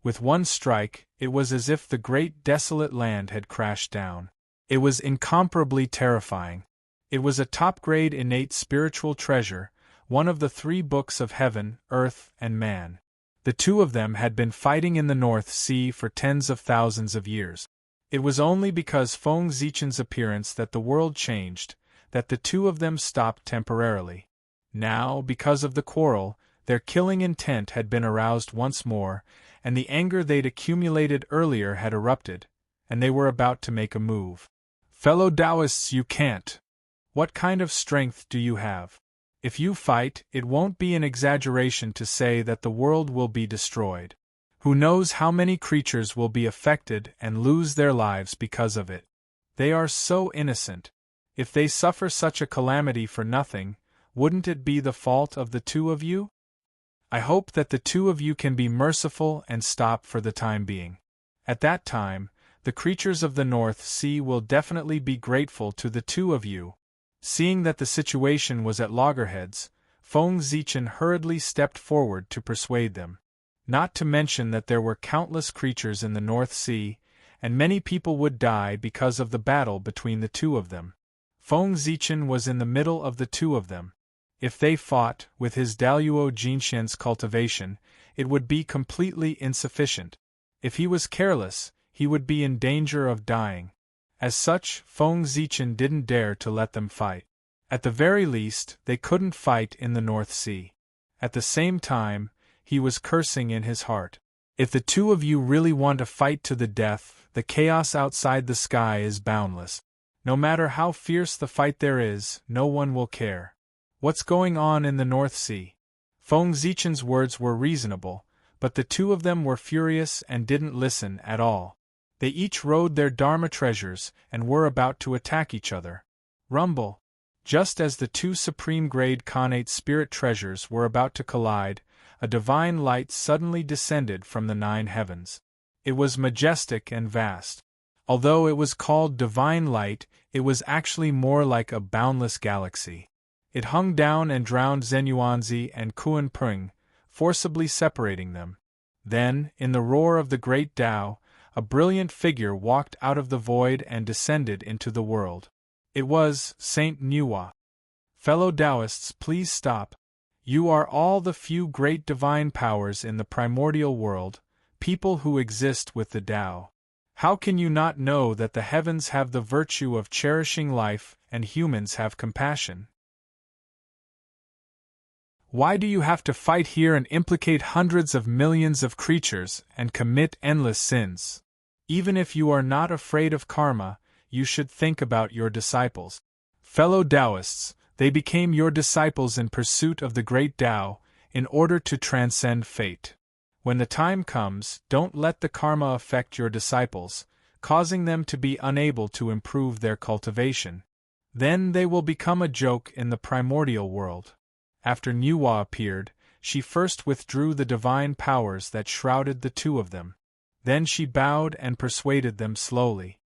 With one strike, it was as if the great desolate land had crashed down. It was incomparably terrifying. It was a top-grade innate spiritual treasure, one of the 3 books of heaven, earth, and man. The 2 of them had been fighting in the North Sea for tens of thousands of years. It was only because Feng Zichen's appearance that the world changed, that the 2 of them stopped temporarily. Now, because of the quarrel, their killing intent had been aroused once more, and the anger they'd accumulated earlier had erupted, and they were about to make a move. "Fellow Taoists, you can't. What kind of strength do you have? If you fight, it won't be an exaggeration to say that the world will be destroyed. Who knows how many creatures will be affected and lose their lives because of it? They are so innocent. If they suffer such a calamity for nothing, wouldn't it be the fault of the 2 of you? I hope that the 2 of you can be merciful and stop for the time being. At that time, the creatures of the North Sea will definitely be grateful to the 2 of you." Seeing that the situation was at loggerheads, Feng Zichen hurriedly stepped forward to persuade them. Not to mention that there were countless creatures in the North Sea, and many people would die because of the battle between the 2 of them. Feng Zichen was in the middle of the 2 of them. If they fought, with his Daluo Jinshen's cultivation, it would be completely insufficient. If he was careless, he would be in danger of dying. As such, Feng Zichen didn't dare to let them fight. At the very least, they couldn't fight in the North Sea. At the same time, he was cursing in his heart. If the 2 of you really want to fight to the death, the chaos outside the sky is boundless. No matter how fierce the fight there is, no one will care. What's going on in the North Sea? Feng Zichen's words were reasonable, but the 2 of them were furious and didn't listen at all. They each rode their Dharma treasures and were about to attack each other. Rumble! Just as the 2 supreme-grade Khanate spirit treasures were about to collide, a divine light suddenly descended from the 9 heavens. It was majestic and vast. Although it was called divine light, it was actually more like a boundless galaxy. It hung down and drowned Zenuanzi and Kuan-Pung, forcibly separating them. Then, in the roar of the great Tao, a brilliant figure walked out of the void and descended into the world. It was Saint Nuwa. "Fellow Taoists, please stop. You are all the few great divine powers in the primordial world, people who exist with the Tao. How can you not know that the heavens have the virtue of cherishing life and humans have compassion? Why do you have to fight here and implicate hundreds of millions of creatures and commit endless sins? Even if you are not afraid of karma, you should think about your disciples. Fellow Taoists, they became your disciples in pursuit of the great Tao, in order to transcend fate. When the time comes, don't let the karma affect your disciples, causing them to be unable to improve their cultivation. Then they will become a joke in the primordial world." After Nuwa appeared, she first withdrew the divine powers that shrouded the 2 of them. Then she bowed and persuaded them slowly.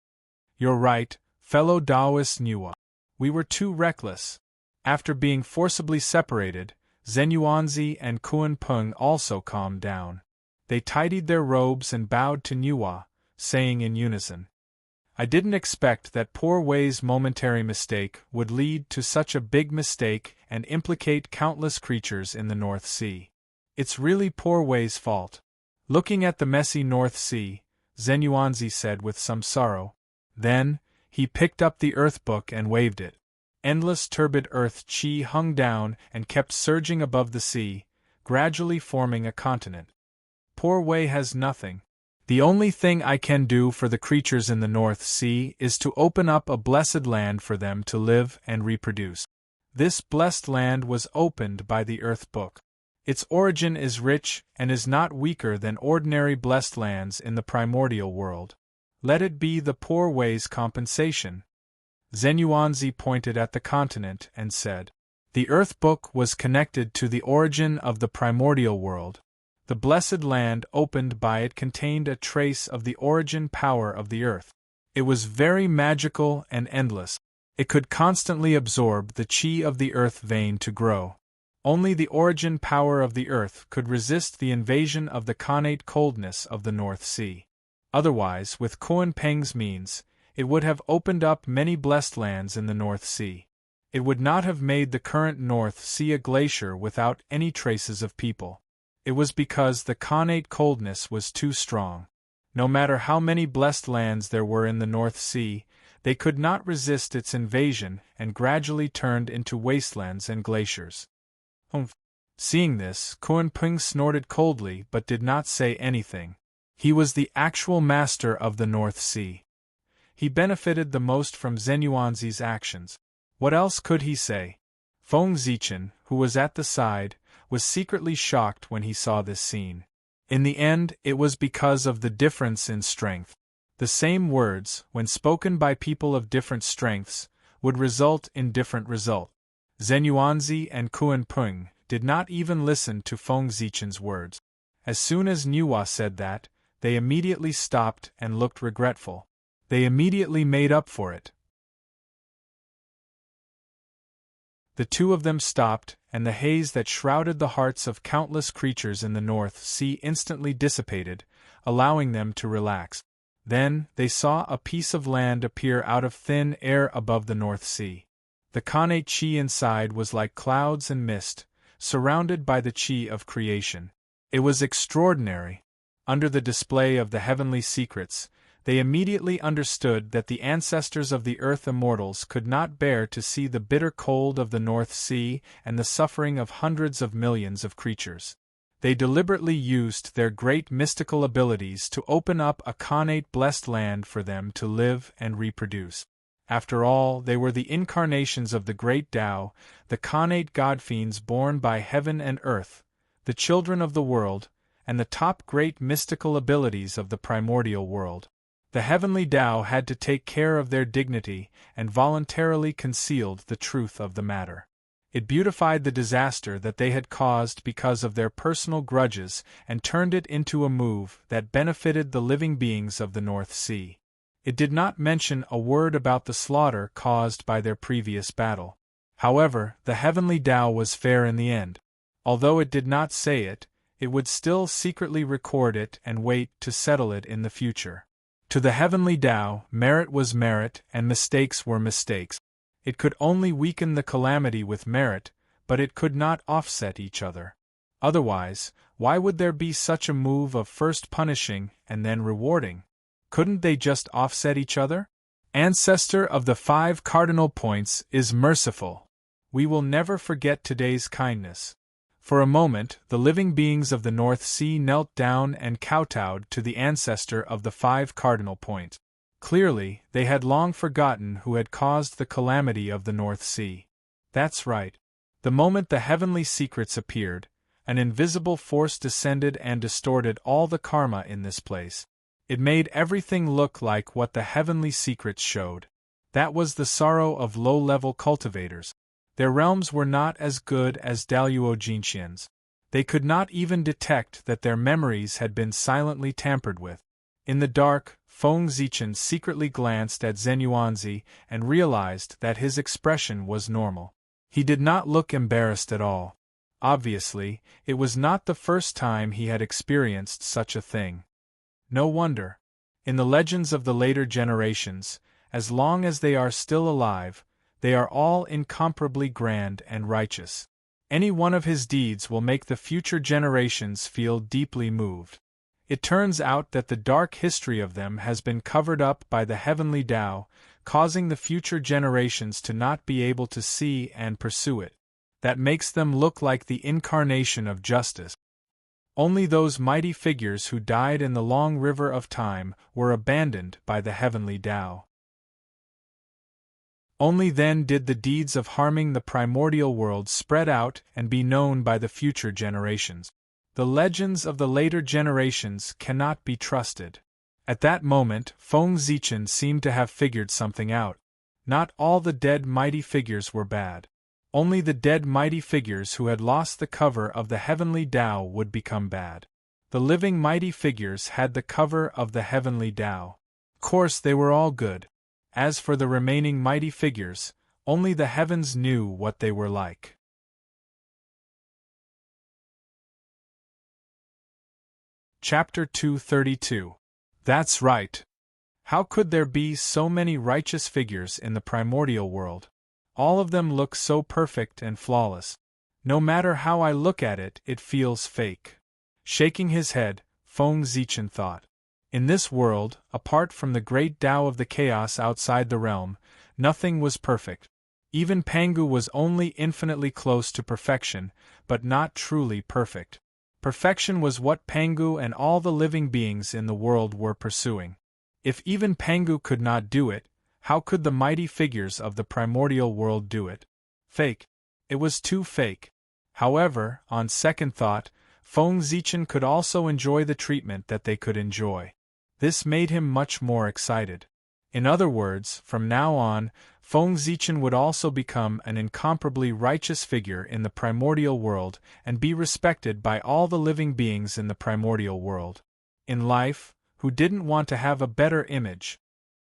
"You're right, fellow Taoist Nuwa. We were too reckless." After being forcibly separated, Zenuanzi and Kuan-Pung also calmed down. They tidied their robes and bowed to Nuwa, saying in unison, "I didn't expect that poor Wei's momentary mistake would lead to such a big mistake and implicate countless creatures in the North Sea. It's really poor Wei's fault." Looking at the messy North Sea, Zenuanzi said with some sorrow. Then, he picked up the Earth Book and waved it. Endless turbid earth chi hung down and kept surging above the sea, gradually forming a continent. Poor Wei has nothing. The only thing I can do for the creatures in the North Sea is to open up a blessed land for them to live and reproduce. This blessed land was opened by the Earth Book. Its origin is rich and is not weaker than ordinary blessed lands in the primordial world. Let it be the poor Wei's compensation. Zenuanzi pointed at the continent and said, "The Earth Book was connected to the origin of the primordial world. The blessed land opened by it contained a trace of the origin power of the earth. It was very magical and endless. It could constantly absorb the chi of the earth vein to grow. Only the origin power of the earth could resist the invasion of the connate coldness of the North Sea. Otherwise, with Koan Peng's means, it would have opened up many blessed lands in the North Sea. It would not have made the current North Sea a glacier without any traces of people. It was because the connate coldness was too strong. No matter how many blessed lands there were in the North Sea, they could not resist its invasion and gradually turned into wastelands and glaciers." Humph. Seeing this, Koan Peng snorted coldly but did not say anything. He was the actual master of the North Sea. He benefited the most from Zenuanzi's actions. What else could he say? Feng Zichen, who was at the side, was secretly shocked when he saw this scene. In the end, it was because of the difference in strength. The same words, when spoken by people of different strengths, would result in different results. Zenuanzi and Koan Peng did not even listen to Feng Zichen's words. As soon as Nuwa said that, they immediately stopped and looked regretful. They immediately made up for it. The two of them stopped, and the haze that shrouded the hearts of countless creatures in the North Sea instantly dissipated, allowing them to relax. Then, they saw a piece of land appear out of thin air above the North Sea. The connate chi inside was like clouds and mist, surrounded by the chi of creation. It was extraordinary. Under the display of the heavenly secrets, they immediately understood that the ancestors of the Earth Immortals could not bear to see the bitter cold of the North Sea and the suffering of hundreds of millions of creatures. They deliberately used their great mystical abilities to open up a connate blessed land for them to live and reproduce. After all, they were the incarnations of the great Tao, the connate god-fiends born by heaven and earth, the children of the world, and the top great mystical abilities of the primordial world. The heavenly Tao had to take care of their dignity and voluntarily concealed the truth of the matter. It beautified the disaster that they had caused because of their personal grudges and turned it into a move that benefited the living beings of the North Sea. It did not mention a word about the slaughter caused by their previous battle. However, the heavenly Tao was fair in the end. Although it did not say it, it would still secretly record it and wait to settle it in the future. To the heavenly Tao, merit was merit and mistakes were mistakes. It could only weaken the calamity with merit, but it could not offset each other. Otherwise, why would there be such a move of first punishing and then rewarding? Couldn't they just offset each other? Ancestor of the 5 cardinal points is merciful. We will never forget today's kindness. For a moment, the living beings of the North Sea knelt down and kowtowed to the ancestor of the 5 cardinal points. Clearly, they had long forgotten who had caused the calamity of the North Sea. That's right. The moment the heavenly secrets appeared, an invisible force descended and distorted all the karma in this place. It made everything look like what the heavenly secrets showed. That was the sorrow of low-level cultivators. Their realms were not as good as Daluo Jinxian's. They could not even detect that their memories had been silently tampered with. In the dark, Feng Zichen secretly glanced at Zenuanzi and realized that his expression was normal. He did not look embarrassed at all. Obviously, it was not the first time he had experienced such a thing. No wonder. In the legends of the later generations, as long as they are still alive, they are all incomparably grand and righteous. Any one of his deeds will make the future generations feel deeply moved. It turns out that the dark history of them has been covered up by the heavenly Tao, causing the future generations to not be able to see and pursue it. That makes them look like the incarnation of justice. Only those mighty figures who died in the long river of time were abandoned by the heavenly Tao. Only then did the deeds of harming the primordial world spread out and be known by the future generations. The legends of the later generations cannot be trusted. At that moment, Feng Zichen seemed to have figured something out. Not all the dead mighty figures were bad. Only the dead mighty figures who had lost the cover of the heavenly Tao would become bad. The living mighty figures had the cover of the heavenly Tao. Of course, they were all good. As for the remaining mighty figures, only the heavens knew what they were like. Chapter 232. That's right. How could there be so many righteous figures in the primordial world? All of them look so perfect and flawless. No matter how I look at it, it feels fake. Shaking his head, Feng Zichen thought. In this world, apart from the great Tao of the chaos outside the realm, nothing was perfect. Even Pangu was only infinitely close to perfection, but not truly perfect. Perfection was what Pangu and all the living beings in the world were pursuing. If even Pangu could not do it, how could the mighty figures of the primordial world do it? Fake. It was too fake. However, on second thought, Feng Zichen could also enjoy the treatment that they could enjoy. This made him much more excited. In other words, from now on, Feng Zichen would also become an incomparably righteous figure in the primordial world and be respected by all the living beings in the primordial world. In life, who didn't want to have a better image?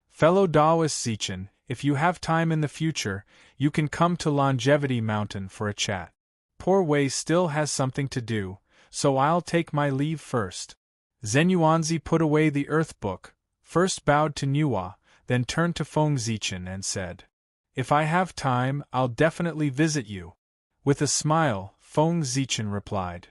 Fellow Taoist Zichen, if you have time in the future, you can come to Longevity Mountain for a chat. Poor Wei still has something to do, so I'll take my leave first. Zenyuanzi put away the earth book, first bowed to Nuwa, then turned to Feng Zichen and said, "If I have time, I'll definitely visit you." With a smile, Feng Zichen replied,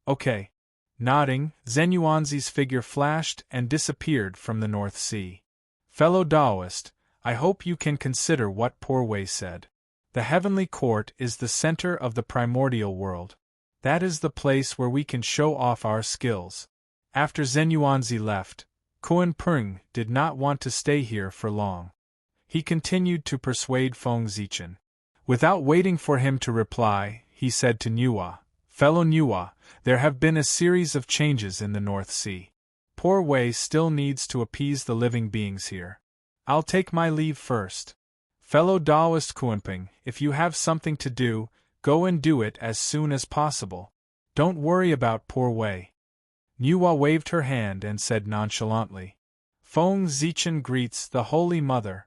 "Okay." Nodding, Zenyuanzi's figure flashed and disappeared from the North Sea. Fellow Taoist, I hope you can consider what Poor Wei said. The heavenly court is the center of the primordial world. That is the place where we can show off our skills. After Zenyuanzi left, Kuan Peng did not want to stay here for long. He continued to persuade Feng Zichen. Without waiting for him to reply, he said to Nuwa, "Fellow Nuwa, there have been a series of changes in the North Sea. Poor Wei still needs to appease the living beings here. I'll take my leave first. Fellow Taoist Kuanping, if you have something to do, go and do it as soon as possible. Don't worry about Poor Wei." Nuwa waved her hand and said nonchalantly, "Feng Zichen greets the Holy Mother."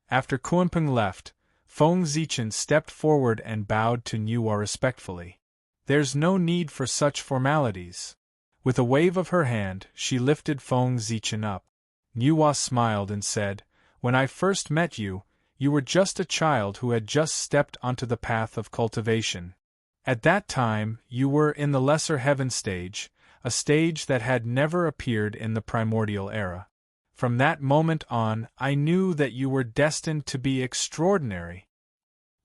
After Kuanping left, Feng Zichen stepped forward and bowed to Nuwa respectfully. "There's no need for such formalities." With a wave of her hand, she lifted Feng Zichen up. Nuwa smiled and said, "When I first met you, you were just a child who had just stepped onto the path of cultivation. At that time, you were in the lesser heaven stage, a stage that had never appeared in the primordial era. From that moment on, I knew that you were destined to be extraordinary.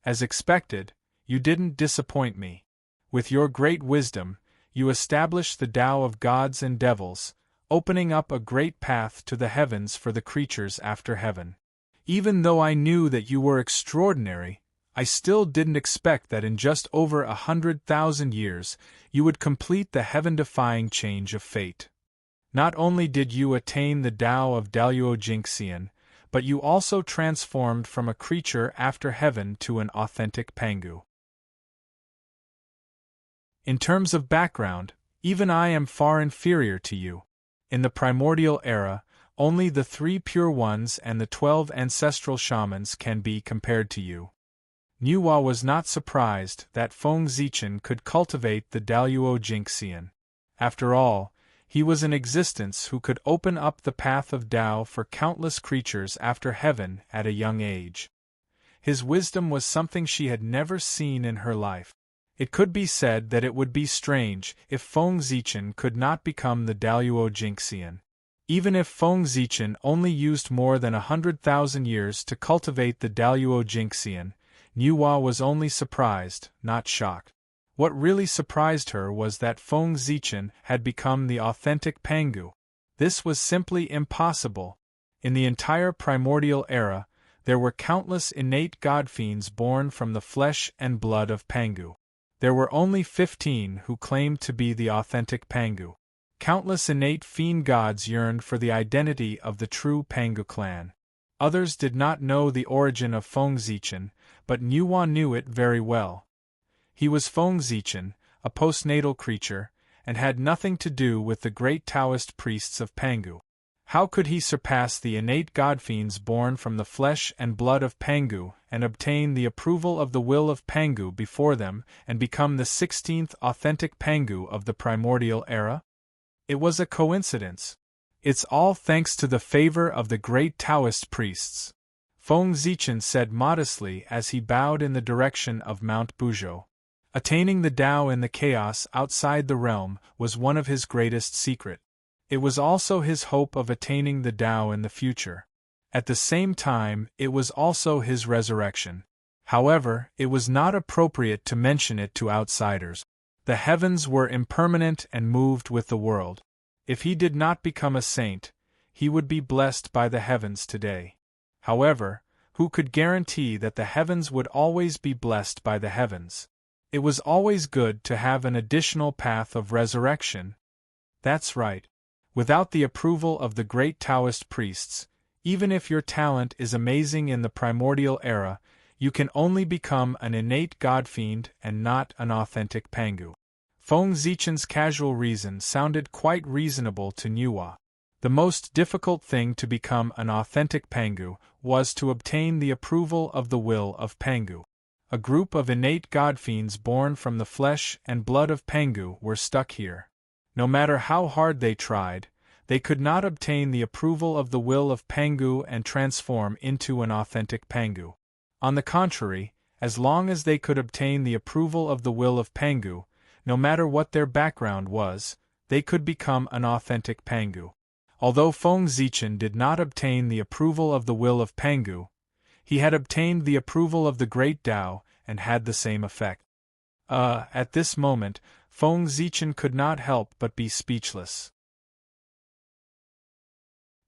As expected, you didn't disappoint me. With your great wisdom, you established the Tao of gods and devils, opening up a great path to the heavens for the creatures after heaven. Even though I knew that you were extraordinary, I still didn't expect that in just over 100,000 years, you would complete the heaven-defying change of fate. Not only did you attain the Tao of Daluo Jingxian, but you also transformed from a creature after heaven to an authentic Pangu. In terms of background, even I am far inferior to you. In the primordial era, only the 3 pure ones and the 12 ancestral shamans can be compared to you. Nuwa was not surprised that Feng Zichen could cultivate the Daluo Jinxian. After all, he was an existence who could open up the path of Tao for countless creatures after heaven at a young age. His wisdom was something she had never seen in her life. It could be said that it would be strange if Feng Zichen could not become the Daluo Jinxian. Even if Feng Zichen only used more than 100,000 years to cultivate the Daluo Jinxian, Nuwa was only surprised, not shocked. What really surprised her was that Feng Zichen had become the authentic Pangu. This was simply impossible. In the entire primordial era, there were countless innate godfiends born from the flesh and blood of Pangu. There were only 15 who claimed to be the authentic Pangu. Countless innate fiend gods yearned for the identity of the true Pangu clan. Others did not know the origin of Feng Zichen, but Nuwa knew it very well. He was Feng Zichen, a postnatal creature, and had nothing to do with the great Taoist priests of Pangu. How could he surpass the innate godfiends born from the flesh and blood of Pangu and obtain the approval of the will of Pangu before them and become the 16th authentic Pangu of the primordial era? It was a coincidence. It's all thanks to the favor of the great Taoist priests, Feng Zichen said modestly as he bowed in the direction of Mount Buzhou. Attaining the Tao in the chaos outside the realm was one of his greatest secrets. It was also his hope of attaining the Tao in the future. At the same time, it was also his resurrection. However, it was not appropriate to mention it to outsiders. The heavens were impermanent and moved with the world. If he did not become a saint, he would be blessed by the heavens today. However, who could guarantee that the heavens would always be blessed by the heavens? It was always good to have an additional path of resurrection. That's right. Without the approval of the great Taoist priests, even if your talent is amazing in the primordial era, you can only become an innate godfiend and not an authentic Pangu. Feng Zichen's casual reason sounded quite reasonable to Nuwa. The most difficult thing to become an authentic Pangu was to obtain the approval of the will of Pangu. A group of innate godfiends born from the flesh and blood of Pangu were stuck here. No matter how hard they tried, they could not obtain the approval of the will of Pangu and transform into an authentic Pangu. On the contrary, as long as they could obtain the approval of the will of Pangu, no matter what their background was, they could become an authentic Pangu. Although Feng Zichen did not obtain the approval of the will of Pangu, he had obtained the approval of the great Tao and had the same effect. At this moment, Feng Zichen could not help but be speechless.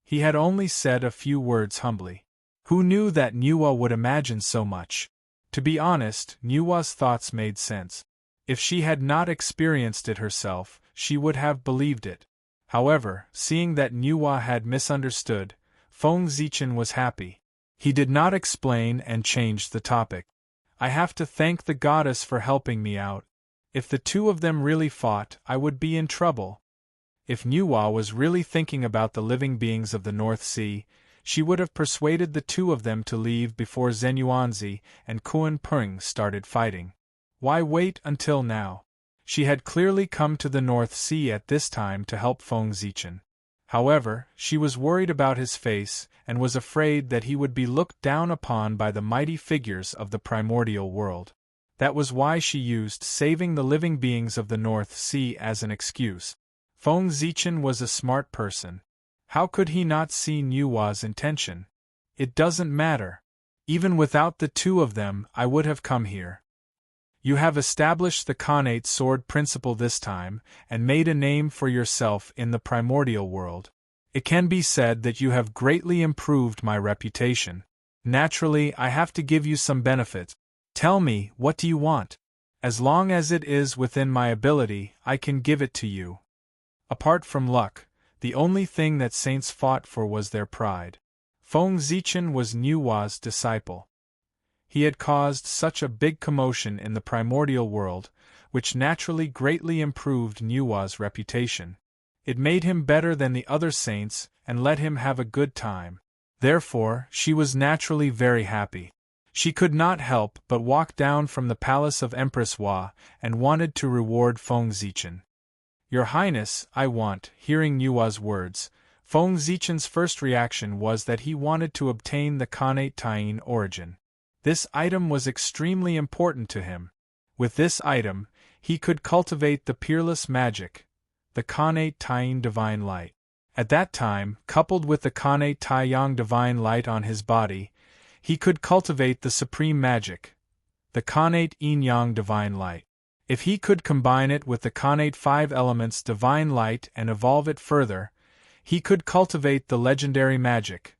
He had only said a few words humbly. Who knew that Nuwa would imagine so much? To be honest, Nuwa's thoughts made sense. If she had not experienced it herself, she would have believed it. However, seeing that Nuwa had misunderstood, Feng Zichen was happy. He did not explain and changed the topic. I have to thank the goddess for helping me out. If the two of them really fought, I would be in trouble. If Nuwa was really thinking about the living beings of the North Sea, she would have persuaded the two of them to leave before Zenyuanzi and Kuan Peng started fighting. Why wait until now? She had clearly come to the North Sea at this time to help Feng Zichen. However, she was worried about his face and was afraid that he would be looked down upon by the mighty figures of the primordial world. That was why she used saving the living beings of the North Sea as an excuse. Feng Zichen was a smart person. How could he not see Nuwa's intention? It doesn't matter. Even without the two of them, I would have come here. You have established the Khanate sword principle this time, and made a name for yourself in the primordial world. It can be said that you have greatly improved my reputation. Naturally, I have to give you some benefits. Tell me, what do you want? As long as it is within my ability, I can give it to you. Apart from luck, the only thing that saints fought for was their pride. Feng Zichen was Nuwa's disciple. He had caused such a big commotion in the primordial world, which naturally greatly improved Nuwa's reputation. It made him better than the other saints and let him have a good time. Therefore, she was naturally very happy. She could not help but walk down from the palace of Empress Hua and wanted to reward Feng Zichen. Your Highness, I want, hearing Nua's words, Feng Zichen's first reaction was that he wanted to obtain the Khanate Tayin origin. This item was extremely important to him. With this item, he could cultivate the peerless magic, the Khanate Tayin divine light. At that time, coupled with the Khanate Taiyang divine light on his body, he could cultivate the supreme magic, the Khanate Yin-Yang divine light. If he could combine it with the Khanate five elements divine light and evolve it further, he could cultivate the legendary magic,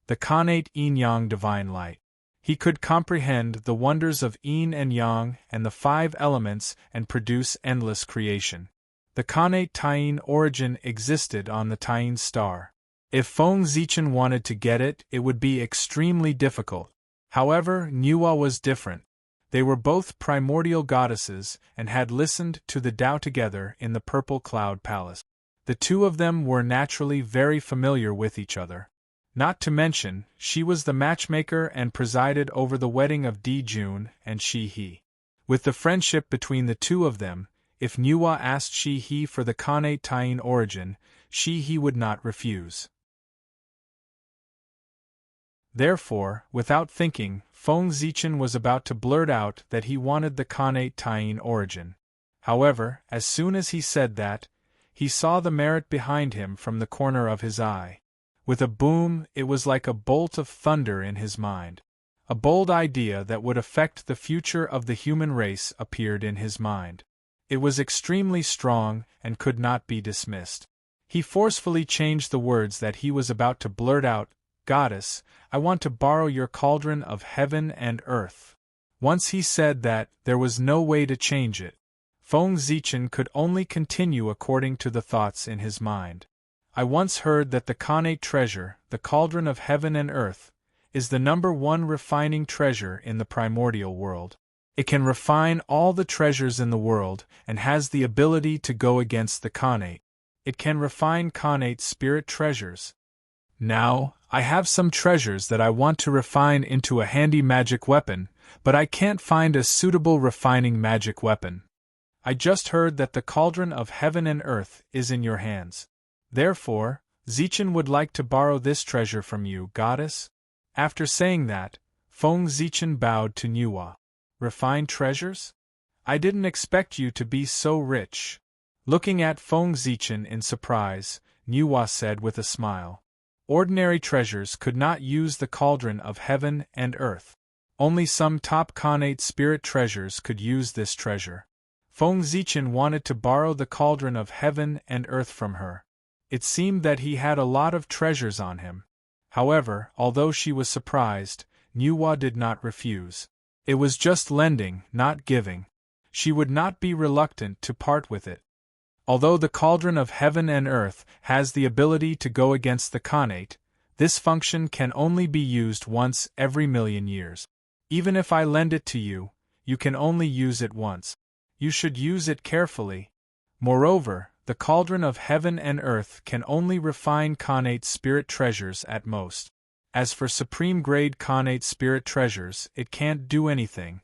the Khanate Yin-Yang divine light. He could comprehend the wonders of Yin and Yang and the five elements and produce endless creation. The Khanate Tayin origin existed on the Tayin star. If Feng Zichen wanted to get it, it would be extremely difficult. However, Nua was different. They were both primordial goddesses and had listened to the Tao together in the Purple Cloud Palace. The two of them were naturally very familiar with each other. Not to mention, she was the matchmaker and presided over the wedding of Di Jun and Shi He. With the friendship between the two of them, if Nua asked Shi He for the Khanate Tayin origin, Shi He would not refuse. Therefore, without thinking, Feng Zichen was about to blurt out that he wanted the Khanate Tayin origin. However, as soon as he said that, he saw the merit behind him from the corner of his eye. With a boom, it was like a bolt of thunder in his mind. A bold idea that would affect the future of the human race appeared in his mind. It was extremely strong and could not be dismissed. He forcefully changed the words that he was about to blurt out, "Goddess, I want to borrow your cauldron of heaven and earth." Once he said that, there was no way to change it. Feng Zichen could only continue according to the thoughts in his mind. I once heard that the Khanate treasure, the cauldron of heaven and earth, is the #1 refining treasure in the primordial world. It can refine all the treasures in the world and has the ability to go against the Khanate. It can refine Khanate spirit treasures. Now, I have some treasures that I want to refine into a handy magic weapon, but I can't find a suitable refining magic weapon. I just heard that the cauldron of heaven and earth is in your hands. Therefore, Zichen would like to borrow this treasure from you, goddess. After saying that, Feng Zichen bowed to Nua. Refined treasures? I didn't expect you to be so rich. Looking at Feng Zichen in surprise, Nua said with a smile. Ordinary treasures could not use the cauldron of heaven and earth. Only some top Khanate spirit treasures could use this treasure. Feng Zichen wanted to borrow the cauldron of heaven and earth from her. It seemed that he had a lot of treasures on him. However, although she was surprised, Nua did not refuse. It was just lending, not giving. She would not be reluctant to part with it. Although the cauldron of heaven and earth has the ability to go against the Khanate, this function can only be used once every 1,000,000 years. Even if I lend it to you, you can only use it once. You should use it carefully. Moreover, the cauldron of heaven and earth can only refine Khanate spirit treasures at most. As for supreme-grade Khanate spirit treasures, it can't do anything.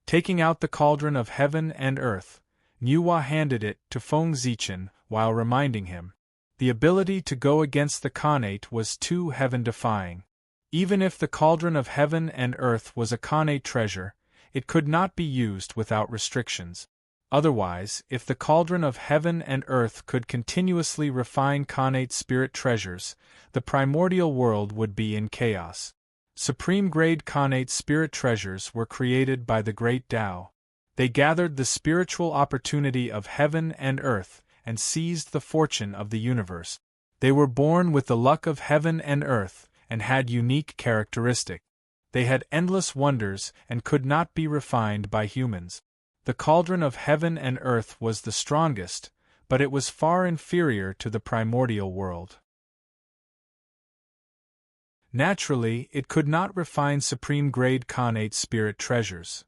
Taking out the cauldron of heaven and earth, Nua handed it to Feng Zichen while reminding him. The ability to go against the Khanate was too heaven-defying. Even if the cauldron of heaven and earth was a Khanate treasure, it could not be used without restrictions. Otherwise, if the cauldron of heaven and earth could continuously refine Khanate spirit treasures, the primordial world would be in chaos. Supreme-grade Khanate spirit treasures were created by the Great Tao. They gathered the spiritual opportunity of heaven and earth and seized the fortune of the universe. They were born with the luck of heaven and earth and had unique characteristics. They had endless wonders and could not be refined by humans. The cauldron of heaven and earth was the strongest, but it was far inferior to the primordial world. Naturally, it could not refine supreme-grade Khanate spirit treasures.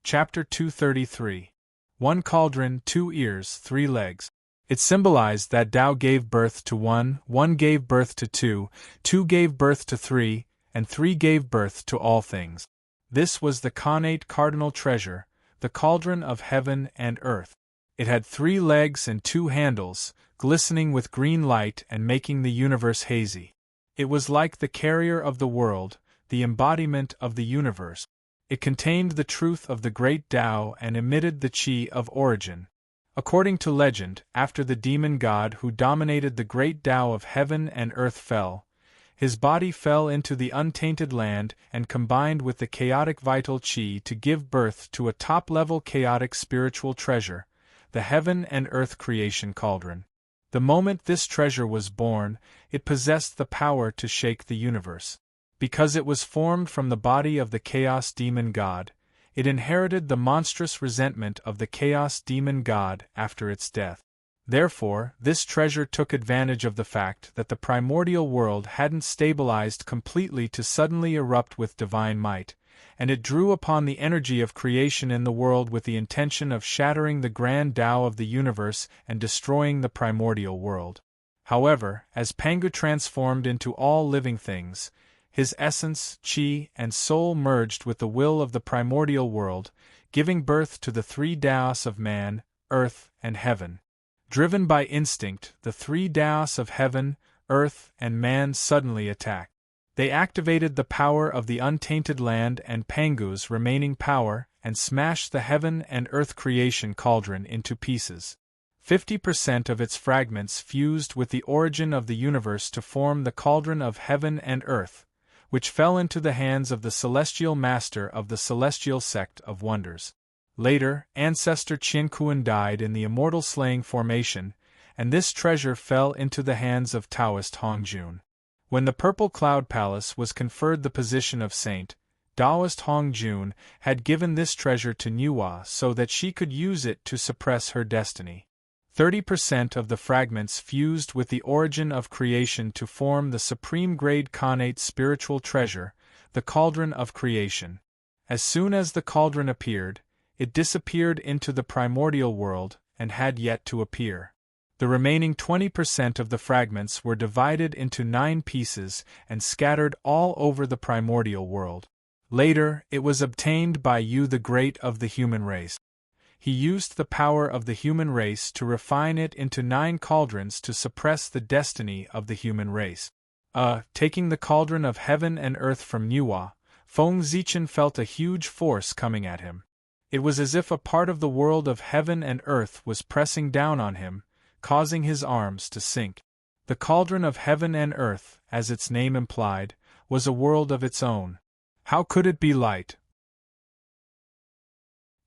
Chapter 233. One cauldron, 2 ears, 3 legs. It symbolized that Tao gave birth to one, one gave birth to two, two gave birth to three, and three gave birth to all things. This was the connate cardinal treasure, the cauldron of heaven and earth. It had 3 legs and 2 handles, glistening with green light and making the universe hazy. It was like the carrier of the world, the embodiment of the universe. It contained the truth of the great Tao and emitted the qi of origin. According to legend, after the demon god who dominated the great Tao of heaven and earth fell, his body fell into the untainted land and combined with the chaotic vital qi to give birth to a top-level chaotic spiritual treasure, the heaven and earth creation cauldron. The moment this treasure was born, it possessed the power to shake the universe. Because it was formed from the body of the chaos demon god, it inherited the monstrous resentment of the chaos demon god after its death. Therefore, this treasure took advantage of the fact that the primordial world hadn't stabilized completely to suddenly erupt with divine might, and it drew upon the energy of creation in the world with the intention of shattering the grand Tao of the universe and destroying the primordial world. However, as Pangu transformed into all living things, his essence, qi, and soul merged with the will of the primordial world, giving birth to the 3 Taos of man, earth, and heaven. Driven by instinct, the 3 Taos of heaven, earth, and man suddenly attacked. They activated the power of the untainted land and Pangu's remaining power and smashed the heaven and earth creation cauldron into pieces. 50% of its fragments fused with the origin of the universe to form the cauldron of heaven and earth, which fell into the hands of the celestial master of the celestial sect of wonders. Later, ancestor Qian Kuan died in the immortal slaying formation, and this treasure fell into the hands of Taoist Hongjun. When the Purple Cloud Palace was conferred the position of saint, Taoist Hongjun had given this treasure to Nuwa so that she could use it to suppress her destiny. 30% of the fragments fused with the origin of creation to form the supreme-grade connate spiritual treasure, the cauldron of creation. As soon as the cauldron appeared, it disappeared into the primordial world and had yet to appear. The remaining 20% of the fragments were divided into 9 pieces and scattered all over the primordial world. Later, it was obtained by Yu the Great of the human race. He used the power of the human race to refine it into 9 cauldrons to suppress the destiny of the human race. Taking the cauldron of heaven and earth from Nuwa, Feng Zichen felt a huge force coming at him. It was as if a part of the world of heaven and earth was pressing down on him, causing his arms to sink. The cauldron of heaven and earth, as its name implied, was a world of its own. How could it be light?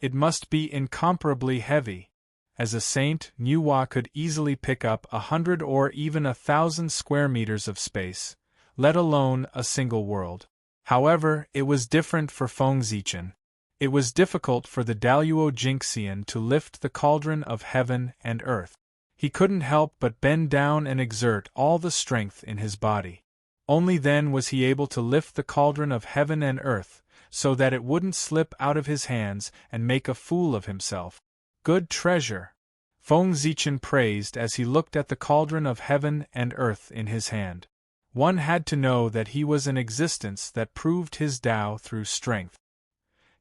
It must be incomparably heavy. As a saint, Nuwa could easily pick up 100 or even 1,000 square meters of space, let alone a single world. However, it was different for Feng Zichen. It was difficult for the Daluo Jinxian to lift the cauldron of heaven and earth. He couldn't help but bend down and exert all the strength in his body. Only then was he able to lift the cauldron of heaven and earth, so that it wouldn't slip out of his hands and make a fool of himself. Good treasure! Feng Zichen praised as he looked at the cauldron of heaven and earth in his hand. One had to know that he was an existence that proved his Tao through strength.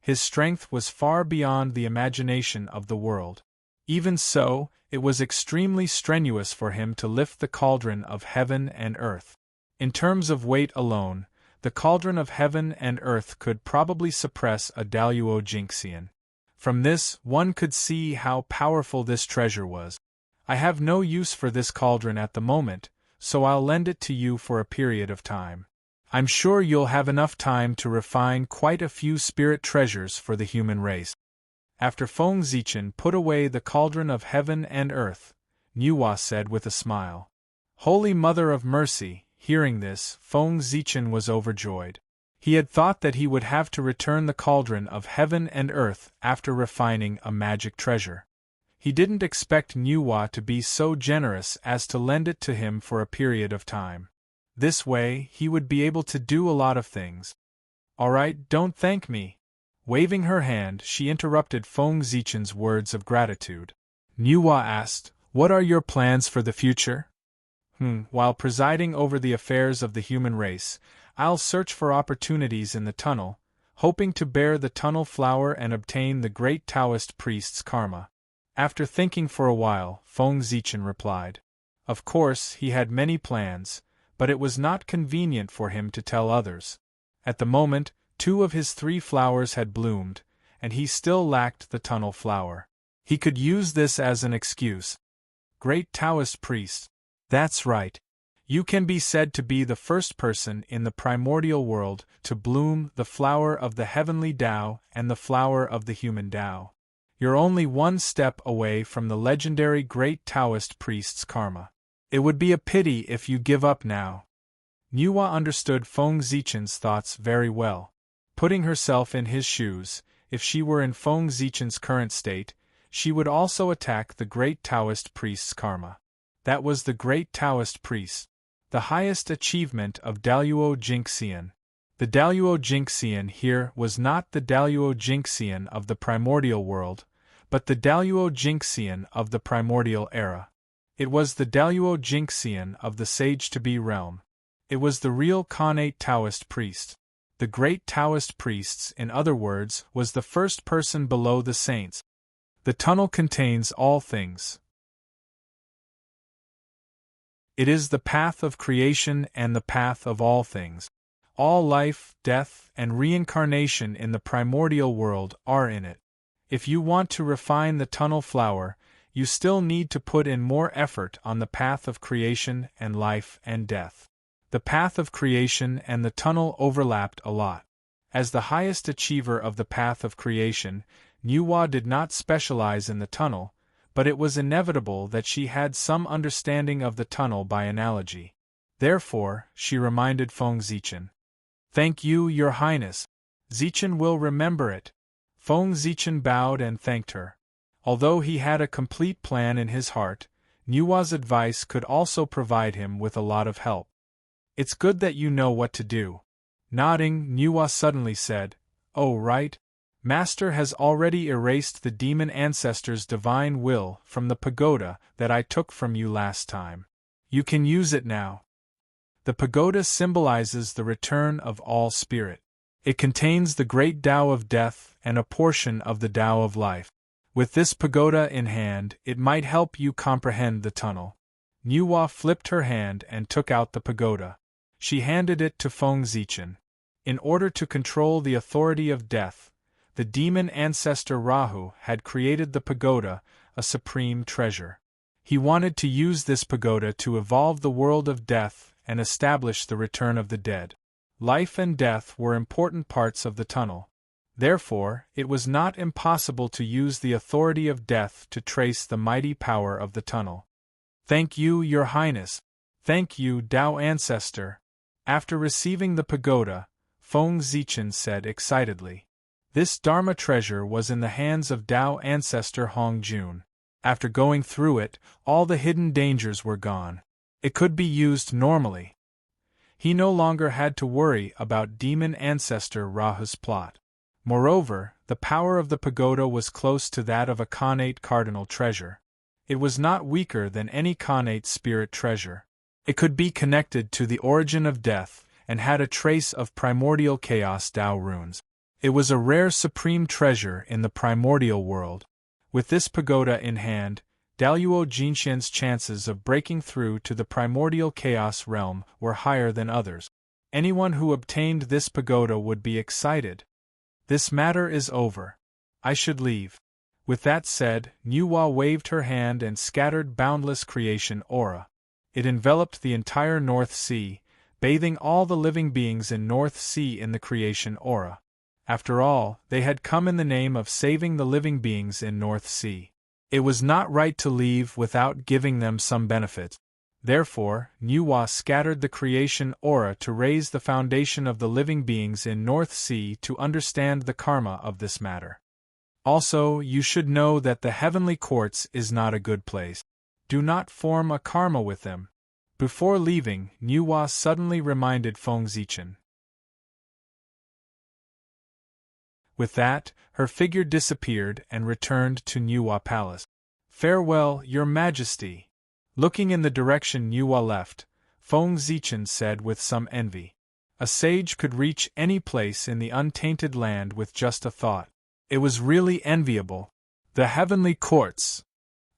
His strength was far beyond the imagination of the world. Even so, it was extremely strenuous for him to lift the cauldron of heaven and earth. In terms of weight alone, the cauldron of heaven and earth could probably suppress a Daluo Jinxian. From this, one could see how powerful this treasure was. I have no use for this cauldron at the moment, so I'll lend it to you for a period of time. I'm sure you'll have enough time to refine quite a few spirit treasures for the human race. After Feng Zichen put away the cauldron of heaven and earth, Nuwa said with a smile. Holy Mother of Mercy, hearing this, Feng Zichen was overjoyed. He had thought that he would have to return the cauldron of heaven and earth after refining a magic treasure. He didn't expect Nuwa to be so generous as to lend it to him for a period of time. This way, he would be able to do a lot of things. All right, don't thank me. Waving her hand, she interrupted Feng Zichen's words of gratitude. Nuwa asked, What are your plans for the future? While presiding over the affairs of the human race, I'll search for opportunities in the tunnel, hoping to bear the tunnel flower and obtain the great Taoist priest's karma. After thinking for a while, Feng Zichen replied. Of course, he had many plans, but it was not convenient for him to tell others. At the moment, 2 of his 3 flowers had bloomed, and he still lacked the tunnel flower. He could use this as an excuse. Great Taoist priest. That's right. You can be said to be the first person in the primordial world to bloom the flower of the heavenly Tao and the flower of the human Tao. You're only 1 step away from the legendary great Taoist priest's karma. It would be a pity if you give up now. Nuwa understood Feng Zichen's thoughts very well. Putting herself in his shoes, if she were in Feng Zichen's current state, she would also attack the great Taoist priest's karma. That was the great Taoist priest, the highest achievement of Daluo Jingxian. The Daluo Jingxian here was not the Daluo Jingxian of the primordial world, but the Daluo Jingxian of the primordial era. It was the Daluo Jingxian of the sage-to-be realm. It was the real Khanate Taoist priest. The great Taoist priests, in other words, was the first person below the saints. The tunnel contains all things. It is the path of creation and the path of all things. All life, death, and reincarnation in the primordial world are in it. If you want to refine the tunnel flower, you still need to put in more effort on the path of creation and life and death. The path of creation and the tunnel overlapped a lot. As the highest achiever of the path of creation, Nuwa did not specialize in the tunnel, but it was inevitable that she had some understanding of the tunnel by analogy. Therefore, she reminded Feng Zichen. Thank you, Your Highness. Zichen will remember it. Feng Zichen bowed and thanked her. Although he had a complete plan in his heart, Nuwa's advice could also provide him with a lot of help. It's good that you know what to do. Nodding, Nuwa suddenly said, Oh, right. Master has already erased the demon ancestor's divine will from the pagoda that I took from you last time. You can use it now. The pagoda symbolizes the return of all spirit. It contains the great Tao of death and a portion of the Tao of life. With this pagoda in hand, it might help you comprehend the tunnel. Nuwa flipped her hand and took out the pagoda. She handed it to Feng Zichen. In order to control the authority of death, the demon ancestor Rahu had created the pagoda, a supreme treasure. He wanted to use this pagoda to evolve the world of death and establish the return of the dead. Life and death were important parts of the tunnel. Therefore, it was not impossible to use the authority of death to trace the mighty power of the tunnel. Thank you, Your Highness. Thank you, Tao Ancestor. After receiving the pagoda, Feng Zichen said excitedly. This Dharma treasure was in the hands of Tao Ancestor Hongjun. After going through it, all the hidden dangers were gone. It could be used normally. He no longer had to worry about demon ancestor Rahu's plot. Moreover, the power of the pagoda was close to that of a Khanate cardinal treasure. It was not weaker than any Khanate spirit treasure. It could be connected to the origin of death and had a trace of primordial chaos Tao runes. It was a rare supreme treasure in the primordial world. With this pagoda in hand, Daluo Jinxian's chances of breaking through to the primordial chaos realm were higher than others. Anyone who obtained this pagoda would be excited. This matter is over. I should leave. With that said, Nuwa waved her hand and scattered boundless creation aura. It enveloped the entire North Sea, bathing all the living beings in North Sea in the creation aura. After all, they had come in the name of saving the living beings in North Sea. It was not right to leave without giving them some benefit. Therefore, Nuwa scattered the creation aura to raise the foundation of the living beings in North Sea to understand the karma of this matter. Also, you should know that the heavenly courts is not a good place. Do not form a karma with them. Before leaving, Nuwa suddenly reminded Feng Zichen. With that, her figure disappeared and returned to Nuwa Palace. Farewell, your majesty. Looking in the direction Yuehua left, Feng Zichen said with some envy. A sage could reach any place in the untainted land with just a thought. It was really enviable. The heavenly courts.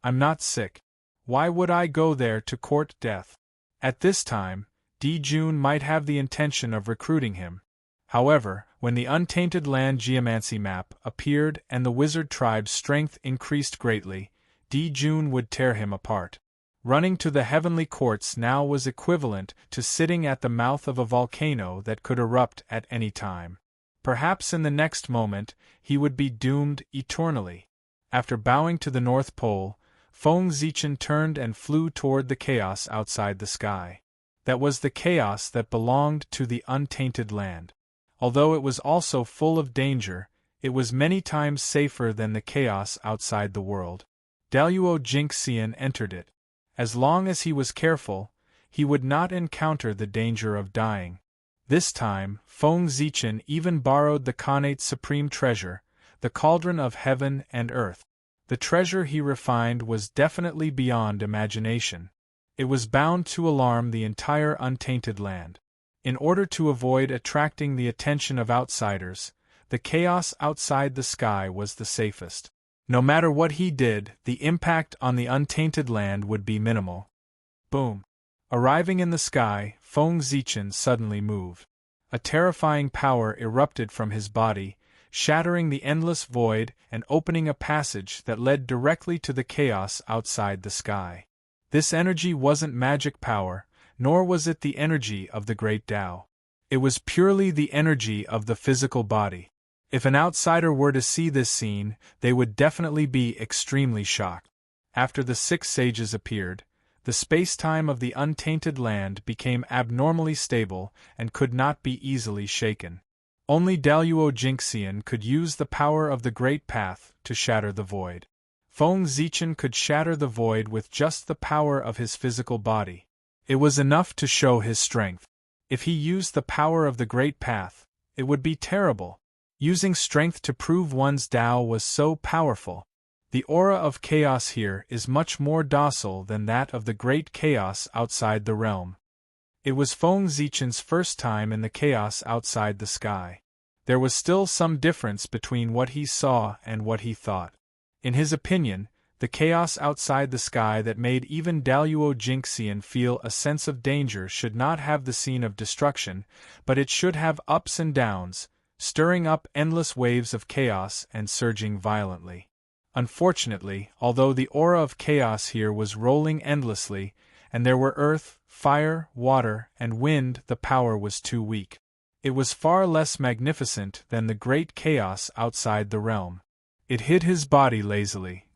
I'm not sick. Why would I go there to court death? At this time, Di Jun might have the intention of recruiting him. However, when the untainted land geomancy map appeared and the wizard tribe's strength increased greatly, Di Jun would tear him apart. Running to the heavenly courts now was equivalent to sitting at the mouth of a volcano that could erupt at any time. Perhaps in the next moment, he would be doomed eternally. After bowing to the North Pole, Feng Zichen turned and flew toward the chaos outside the sky. That was the chaos that belonged to the untainted land. Although it was also full of danger, it was many times safer than the chaos outside the world. Daluo Jingxian entered it. As long as he was careful, he would not encounter the danger of dying. This time, Feng Zichen even borrowed the Khanate's supreme treasure, the cauldron of heaven and earth. The treasure he refined was definitely beyond imagination. It was bound to alarm the entire untainted land. In order to avoid attracting the attention of outsiders, the chaos outside the sky was the safest. No matter what he did, the impact on the untainted land would be minimal. Boom! Arriving in the sky, Feng Zichen suddenly moved. A terrifying power erupted from his body, shattering the endless void and opening a passage that led directly to the chaos outside the sky. This energy wasn't magic power, nor was it the energy of the Great Tao. It was purely the energy of the physical body. If an outsider were to see this scene, they would definitely be extremely shocked. After the 6 sages appeared, the space-time of the untainted land became abnormally stable and could not be easily shaken. Only Daluo Jingxian could use the power of the Great Path to shatter the void. Feng Zichen could shatter the void with just the power of his physical body. It was enough to show his strength. If he used the power of the Great Path, it would be terrible. Using strength to prove one's Tao was so powerful. The aura of chaos here is much more docile than that of the great chaos outside the realm. It was Feng Zichen's first time in the chaos outside the sky. There was still some difference between what he saw and what he thought. In his opinion, the chaos outside the sky that made even Daluo Jingxian feel a sense of danger should not have the scene of destruction, but it should have ups and downs, stirring up endless waves of chaos and surging violently. Unfortunately, although the aura of chaos here was rolling endlessly, and there were earth, fire, water, and wind, the power was too weak. It was far less magnificent than the great chaos outside the realm. It hid his body lazily.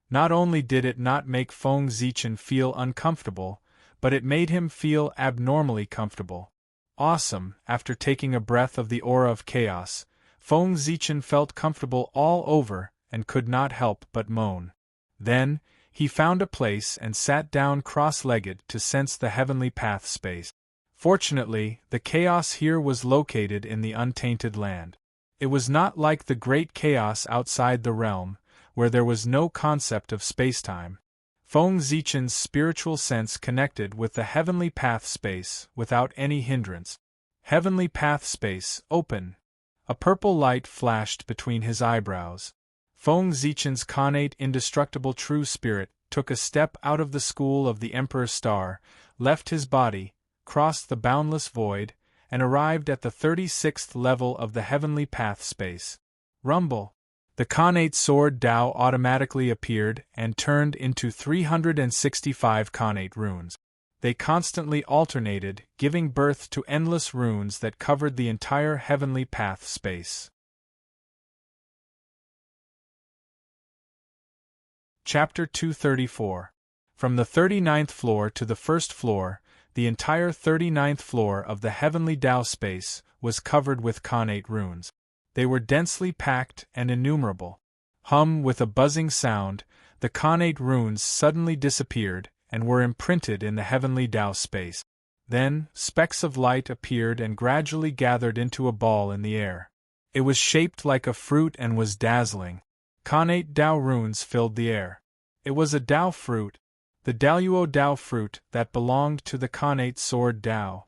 Not only did it not make Feng Zichen feel uncomfortable, but it made him feel abnormally comfortable. Awesome! After taking a breath of the aura of chaos, Feng Zichen felt comfortable all over and could not help but moan. Then, he found a place and sat down cross-legged to sense the heavenly path space. Fortunately, the chaos here was located in the untainted land. It was not like the great chaos outside the realm, where there was no concept of spacetime. Feng Zichen's spiritual sense connected with the heavenly path space without any hindrance. Heavenly path space, open. A purple light flashed between his eyebrows. Feng Zichen's Khanate indestructible true spirit took a step out of the school of the Emperor's Star, left his body, crossed the boundless void, and arrived at the 36th level of the heavenly path space. Rumble! The Khanate sword Tao automatically appeared and turned into 365 Khanate runes. They constantly alternated, giving birth to endless runes that covered the entire heavenly path space. Chapter 234. From the 39th floor to the first floor, the entire 39th floor of the heavenly Tao space was covered with Khanate runes. They were densely packed and innumerable. With a buzzing sound, the Khanate runes suddenly disappeared and were imprinted in the heavenly Tao space. Then, specks of light appeared and gradually gathered into a ball in the air. It was shaped like a fruit and was dazzling. Connate Dao runes filled the air. It was a Dao fruit, the Daluo Dao fruit that belonged to the Connate sword Dao.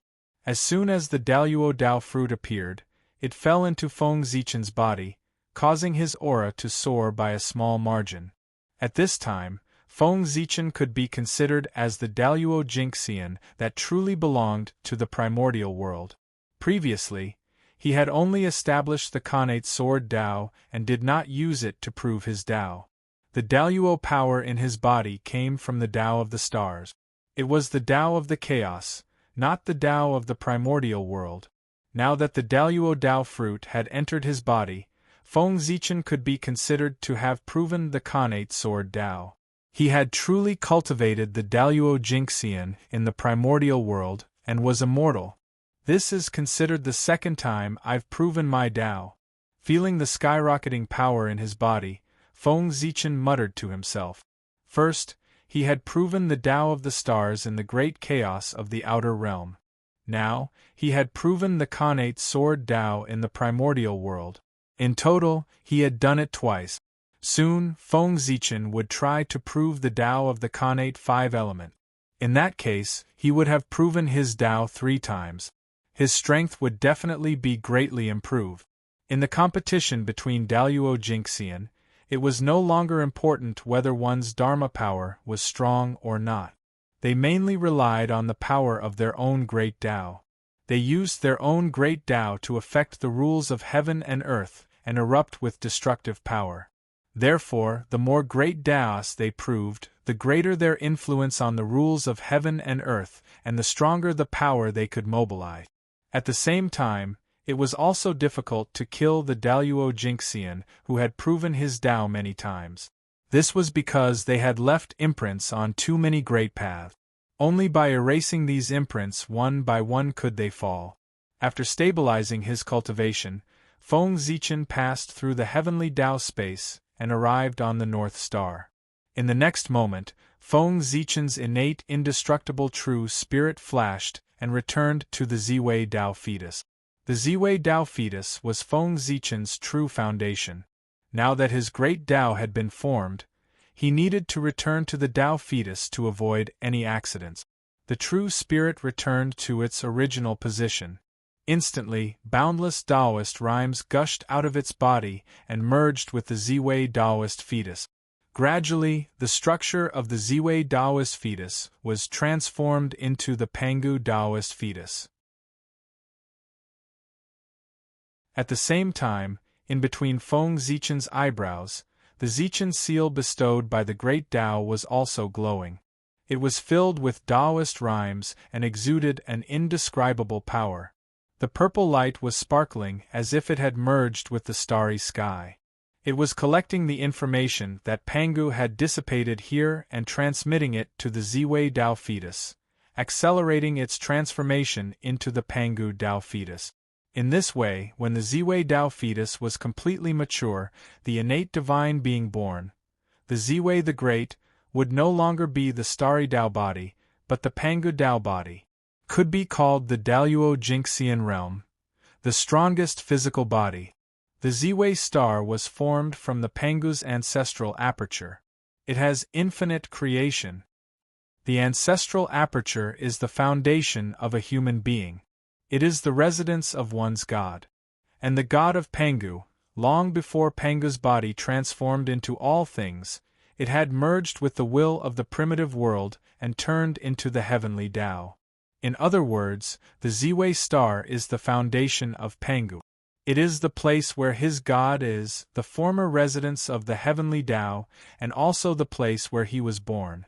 As soon as the Daluo Dao fruit appeared, it fell into Feng Zichen's body, causing his aura to soar by a small margin. At this time, Feng Zichen could be considered as the Daluo Jinxian that truly belonged to the primordial world. Previously, he had only established the Connate sword Dao and did not use it to prove his Dao. The Daluo power in his body came from the Dao of the stars. It was the Dao of the chaos, not the Dao of the primordial world. Now that the Daluo Dao fruit had entered his body, Feng Zichen could be considered to have proven the Connate sword Dao. He had truly cultivated the Daluo Jinxian in the primordial world and was immortal. This is considered the second time I've proven my Dao. Feeling the skyrocketing power in his body, Feng Zichen muttered to himself. First, he had proven the Dao of the stars in the great chaos of the outer realm. Now, he had proven the Connate sword Dao in the primordial world. In total, he had done it twice. Soon, Feng Zichen would try to prove the Dao of the Connate 5 element. In that case, he would have proven his Dao 3 times. His strength would definitely be greatly improved. In the competition between Daluo Jinxian, it was no longer important whether one's Dharma power was strong or not. They mainly relied on the power of their own great Dao. They used their own great Dao to affect the rules of heaven and earth and erupt with destructive power. Therefore, the more great Daos they proved, the greater their influence on the rules of heaven and earth, and the stronger the power they could mobilize. At the same time, it was also difficult to kill the Daluo Jinxian who had proven his Dao many times. This was because they had left imprints on too many great paths. Only by erasing these imprints one by one could they fall. After stabilizing his cultivation, Feng Zichen passed through the heavenly Dao space and arrived on the North Star. In the next moment, Feng Zichen's innate indestructible true spirit flashed and returned to the Ziwei Dao fetus. The Ziwei Dao fetus was Feng Zichen's true foundation. Now that his great Dao had been formed, he needed to return to the Dao fetus to avoid any accidents. The true spirit returned to its original position. Instantly, boundless Daoist rhymes gushed out of its body and merged with the Ziwei Daoist fetus. Gradually, the structure of the Ziwei Daoist fetus was transformed into the Pangu Daoist fetus. At the same time, in between Feng Zichen's eyebrows, the Zichen seal bestowed by the great Dao was also glowing. It was filled with Daoist rhymes and exuded an indescribable power. The purple light was sparkling as if it had merged with the starry sky. It was collecting the information that Pangu had dissipated here and transmitting it to the Ziwei Dao fetus, accelerating its transformation into the Pangu Dao fetus. In this way, when the Ziwei Dao fetus was completely mature, the innate divine being born, the Ziwei the Great, would no longer be the starry Dao body, but the Pangu Dao body. Could be called the Daluo Jinxian realm, the strongest physical body. The Ziwei star was formed from the Pangu's ancestral aperture. It has infinite creation. The ancestral aperture is the foundation of a human being. It is the residence of one's God. And the God of Pangu, long before Pangu's body transformed into all things, it had merged with the will of the primitive world and turned into the heavenly Dao. In other words, the Ziwei star is the foundation of Pangu. It is the place where his God is, the former residence of the heavenly Dao, and also the place where he was born.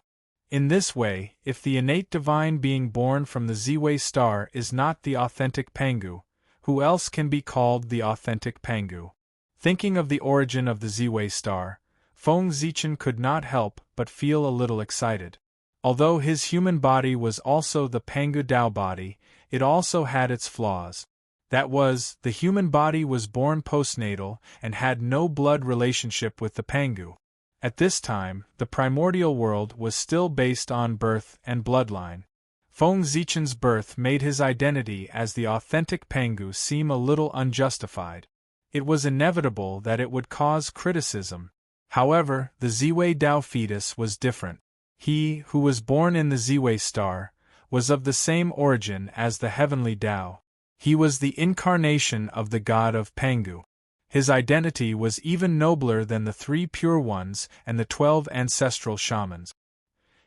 In this way, if the innate divine being born from the Ziwei star is not the authentic Pangu, who else can be called the authentic Pangu? Thinking of the origin of the Ziwei star, Feng Zichen could not help but feel a little excited. Although his human body was also the Pangu Dao body, it also had its flaws. That was, the human body was born postnatal and had no blood relationship with the Pangu. At this time, the primordial world was still based on birth and bloodline. Feng Zichen's birth made his identity as the authentic Pangu seem a little unjustified. It was inevitable that it would cause criticism. However, the Ziwei Dao fetus was different. He, who was born in the Ziwei star, was of the same origin as the heavenly Dao. He was the incarnation of the god of Pangu. His identity was even nobler than the 3 pure ones and the 12 ancestral shamans.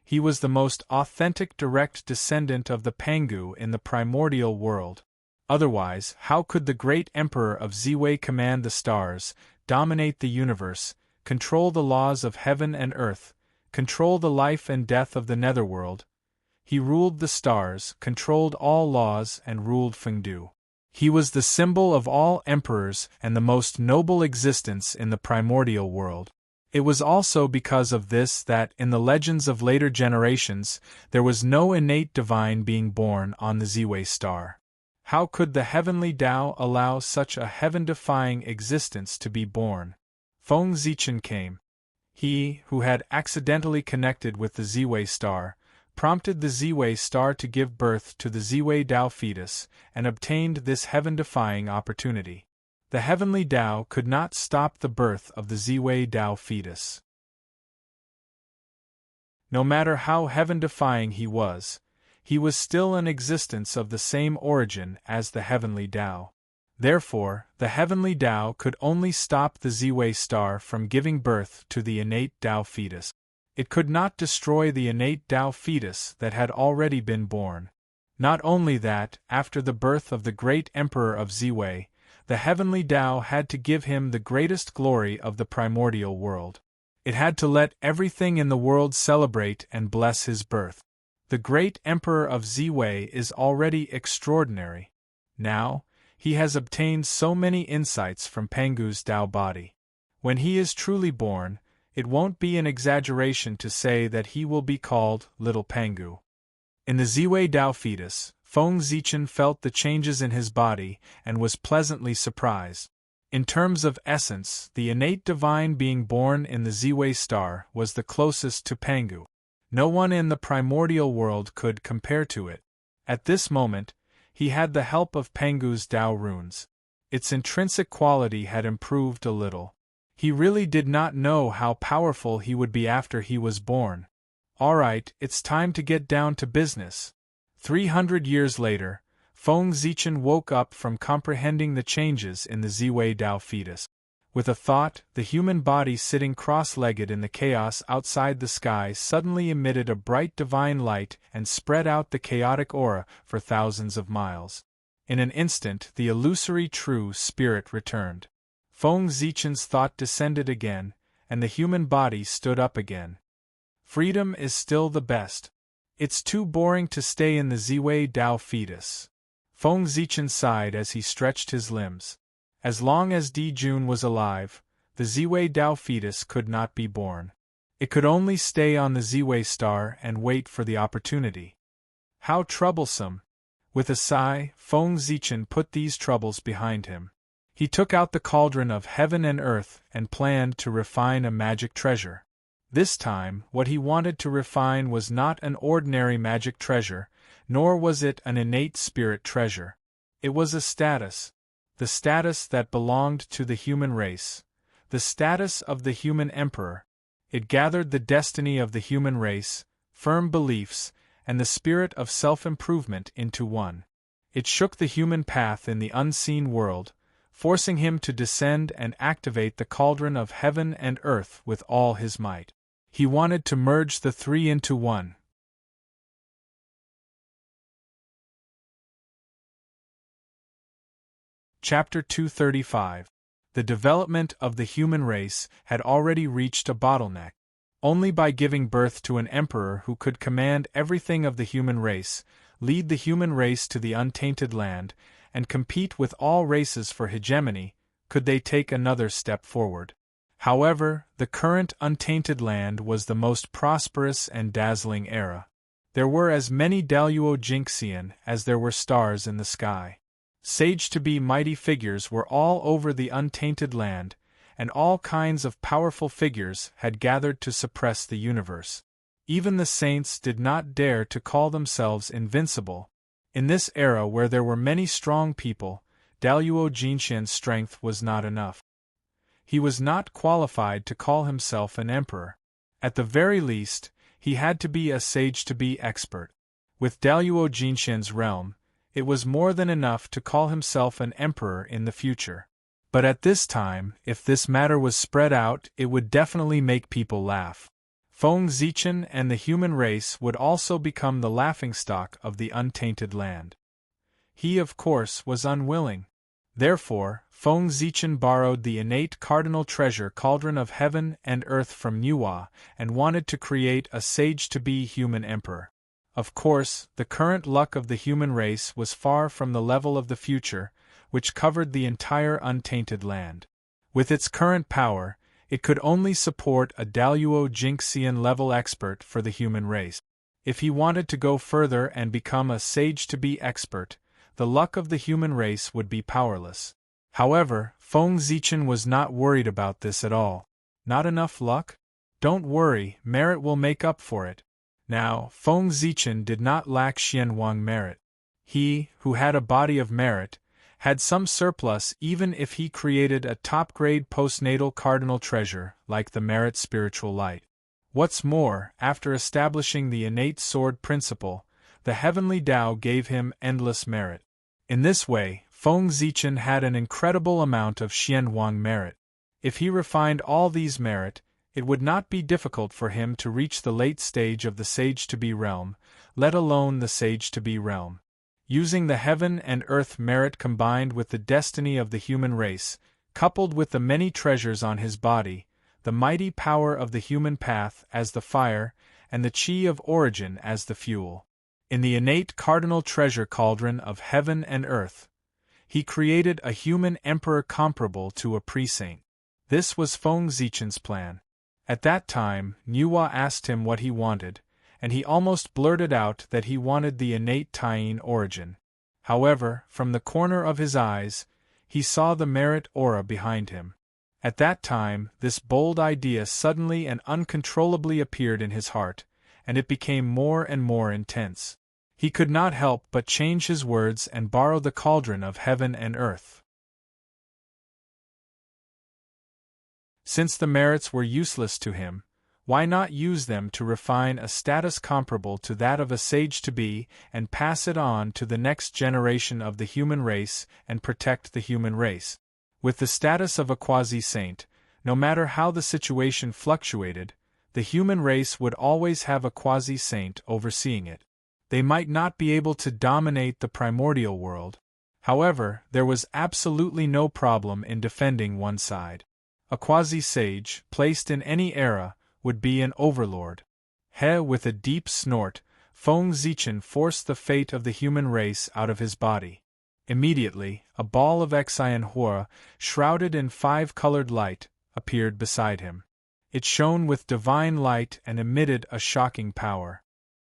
He was the most authentic direct descendant of the Pangu in the primordial world. Otherwise, how could the great emperor of Ziwei command the stars, dominate the universe, control the laws of heaven and earth, control the life and death of the netherworld? He ruled the stars, controlled all laws, and ruled Fengdu. He was the symbol of all emperors and the most noble existence in the primordial world. It was also because of this that, in the legends of later generations, there was no innate divine being born on the Ziwei star. How could the heavenly Tao allow such a heaven-defying existence to be born? Feng Zichen came. He, who had accidentally connected with the Ziwei star, prompted the Ziwei star to give birth to the Ziwei Dao fetus, and obtained this heaven-defying opportunity. The heavenly Dao could not stop the birth of the Ziwei Dao fetus. No matter how heaven-defying he was still an existence of the same origin as the heavenly Dao. Therefore, the heavenly Dao could only stop the Ziwei star from giving birth to the innate Dao fetus. It could not destroy the innate Dao fetus that had already been born. Not only that, after the birth of the great emperor of Ziwei, the heavenly Dao had to give him the greatest glory of the primordial world. It had to let everything in the world celebrate and bless his birth. The great emperor of Ziwei is already extraordinary. Now, he has obtained so many insights from Pangu's Dao body. When he is truly born, it won't be an exaggeration to say that he will be called Little Pangu. In the Ziwei Dao fetus, Feng Zichen felt the changes in his body and was pleasantly surprised. In terms of essence, the innate divine being born in the Ziwei star was the closest to Pangu. No one in the primordial world could compare to it. At this moment, he had the help of Pangu's Dao runes. Its intrinsic quality had improved a little. He really did not know how powerful he would be after he was born. Alright, it's time to get down to business. 300 years later, Feng Zichen woke up from comprehending the changes in the Ziwei Dao fetus. With a thought, the human body sitting cross-legged in the chaos outside the sky suddenly emitted a bright divine light and spread out the chaotic aura for thousands of miles. In an instant, the illusory true spirit returned. Feng Zichen's thought descended again, and the human body stood up again. Freedom is still the best. It's too boring to stay in the Ziwei Dao fetus. Feng Zichen sighed as he stretched his limbs. As long as Di Jun was alive, the Ziwei Dao fetus could not be born. It could only stay on the Ziwei star and wait for the opportunity. How troublesome! With a sigh, Feng Zichen put these troubles behind him. He took out the cauldron of heaven and earth and planned to refine a magic treasure. This time, what he wanted to refine was not an ordinary magic treasure, nor was it an innate spirit treasure. It was a status. The status that belonged to the human race. The status of the human emperor. It gathered the destiny of the human race, firm beliefs, and the spirit of self-improvement into one. It shook the human path in the unseen world, forcing him to descend and activate the cauldron of heaven and earth with all his might. He wanted to merge the three into one. Chapter 235. The development of the human race had already reached a bottleneck. Only by giving birth to an emperor who could command everything of the human race, lead the human race to the untainted land, and compete with all races for hegemony, could they take another step forward. However, the current untainted land was the most prosperous and dazzling era. There were as many Daluo Jinxian as there were stars in the sky. Sage-to-be mighty figures were all over the untainted land, and all kinds of powerful figures had gathered to suppress the universe. Even the saints did not dare to call themselves invincible. In this era where there were many strong people, Daluo Jinxian's strength was not enough. He was not qualified to call himself an emperor. At the very least, he had to be a sage-to-be expert. With Daluo Jinxian's realm, it was more than enough to call himself an emperor in the future. But at this time, if this matter was spread out, it would definitely make people laugh. Feng Zichen and the human race would also become the laughingstock of the untainted land. He, of course, was unwilling. Therefore, Feng Zichen borrowed the innate cardinal treasure cauldron of heaven and earth from Nuwa and wanted to create a sage-to-be human emperor. Of course, the current luck of the human race was far from the level of the future, which covered the entire untainted land. With its current power, it could only support a Daluo Jinxian level expert for the human race. If he wanted to go further and become a sage-to-be expert, the luck of the human race would be powerless. However, Feng Zichen was not worried about this at all. Not enough luck? Don't worry, merit will make up for it. Now, Feng Zichen did not lack Xianwang merit. He, who had a body of merit, had some surplus even if he created a top-grade postnatal cardinal treasure like the merit spiritual light. What's more, after establishing the innate sword principle, the heavenly Tao gave him endless merit. In this way, Feng Zichen had an incredible amount of Xianwang merit. If he refined all these merit, it would not be difficult for him to reach the late stage of the sage-to-be realm, let alone the sage-to-be realm. Using the heaven and earth merit combined with the destiny of the human race, coupled with the many treasures on his body, the mighty power of the human path as the fire, and the chi of origin as the fuel. In the innate cardinal treasure cauldron of heaven and earth, he created a human emperor comparable to a pre-saint. This was Feng Zichen's plan. At that time, Nuwa asked him what he wanted, and he almost blurted out that he wanted the innate Taiyin origin. However, from the corner of his eyes, he saw the merit aura behind him. At that time, this bold idea suddenly and uncontrollably appeared in his heart, and it became more and more intense. He could not help but change his words and borrow the cauldron of heaven and earth. Since the merits were useless to him, why not use them to refine a status comparable to that of a sage-to-be and pass it on to the next generation of the human race and protect the human race? With the status of a quasi-saint, no matter how the situation fluctuated, the human race would always have a quasi-saint overseeing it. They might not be able to dominate the primordial world. However, there was absolutely no problem in defending one side. A quasi-sage, placed in any era, would be an overlord. With a deep snort, Feng Zichen forced the fate of the human race out of his body. Immediately, a ball of Xianhua, shrouded in 5-colored light, appeared beside him. It shone with divine light and emitted a shocking power.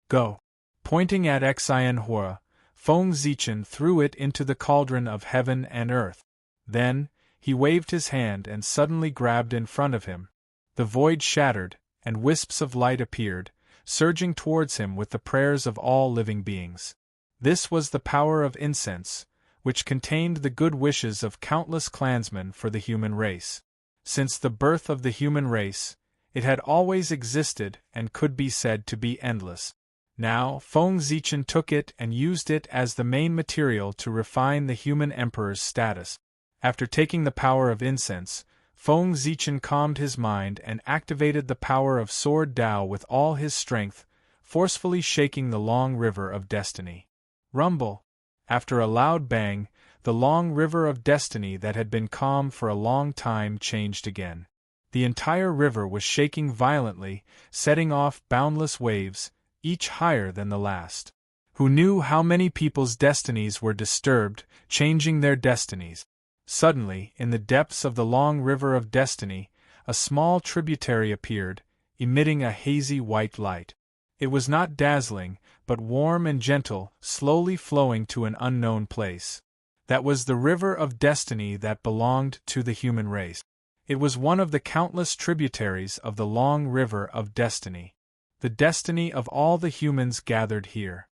Go! Pointing at Xianhua, Feng Zichen threw it into the cauldron of heaven and earth. Then, he waved his hand and suddenly grabbed in front of him. The void shattered, and wisps of light appeared, surging towards him with the prayers of all living beings. This was the power of incense, which contained the good wishes of countless clansmen for the human race. Since the birth of the human race, it had always existed and could be said to be endless. Now, Feng Zichen took it and used it as the main material to refine the human emperor's status. After taking the power of incense, Feng Zichen calmed his mind and activated the power of Sword Tao with all his strength, forcefully shaking the long river of destiny. Rumble! After a loud bang, the long river of destiny that had been calm for a long time changed again. The entire river was shaking violently, setting off boundless waves, each higher than the last. Who knew how many people's destinies were disturbed, changing their destinies? Suddenly, in the depths of the long river of destiny, a small tributary appeared, emitting a hazy white light. It was not dazzling, but warm and gentle, slowly flowing to an unknown place. That was the river of destiny that belonged to the human race. It was one of the countless tributaries of the long river of destiny. The destiny of all the humans gathered here.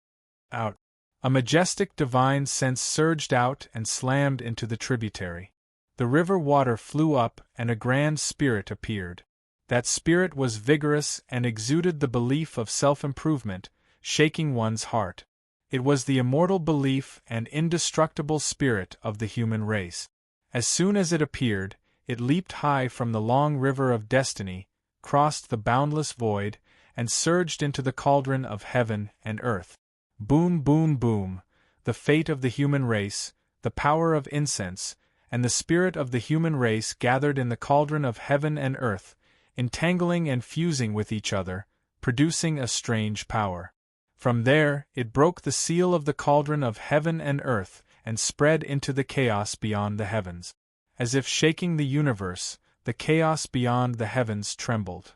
Out! A majestic divine sense surged out and slammed into the tributary. The river water flew up and a grand spirit appeared. That spirit was vigorous and exuded the belief of self-improvement, shaking one's heart. It was the immortal belief and indestructible spirit of the human race. As soon as it appeared, it leaped high from the long river of destiny, crossed the boundless void, and surged into the cauldron of heaven and earth. Boom, boom, boom! The fate of the human race, the power of incense, and the spirit of the human race gathered in the cauldron of heaven and earth, entangling and fusing with each other, producing a strange power. From there, it broke the seal of the cauldron of heaven and earth and spread into the chaos beyond the heavens. As if shaking the universe, the chaos beyond the heavens trembled.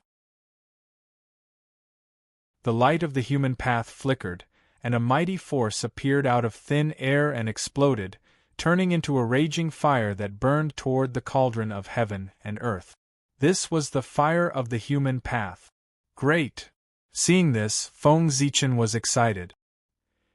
The light of the human path flickered, and a mighty force appeared out of thin air and exploded, turning into a raging fire that burned toward the cauldron of heaven and earth. This was the fire of the human path. Great! Seeing this, Feng Zichen was excited.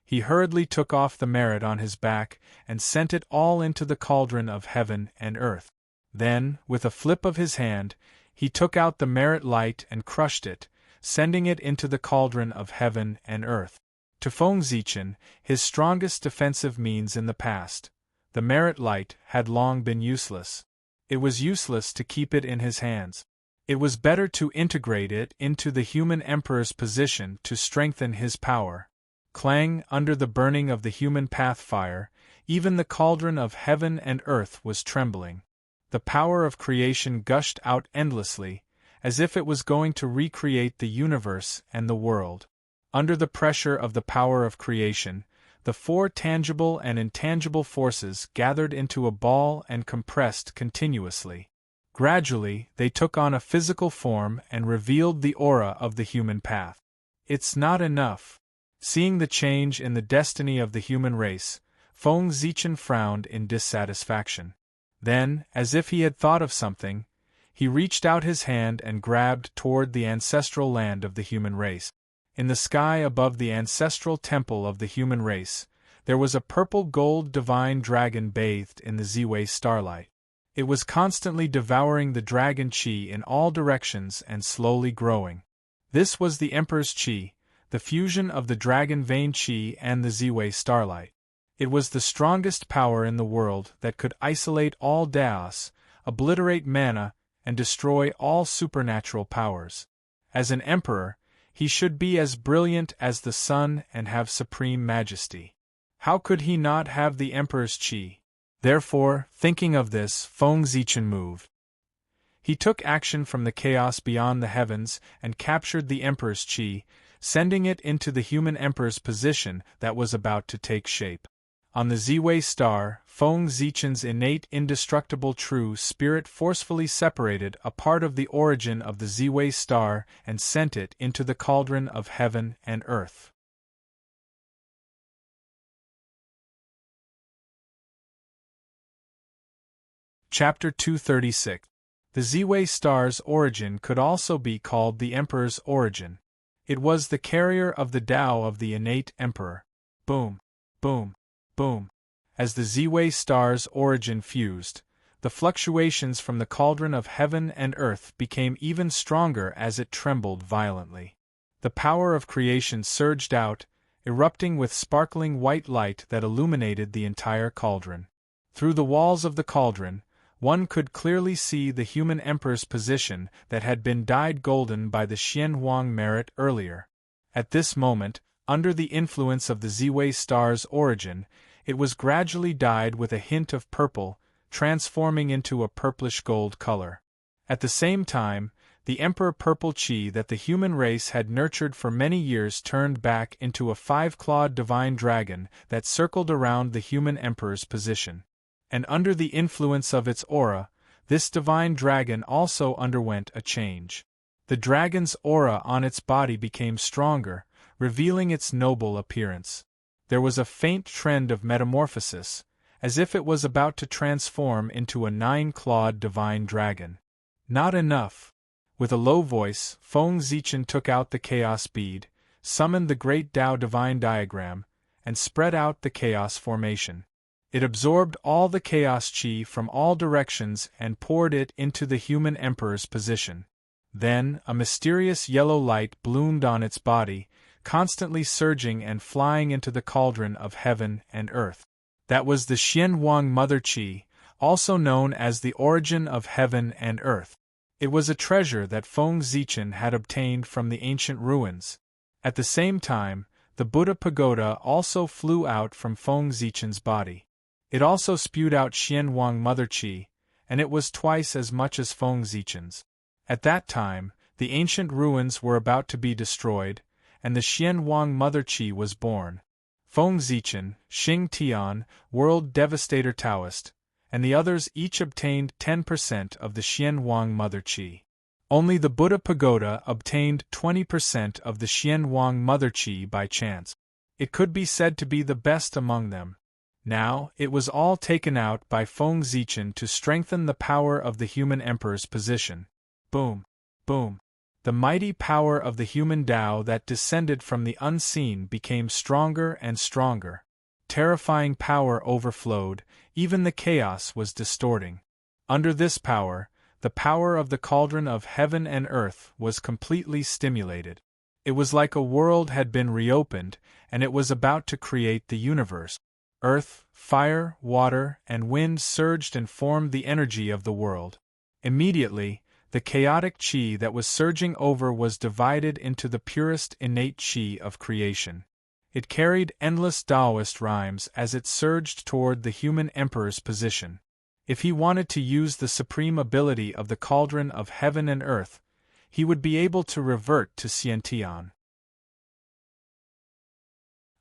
He hurriedly took off the merit on his back and sent it all into the cauldron of heaven and earth. Then, with a flip of his hand, he took out the merit light and crushed it, sending it into the cauldron of heaven and earth. To Feng Zichen, his strongest defensive means in the past, the merit light had long been useless. It was useless to keep it in his hands. It was better to integrate it into the human emperor's position to strengthen his power. Clang, under the burning of the human path fire, even the cauldron of heaven and earth was trembling. The power of creation gushed out endlessly, as if it was going to recreate the universe and the world. Under the pressure of the power of creation, the four tangible and intangible forces gathered into a ball and compressed continuously. Gradually, they took on a physical form and revealed the aura of the human path. It's not enough. Seeing the change in the destiny of the human race, Feng Zichen frowned in dissatisfaction. Then, as if he had thought of something, he reached out his hand and grabbed toward the ancestral land of the human race. In the sky above the ancestral temple of the human race, there was a purple-gold divine dragon bathed in the Ziwei starlight. It was constantly devouring the dragon qi in all directions and slowly growing. This was the Emperor's qi, the fusion of the dragon vein qi and the Ziwei starlight. It was the strongest power in the world that could isolate all Daos, obliterate mana, and destroy all supernatural powers. As an emperor, he should be as brilliant as the sun and have supreme majesty. How could he not have the Emperor's qi? Therefore, thinking of this, Feng Zichen moved. He took action from the chaos beyond the heavens and captured the Emperor's qi, sending it into the human emperor's position that was about to take shape. On the Ziwei star, Feng Zichen's innate indestructible true spirit forcefully separated a part of the origin of the Ziwei star and sent it into the cauldron of heaven and earth. Chapter 236. The Ziwei star's origin could also be called the Emperor's origin. It was the carrier of the Tao of the innate Emperor. Boom, boom, boom. As the Ziwei star's origin fused, the fluctuations from the cauldron of heaven and earth became even stronger as it trembled violently. The power of creation surged out, erupting with sparkling white light that illuminated the entire cauldron. Through the walls of the cauldron, one could clearly see the human emperor's position that had been dyed golden by the Xianhuang merit earlier. At this moment, under the influence of the Ziwei star's origin, it was gradually dyed with a hint of purple, transforming into a purplish gold color. At the same time, the emperor purple qi that the human race had nurtured for many years turned back into a five-clawed divine dragon that circled around the human emperor's position. And under the influence of its aura, this divine dragon also underwent a change. The dragon's aura on its body became stronger, revealing its noble appearance. There was a faint trend of metamorphosis, as if it was about to transform into a nine-clawed divine dragon. Not enough. With a low voice, Feng Zichen took out the chaos bead, summoned the great Tao divine diagram, and spread out the chaos formation. It absorbed all the chaos chi from all directions and poured it into the human emperor's position. Then, a mysterious yellow light bloomed on its body, constantly surging and flying into the cauldron of heaven and earth. That was the Xian Wang Mother Qi, also known as the origin of heaven and earth. It was a treasure that Feng Zichen had obtained from the ancient ruins. At the same time, the Buddha pagoda also flew out from Feng Zichen's body. It also spewed out Xian Wang Mother Qi, and it was twice as much as Feng Zichen's. At that time, the ancient ruins were about to be destroyed, and the Xian Wang Mother Qi was born. Feng Zichen, Xing Tian, World Devastator Taoist, and the others each obtained 10% of the Xian Wang Mother Qi. Only the Buddha pagoda obtained 20% of the Xian Wang Mother Qi by chance. It could be said to be the best among them. Now, it was all taken out by Feng Zichen to strengthen the power of the human emperor's position. Boom! Boom! The mighty power of the human Tao that descended from the unseen became stronger and stronger. Terrifying power overflowed, even the chaos was distorting. Under this power, the power of the cauldron of heaven and earth was completely stimulated. It was like a world had been reopened, and it was about to create the universe. Earth, fire, water, and wind surged and formed the energy of the world. Immediately, the chaotic qi that was surging over was divided into the purest innate qi of creation. It carried endless Taoist rhymes as it surged toward the human emperor's position. If he wanted to use the supreme ability of the cauldron of heaven and earth, he would be able to revert to Xiantian.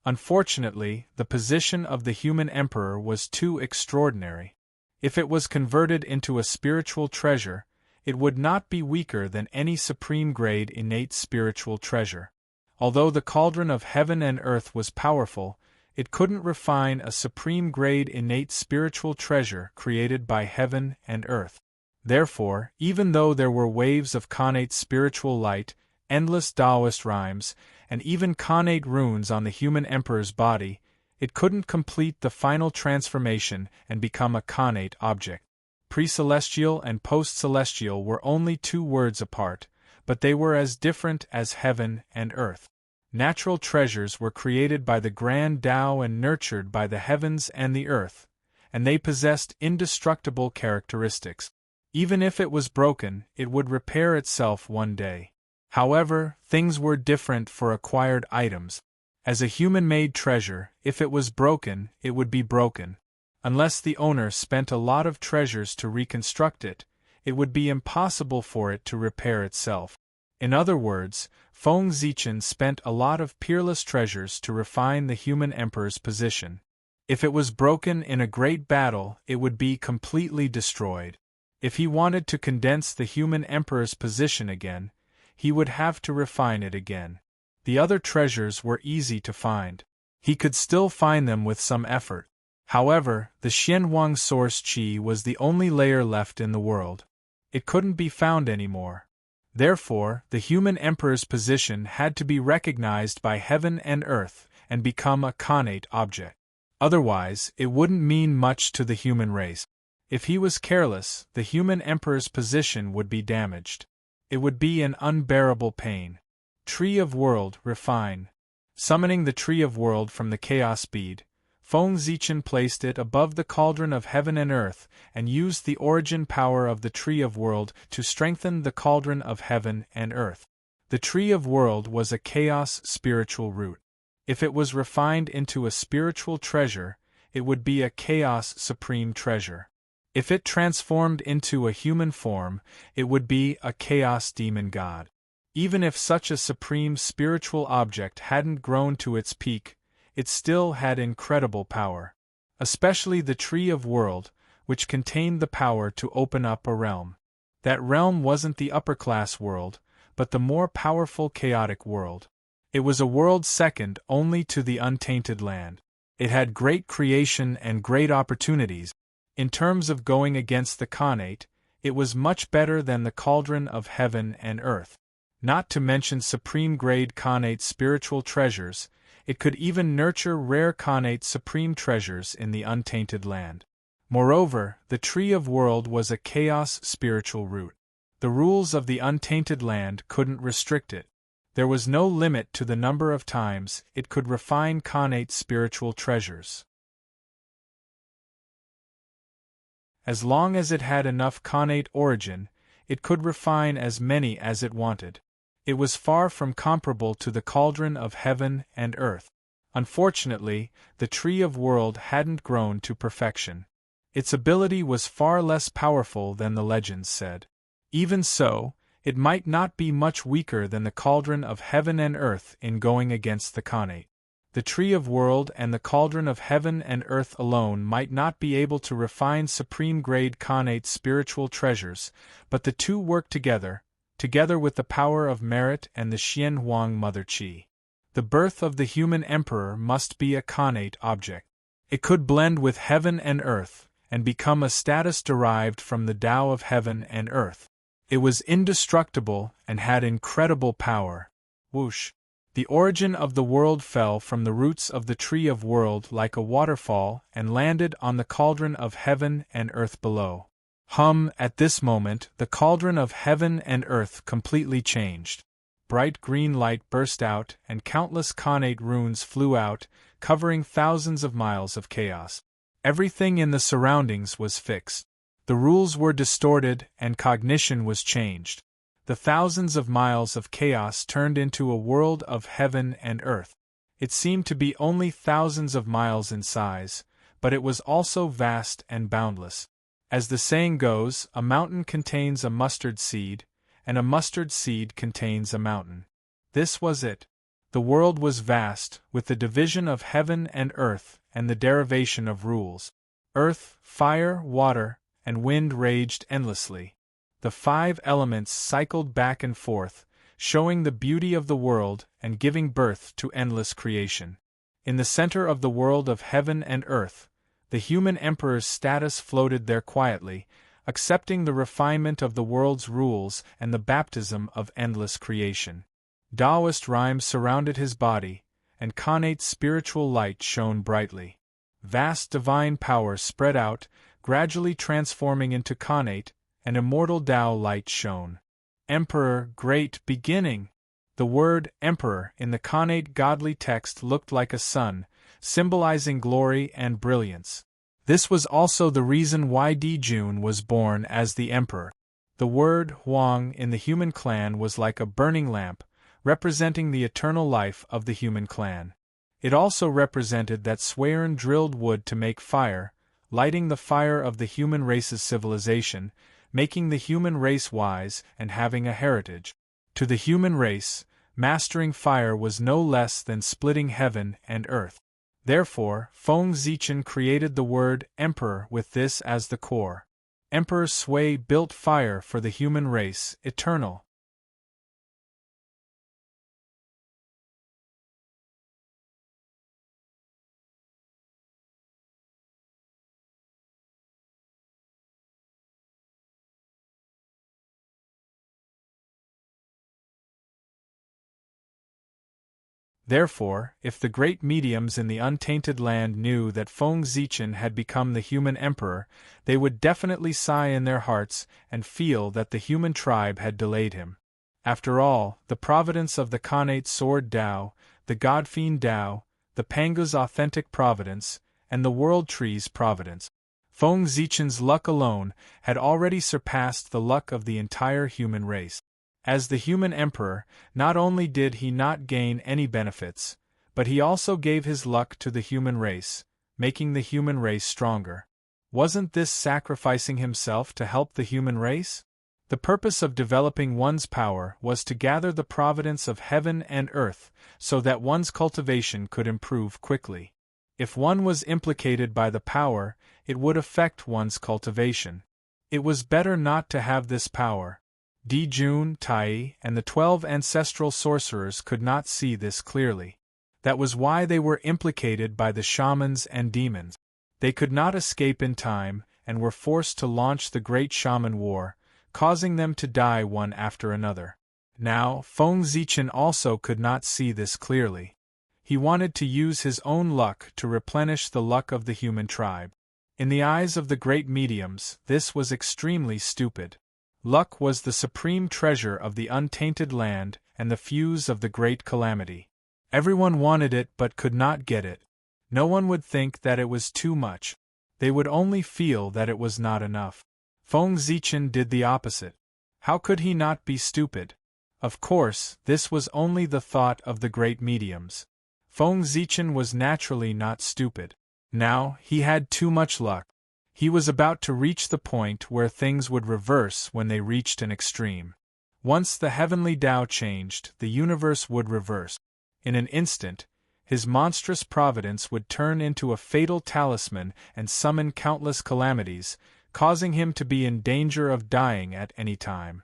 Unfortunately, the position of the human emperor was too extraordinary. If it was converted into a spiritual treasure, it would not be weaker than any supreme-grade innate spiritual treasure. Although the cauldron of heaven and earth was powerful, it couldn't refine a supreme-grade innate spiritual treasure created by heaven and earth. Therefore, even though there were waves of connate spiritual light, endless Taoist rhymes, and even connate runes on the human emperor's body, it couldn't complete the final transformation and become a connate object. Pre-celestial and post-celestial were only 2 words apart, but they were as different as heaven and earth. Natural treasures were created by the grand Tao and nurtured by the heavens and the earth, and they possessed indestructible characteristics. Even if it was broken, it would repair itself one day. However, things were different for acquired items. As a human-made treasure, if it was broken, it would be broken. Unless the owner spent a lot of treasures to reconstruct it, it would be impossible for it to repair itself. In other words, Feng Zichen spent a lot of peerless treasures to refine the human emperor's position. If it was broken in a great battle, it would be completely destroyed. If he wanted to condense the human emperor's position again, he would have to refine it again. The other treasures were easy to find. He could still find them with some effort. However, the Xianwang source qi was the only layer left in the world. It couldn't be found anymore. Therefore, the human emperor's position had to be recognized by heaven and earth and become a connate object. Otherwise, it wouldn't mean much to the human race. If he was careless, the human emperor's position would be damaged. It would be an unbearable pain. Tree of World, refine. Summoning the Tree of World from the Chaos Bead, Feng Zichen placed it above the cauldron of heaven and earth and used the origin power of the Tree of World to strengthen the cauldron of heaven and earth. The Tree of World was a chaos spiritual root. If it was refined into a spiritual treasure, it would be a chaos supreme treasure. If it transformed into a human form, it would be a chaos demon god. Even if such a supreme spiritual object hadn't grown to its peak, it still had incredible power. Especially the Tree of World, which contained the power to open up a realm. That realm wasn't the upper-class world, but the more powerful chaotic world. It was a world second only to the untainted land. It had great creation and great opportunities. In terms of going against the connate, it was much better than the cauldron of heaven and earth. Not to mention supreme-grade connate spiritual treasures, It could even nurture rare Khanate supreme treasures in the untainted land. Moreover, the Tree of World was a chaos spiritual root. The rules of the untainted land couldn't restrict it. There was no limit to the number of times it could refine Khanate spiritual treasures. As long as it had enough Khanate origin, it could refine as many as it wanted. It was far from comparable to the cauldron of heaven and earth. Unfortunately, the Tree of World hadn't grown to perfection. Its ability was far less powerful than the legends said. Even so, it might not be much weaker than the cauldron of heaven and earth in going against the Khanate. The Tree of World and the cauldron of heaven and earth alone might not be able to refine supreme-grade Khanate spiritual treasures, but the two work together with the power of merit and the Xian Huang Mother Qi. The birth of the human emperor must be a Khanate object. It could blend with heaven and earth, and become a status derived from the Tao of heaven and earth. It was indestructible and had incredible power. Whoosh! The origin of the world fell from the roots of the Tree of World like a waterfall and landed on the cauldron of heaven and earth below. At this moment, the cauldron of heaven and earth completely changed. Bright green light burst out, and countless Khanate runes flew out, covering thousands of miles of chaos. Everything in the surroundings was fixed. The rules were distorted, and cognition was changed. The thousands of miles of chaos turned into a world of heaven and earth. It seemed to be only thousands of miles in size, but it was also vast and boundless. As the saying goes, a mountain contains a mustard seed, and a mustard seed contains a mountain. This was it. The world was vast, with the division of heaven and earth and the derivation of rules. Earth, fire, water, and wind raged endlessly. The 5 elements cycled back and forth, showing the beauty of the world and giving birth to endless creation. In the center of the world of heaven and earth, the human emperor's status floated there quietly, accepting the refinement of the world's rules and the baptism of endless creation. Taoist rhymes surrounded his body, and Khanate spiritual light shone brightly. Vast divine power spread out, gradually transforming into Khanate, and immortal Tao light shone. Emperor, great beginning! The word emperor in the Khanate godly text looked like a sun, symbolizing glory and brilliance. This was also the reason why Dijun was born as the emperor. The word Huang in the human clan was like a burning lamp, representing the eternal life of the human clan. It also represented that Swerin drilled wood to make fire, lighting the fire of the human race's civilization, making the human race wise and having a heritage. To the human race, mastering fire was no less than splitting heaven and earth. Therefore, Feng Zichen created the word emperor with this as the core. Emperor Sui built fire for the human race, eternal. Therefore, if the great mediums in the untainted land knew that Feng Zichen had become the human emperor, they would definitely sigh in their hearts and feel that the human tribe had delayed him. After all, the providence of the Khanate sword Tao, the God-fiend Tao, the Pangu's authentic providence, and the world tree's providence. Feng Zichen's luck alone had already surpassed the luck of the entire human race. As the human emperor, not only did he not gain any benefits, but he also gave his luck to the human race, making the human race stronger. Wasn't this sacrificing himself to help the human race? The purpose of developing one's power was to gather the providence of heaven and earth so that one's cultivation could improve quickly. If one was implicated by the power, it would affect one's cultivation. It was better not to have this power. Dijun, Tai, and the 12 ancestral sorcerers could not see this clearly. That was why they were implicated by the shamans and demons. They could not escape in time, and were forced to launch the Great Shaman War, causing them to die one after another. Now, Feng Zichen also could not see this clearly. He wanted to use his own luck to replenish the luck of the human tribe. In the eyes of the great mediums, this was extremely stupid. Luck was the supreme treasure of the untainted land and the fuse of the great calamity. Everyone wanted it but could not get it. No one would think that it was too much. They would only feel that it was not enough. Feng Zichen did the opposite. How could he not be stupid? Of course, this was only the thought of the great mediums. Feng Zichen was naturally not stupid. Now, he had too much luck. He was about to reach the point where things would reverse when they reached an extreme. Once the heavenly Tao changed, the universe would reverse. In an instant, his monstrous providence would turn into a fatal talisman and summon countless calamities, causing him to be in danger of dying at any time.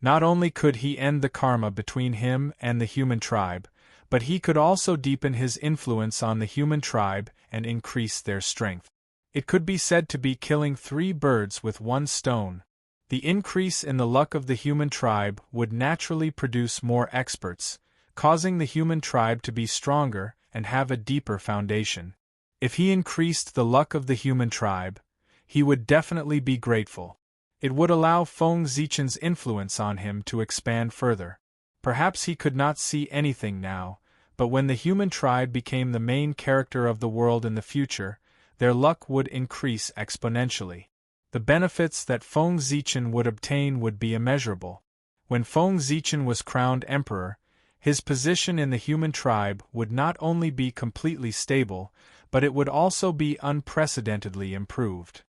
Not only could he end the karma between him and the human tribe, but he could also deepen his influence on the human tribe and increase their strength. It could be said to be killing 3 birds with 1 stone. The increase in the luck of the human tribe would naturally produce more experts, causing the human tribe to be stronger and have a deeper foundation. If he increased the luck of the human tribe, he would definitely be grateful. It would allow Feng Zichen's influence on him to expand further. Perhaps he could not see anything now, but when the human tribe became the main character of the world in the future, their luck would increase exponentially. The benefits that Feng Zichen would obtain would be immeasurable. When Feng Zichen was crowned emperor, his position in the human tribe would not only be completely stable, but it would also be unprecedentedly improved.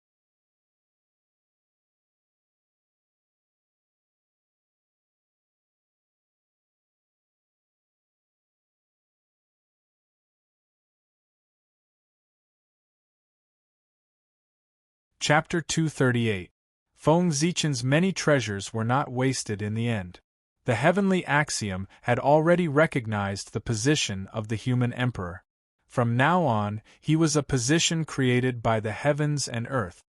Chapter 238. Feng Zichen's many treasures were not wasted in the end. The heavenly axiom had already recognized the position of the human emperor. From now on, he was a position created by the heavens and earth.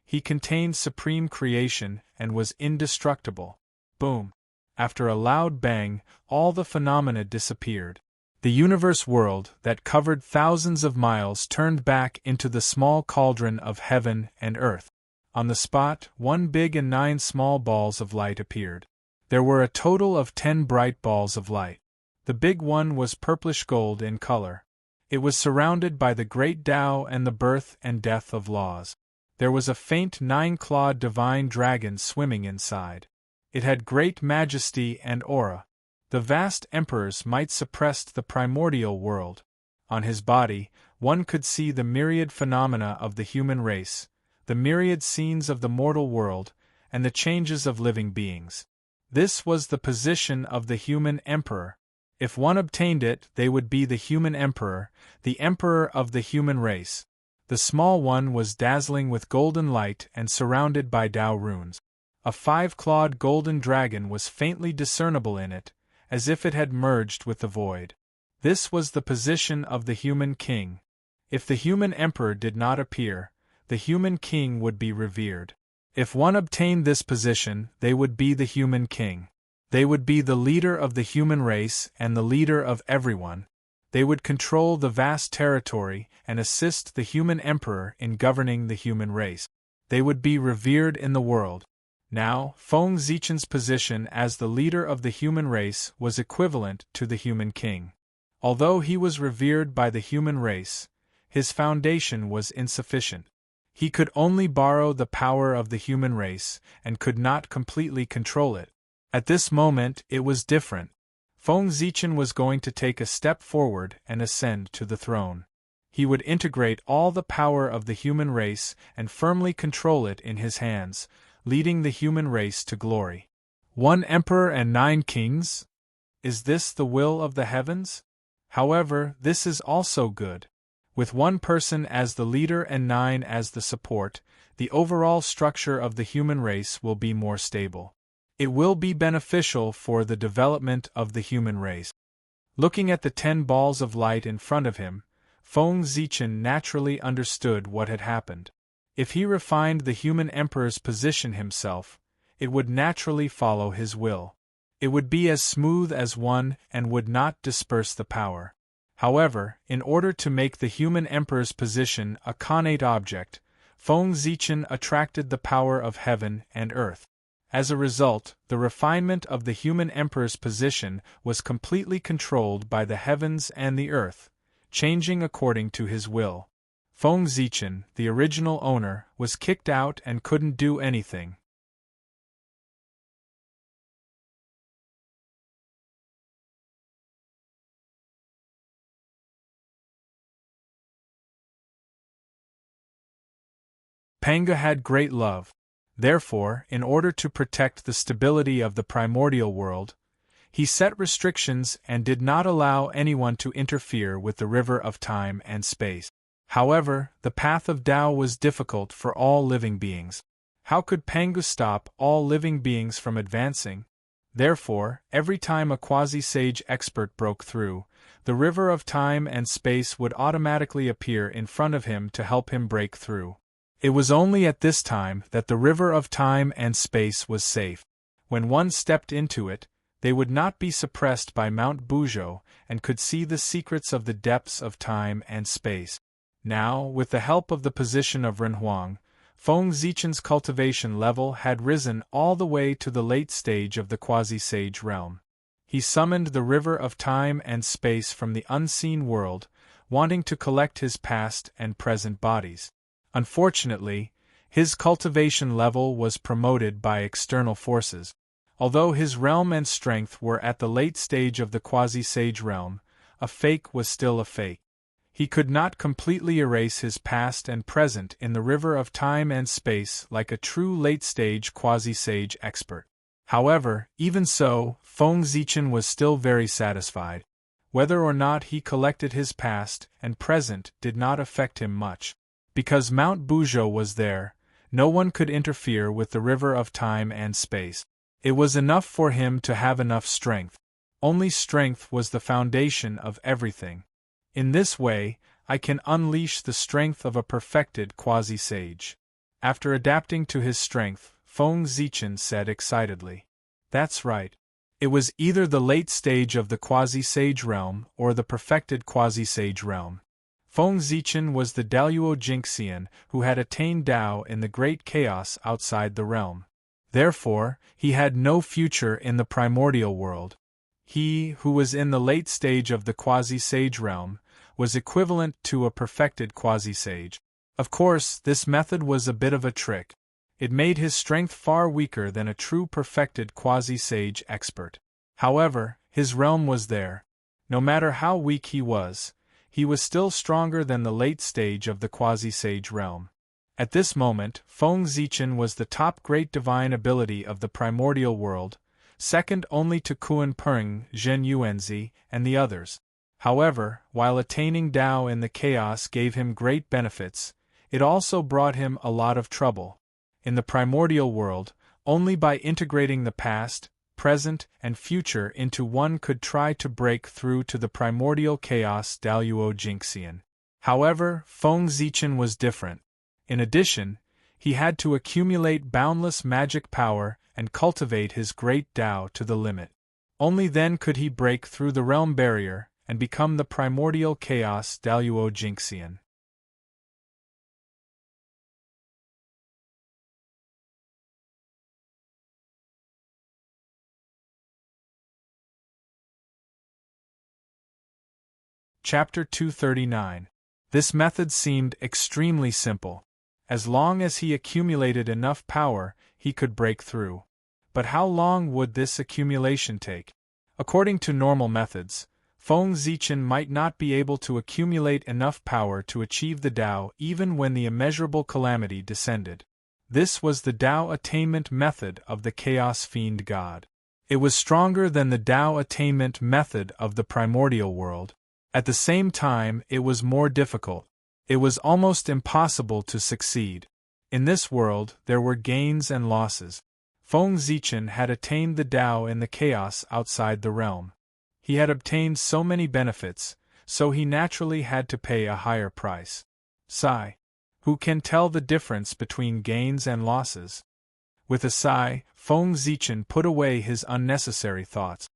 He contained supreme creation and was indestructible. Boom! After a loud bang, all the phenomena disappeared. The universe world that covered thousands of miles turned back into the small cauldron of heaven and earth. On the spot, 1 big and 9 small balls of light appeared. There were a total of 10 bright balls of light. The big one was purplish gold in color. It was surrounded by the great Tao and the birth and death of laws. There was a faint 9-clawed divine dragon swimming inside. It had great majesty and aura. The vast emperors might suppress the primordial world. On his body, one could see the myriad phenomena of the human race, the myriad scenes of the mortal world, and the changes of living beings. This was the position of the human emperor. If one obtained it, they would be the human emperor, the emperor of the human race. The small one was dazzling with golden light and surrounded by Tao runes. A 5-clawed golden dragon was faintly discernible in it, as if it had merged with the void. This was the position of the human king. If the human emperor did not appear, the human king would be revered. If one obtained this position, they would be the human king. They would be the leader of the human race and the leader of everyone. They would control the vast territory and assist the human emperor in governing the human race. They would be revered in the world. Now, Feng Zichen's position as the leader of the human race was equivalent to the human king. Although he was revered by the human race, his foundation was insufficient. He could only borrow the power of the human race and could not completely control it. At this moment, it was different. Feng Zichen was going to take a step forward and ascend to the throne. He would integrate all the power of the human race and firmly control it in his hands, leading the human race to glory. 1 emperor and 9 kings? Is this the will of the heavens? However, this is also good. With 1 person as the leader and 9 as the support, the overall structure of the human race will be more stable. It will be beneficial for the development of the human race. Looking at the 10 balls of light in front of him, Feng Zichen naturally understood what had happened. If he refined the human emperor's position himself, it would naturally follow his will. It would be as smooth as one and would not disperse the power. However, in order to make the human emperor's position a connate object, Feng Zichen attracted the power of heaven and earth. As a result, the refinement of the human emperor's position was completely controlled by the heavens and the earth, changing according to his will. Feng Zichen, the original owner, was kicked out and couldn't do anything. Panga had great love. Therefore, in order to protect the stability of the primordial world, he set restrictions and did not allow anyone to interfere with the river of time and space. However, the path of Tao was difficult for all living beings. How could Pangu stop all living beings from advancing? Therefore, every time a quasi-sage expert broke through, the river of time and space would automatically appear in front of him to help him break through. It was only at this time that the river of time and space was safe. When one stepped into it, they would not be suppressed by Mount Buzhou and could see the secrets of the depths of time and space. Now, with the help of the position of Renhuang, Feng Zichen's cultivation level had risen all the way to the late stage of the quasi-sage realm. He summoned the river of time and space from the unseen world, wanting to collect his past and present bodies. Unfortunately, his cultivation level was promoted by external forces. Although his realm and strength were at the late stage of the quasi-sage realm, a fake was still a fake. He could not completely erase his past and present in the river of time and space like a true late-stage quasi-sage expert. However, even so, Feng Zichen was still very satisfied. Whether or not he collected his past and present did not affect him much. Because Mount Buzhou was there, no one could interfere with the river of time and space. It was enough for him to have enough strength. Only strength was the foundation of everything. In this way, I can unleash the strength of a perfected quasi-sage. After adapting to his strength, Feng Zichen said excitedly. That's right. It was either the late stage of the quasi-sage realm or the perfected quasi-sage realm. Feng Zichen was the Daluo Jinxian who had attained Tao in the great chaos outside the realm. Therefore, he had no future in the primordial world. He, who was in the late stage of the quasi-sage realm, was equivalent to a perfected quasi-sage. Of course, this method was a bit of a trick. It made his strength far weaker than a true perfected quasi-sage expert. However, his realm was there. No matter how weak he was still stronger than the late stage of the quasi-sage realm. At this moment, Feng Zichen was the top great divine ability of the primordial world, second only to Kuan Peng, Zhen Yuanzi, and the others. However, while attaining Tao in the chaos gave him great benefits, it also brought him a lot of trouble. In the primordial world, only by integrating the past, present, and future into one could try to break through to the primordial chaos Daluo Jinxian. However, Feng Zichen was different. In addition, he had to accumulate boundless magic power and cultivate his great Tao to the limit. Only then could he break through the realm barrier and become the primordial chaos Daluo Jinxian. Chapter 239. This method seemed extremely simple. As long as he accumulated enough power, he could break through. But how long would this accumulation take? According to normal methods, Feng Zichen might not be able to accumulate enough power to achieve the Tao even when the immeasurable calamity descended. This was the Tao attainment method of the Chaos Fiend God. It was stronger than the Tao attainment method of the primordial world. At the same time, it was more difficult. It was almost impossible to succeed. In this world, there were gains and losses. Feng Zichen had attained the Tao in the chaos outside the realm. He had obtained so many benefits, so he naturally had to pay a higher price. Sigh. Who can tell the difference between gains and losses? With a sigh, Feng Zichen put away his unnecessary thoughts.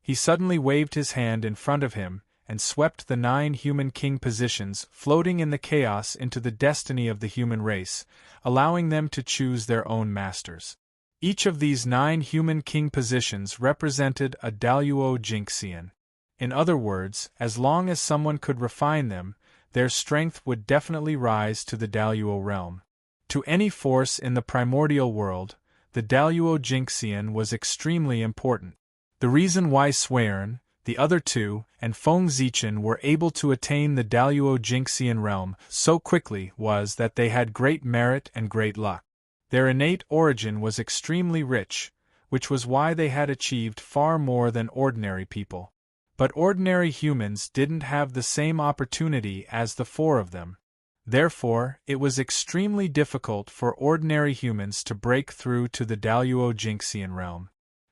He suddenly waved his hand in front of him, and swept the 9 human king positions floating in the chaos into the destiny of the human race, allowing them to choose their own masters. Each of these 9 human king positions represented a Daluo Jinxian. In other words, as long as someone could refine them, their strength would definitely rise to the Daluo realm. To any force in the primordial world, the Daluo Jinxian was extremely important. The reason why Swearn, the other 2, and Feng Zichen were able to attain the Daluo Jinxian realm so quickly was that they had great merit and great luck. Their innate origin was extremely rich, which was why they had achieved far more than ordinary people. But ordinary humans didn't have the same opportunity as the 4 of them. Therefore, it was extremely difficult for ordinary humans to break through to the Daluo Jinxian realm.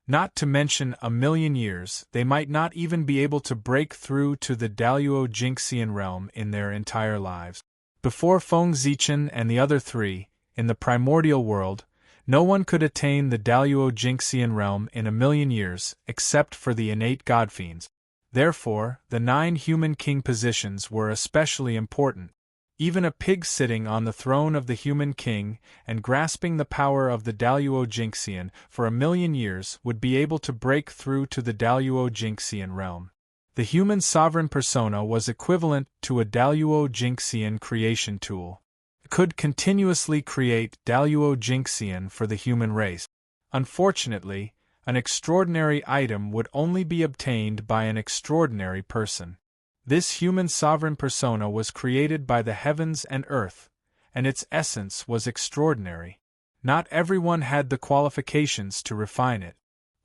Not to mention a million years, they might not even be able to break through to the Daluo Jinxian realm in their entire lives. Before Feng Zichen and the other 3, in the primordial world, no one could attain the Daluo Jinxian realm in a million years except for the innate godfiends. Therefore, the 9 human king positions were especially important. Even a pig sitting on the throne of the human king and grasping the power of the Daluo Jinxian for a million years would be able to break through to the Daluo Jinxian realm. The human sovereign persona was equivalent to a Daluo Jinxian creation tool. It could continuously create Daluo Jinxian for the human race. Unfortunately, an extraordinary item would only be obtained by an extraordinary person. This human sovereign persona was created by the heavens and earth, and its essence was extraordinary. Not everyone had the qualifications to refine it.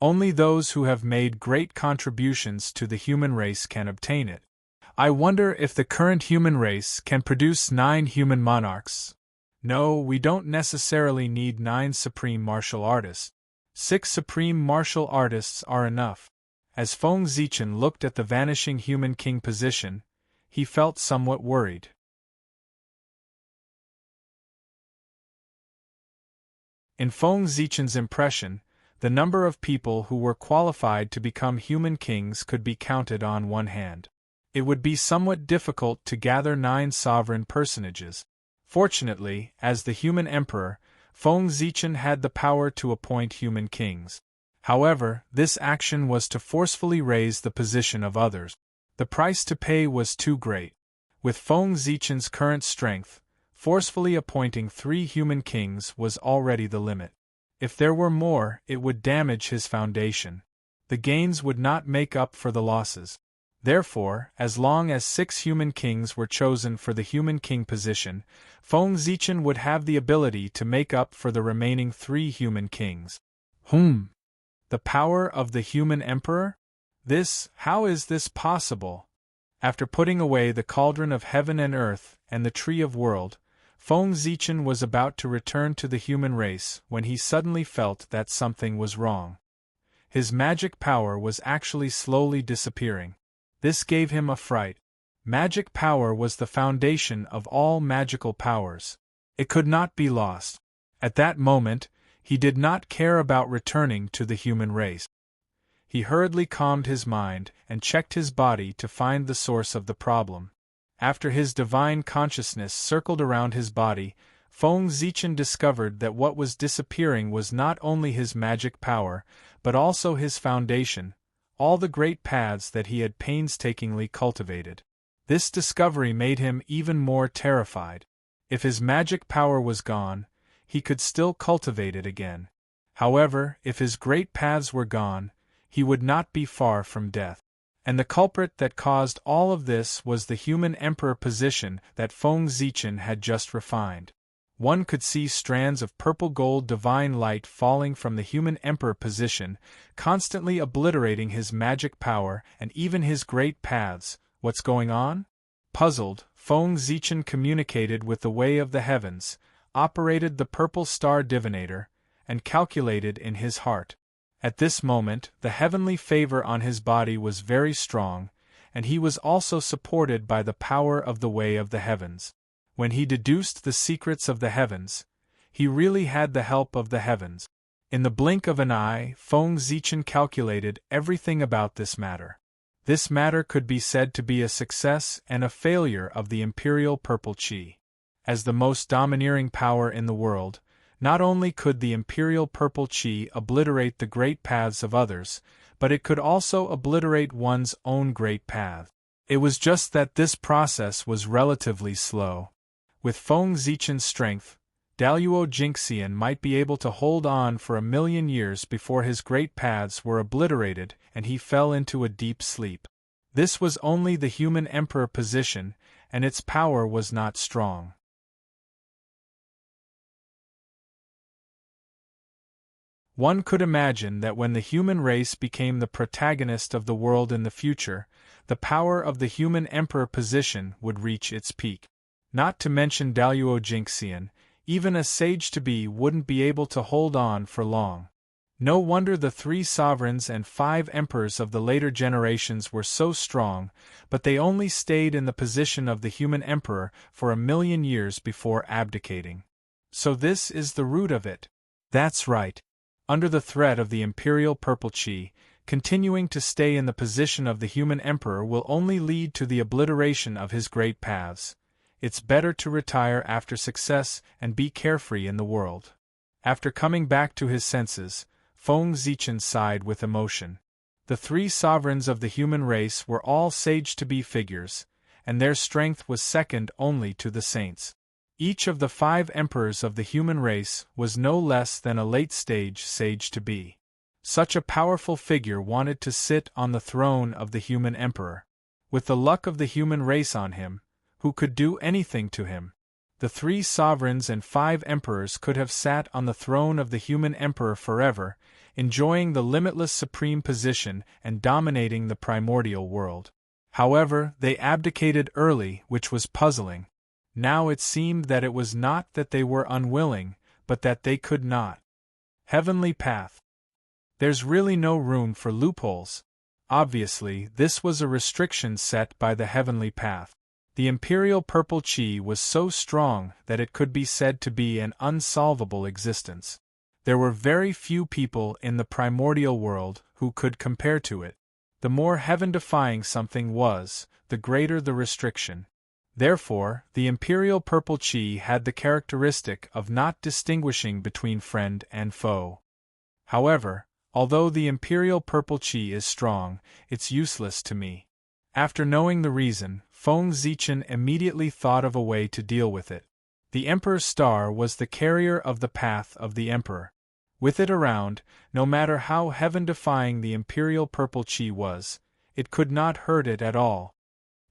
Only those who have made great contributions to the human race can obtain it. I wonder if the current human race can produce 9 human monarchs. No, we don't necessarily need 9 supreme martial artists. 6 supreme martial artists are enough. As Feng Zichen looked at the vanishing human king position, he felt somewhat worried. In Feng Zichen's impression, the number of people who were qualified to become human kings could be counted on one hand. It would be somewhat difficult to gather 9 sovereign personages. Fortunately, as the human emperor, Feng Zichen had the power to appoint human kings. However, this action was to forcefully raise the position of others. The price to pay was too great. With Feng Zichen's current strength, forcefully appointing 3 human kings was already the limit. If there were more, it would damage his foundation. The gains would not make up for the losses. Therefore, as long as 6 human kings were chosen for the human king position, Feng Zichen would have the ability to make up for the remaining 3 human kings. The power of the human emperor? How is this possible? After putting away the cauldron of heaven and earth and the tree of world, Feng Zichen was about to return to the human race when he suddenly felt that something was wrong. His magic power was actually slowly disappearing. This gave him a fright. Magic power was the foundation of all magical powers. It could not be lost. At that moment, he did not care about returning to the human race. He hurriedly calmed his mind and checked his body to find the source of the problem. After his divine consciousness circled around his body, Feng Zichen discovered that what was disappearing was not only his magic power, but also his foundation, all the great paths that he had painstakingly cultivated. This discovery made him even more terrified. If his magic power was gone, he could still cultivate it again. However, if his great paths were gone, he would not be far from death. And the culprit that caused all of this was the human emperor position that Feng Zichen had just refined. One could see strands of purple gold divine light falling from the human emperor position, constantly obliterating his magic power and even his great paths. What's going on? Puzzled, Feng Zichen communicated with the way of the heavens, operated the purple star divinator, and calculated in his heart. At this moment, the heavenly favor on his body was very strong, and he was also supported by the power of the way of the heavens. When he deduced the secrets of the heavens, he really had the help of the heavens. In the blink of an eye, Feng Zichen calculated everything about this matter. This matter could be said to be a success and a failure of the imperial purple chi. As the most domineering power in the world, not only could the imperial purple chi obliterate the great paths of others, but it could also obliterate one's own great path. It was just that this process was relatively slow. With Feng Zichen's strength, Daluo Jingxian might be able to hold on for 1,000,000 years before his great paths were obliterated and he fell into a deep sleep. This was only the human emperor position, and its power was not strong. One could imagine that when the human race became the protagonist of the world in the future, the power of the human emperor position would reach its peak. Not to mention Daluo Jingxian, even a sage-to-be wouldn't be able to hold on for long. No wonder the 3 sovereigns and 5 emperors of the later generations were so strong, but they only stayed in the position of the human emperor for 1,000,000 years before abdicating. So this is the root of it. That's right. Under the threat of the imperial purple chi, continuing to stay in the position of the human emperor will only lead to the obliteration of his great paths. It's better to retire after success and be carefree in the world. After coming back to his senses, Feng Zichen sighed with emotion. The 3 sovereigns of the human race were all sage-to-be figures, and their strength was second only to the saints. Each of the 5 emperors of the human race was no less than a late-stage sage-to-be. Such a powerful figure wanted to sit on the throne of the human emperor. With the luck of the human race on him, who could do anything to him? The 3 sovereigns and 5 emperors could have sat on the throne of the human emperor forever, enjoying the limitless supreme position and dominating the primordial world. However, they abdicated early, which was puzzling. Now it seemed that it was not that they were unwilling, but that they could not. Heavenly path. There's really no room for loopholes. Obviously, this was a restriction set by the heavenly path. The imperial purple chi was so strong that it could be said to be an unsolvable existence. There were very few people in the primordial world who could compare to it. The more heaven-defying something was, the greater the restriction. Therefore, the imperial purple chi had the characteristic of not distinguishing between friend and foe. However, although the imperial purple chi is strong, it's useless to me. After knowing the reason, Feng Zichen immediately thought of a way to deal with it. The Emperor's star was the carrier of the path of the Emperor. With it around, no matter how heaven-defying the imperial purple chi was, it could not hurt it at all.